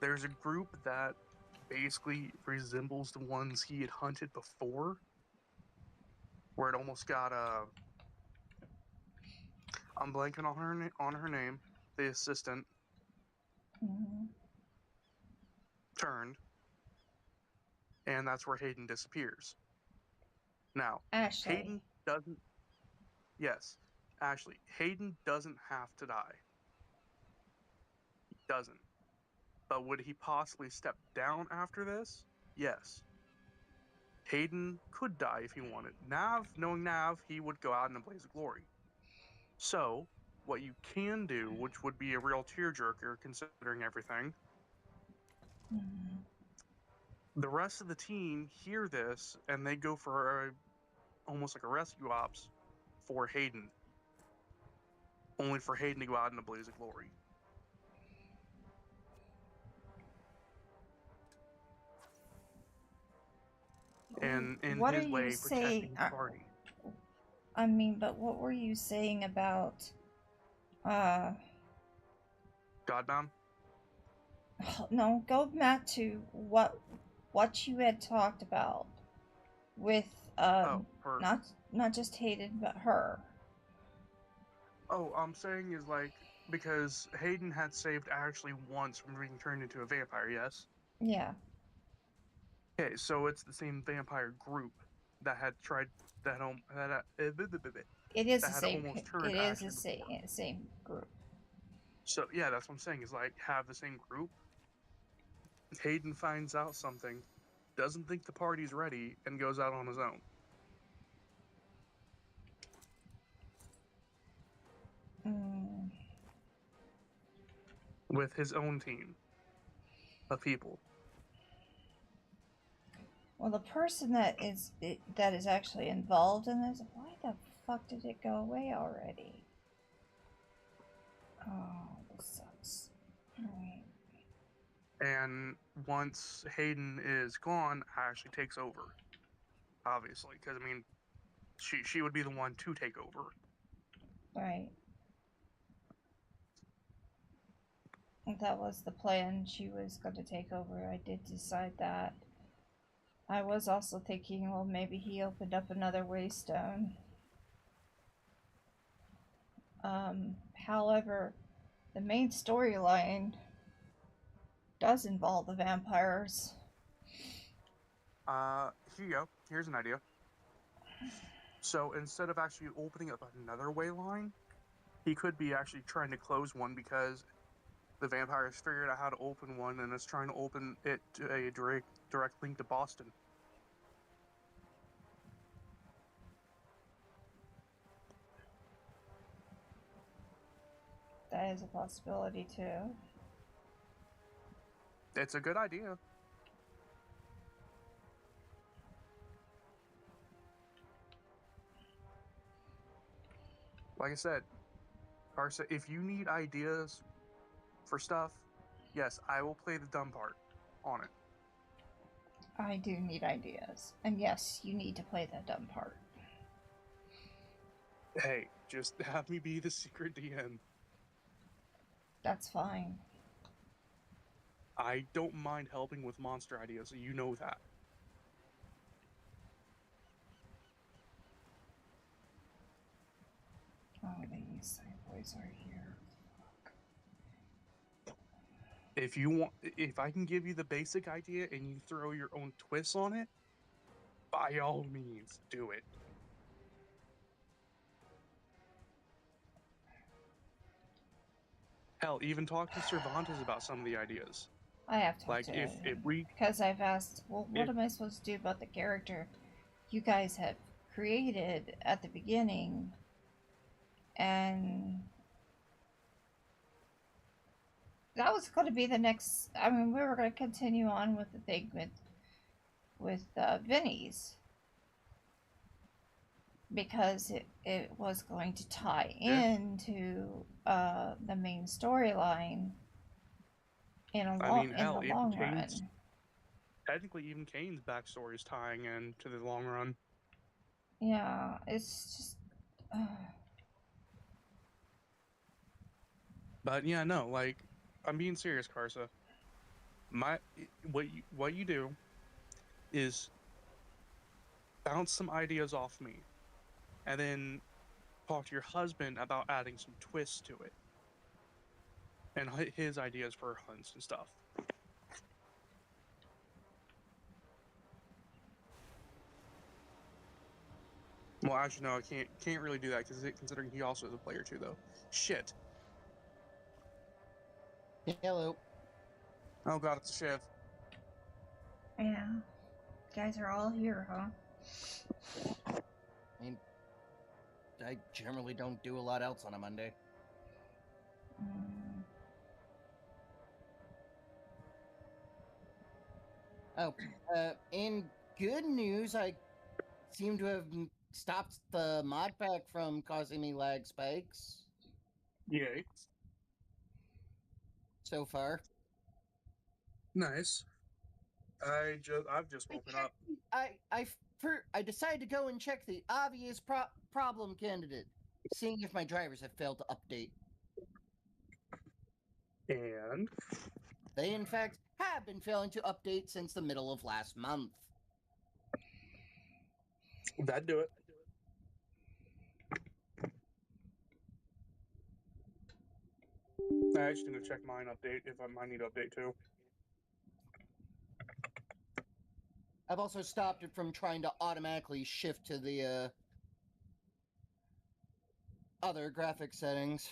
there's a group that basically resembles the ones he had hunted before, where it almost got I'm blanking on her name, the assistant turned, and that's where Hayden disappears. Now, Ashley. Hayden doesn't. Yes, Ashley. Hayden doesn't have to die. He doesn't. But would he possibly step down after this? Yes. Hayden could die if he wanted. Knowing Nav, he would go out in a blaze of glory. So, what you can do, which would be a real tearjerker considering everything, the rest of the team hear this and they go for almost like a rescue ops for Hayden. Only for Hayden to go out in a blaze of glory. And in what his are way, you protecting saying? the party. I mean, but what were you saying about Godbound? no, go back to what you had talked about with Her. not just Hayden but her. Oh, I'm saying is like, because Hayden had saved Ashley once from being turned into a vampire, yes? Yeah. Okay, so it's the same vampire group that had tried that It is that the had same. almost turned It is the Ashley before. same group. So yeah, that's what I'm saying is like have the same group. Hayden finds out something, doesn't think the party's ready, and goes out on his own. With his own team of people. Well, the person that is actually involved in this, why the fuck did it go away already? Oh, this sucks. Alright. And once Hayden is gone, Ashley takes over. Obviously, because I mean, she would be the one to take over. Right. That was the plan. She was going to take over. I did decide that. I was also thinking, well, maybe he opened up another waystone. However, the main storyline does involve the vampires. Here you go. Here's an idea. So instead of actually opening up another way line, he could be actually trying to close one because the vampires figured out how to open one and is trying to open it to a direct link to Boston. That is a possibility too. It's a good idea. Like I said, Carsa, if you need ideas for stuff, yes, I will play the dumb part on it. I do need ideas. And yes, you need to play that dumb part. Hey, just have me be the secret DM. That's fine. I don't mind helping with monster ideas, you know that. Oh, the East Side Boys are here. If I can give you the basic idea and you throw your own twists on it, by all means, do it. Hell, even talk to Cervantes about some of the ideas. I have talked like to if him we because I've asked, well, what am I supposed to do about the character you guys have created at the beginning? And that was going to be the next. I mean, we were going to continue on with the thing with Vinny's because it was going to tie into the main storyline in the long run. Technically, even Kane's backstory is tying in to the long run. Yeah, it's just. But yeah, no, like, I'm being serious, Karsa. What you do is bounce some ideas off me, and then talk to your husband about adding some twists to it, and his ideas for hunts and stuff. Well, actually, no, I can't really do that because considering he also is a player too, though. Shit. Hello. Oh god, it's a Shiv. Yeah. You guys are all here, huh? I mean, I generally don't do a lot else on a Monday. Oh, in good news, I seem to have stopped the mod pack from causing me lag spikes. Yay. So far. Nice. I've just woken up. I decided to go and check the obvious problem candidate, seeing if my drivers have failed to update. And? They, in fact, have been failing to update since the middle of last month. That'd do it. I actually need to check mine update if I might need to update too. I've also stopped it from trying to automatically shift to the other graphic settings,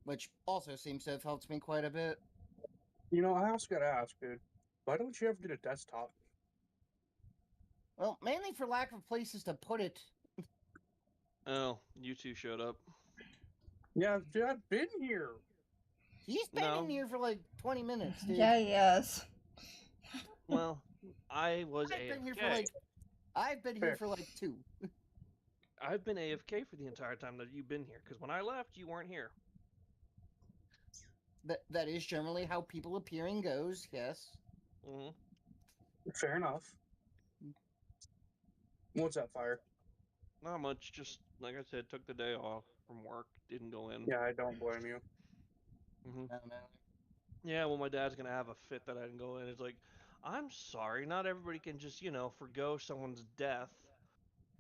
which also seems to have helped me quite a bit. You know, I also gotta ask, dude, why don't you ever get a desktop? Well, mainly for lack of places to put it. Oh, you two showed up. Yeah, dude, I've been here. He's been in here for like 20 minutes, dude. Yeah, yes. Well, I was I've AFK. been here for like I've been here for like 2. I've been AFK for the entire time that you've been here, because when I left, you weren't here. That is generally how people appearing goes, yes. Mm-hmm. Fair enough. What's that, Fire? Not much, just, like I said, took the day off from work, didn't go in. Yeah, I don't blame you. Mm-hmm. No. Yeah, well, my dad's gonna have a fit that I didn't go in. It's like, I'm sorry, not everybody can just, forgo someone's death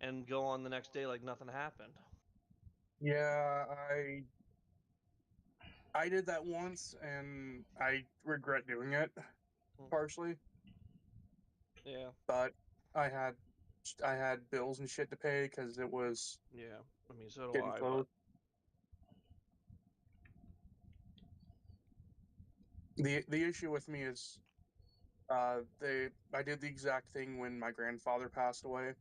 and go on the next day like nothing happened. Yeah, I did that once, and I regret doing it, partially. Yeah. But I had bills and shit to pay because it was Yeah, I mean, so do getting I, close. The issue with me is, I did the exact thing when my grandfather passed away.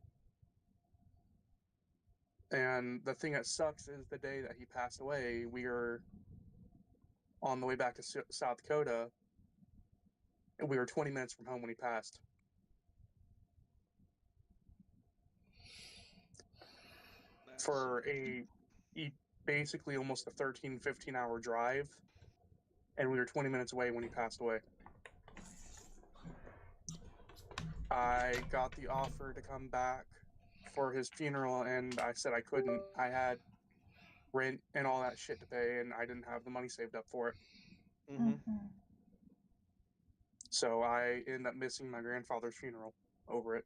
And the thing that sucks is the day that he passed away, we were on the way back to South Dakota, and we were 20 minutes from home when he passed. For basically almost a 13, 15-hour drive, and we were 20 minutes away when he passed away. I got the offer to come back for his funeral, and I said I couldn't. I had rent and all that shit to pay, and I didn't have the money saved up for it. Mm-hmm. So I ended up missing my grandfather's funeral over it.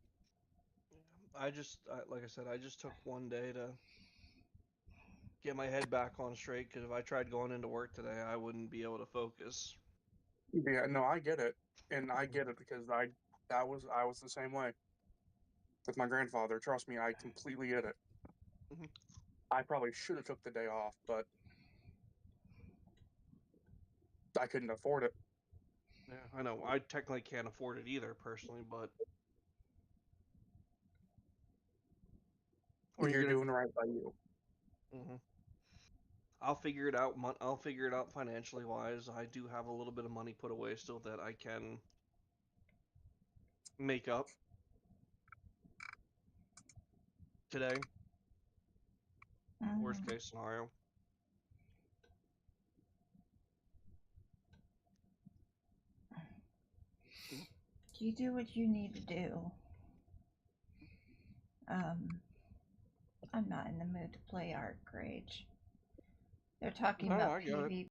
Like I said, I just took one day to get my head back on straight, because if I tried going into work today, I wouldn't be able to focus. Yeah, no, I get it, and I get it because I was the same way with my grandfather. Trust me, I completely get it. Mm-hmm. I probably should have took the day off, but I couldn't afford it. Yeah, I know. I technically can't afford it either, personally, but You're doing right by you. Mm-hmm. I'll figure it out. I'll figure it out financially wise. I do have a little bit of money put away still that I can make up today. Worst case scenario. You do what you need to do. I'm not in the mood to play Arc Rage. They're talking about PvP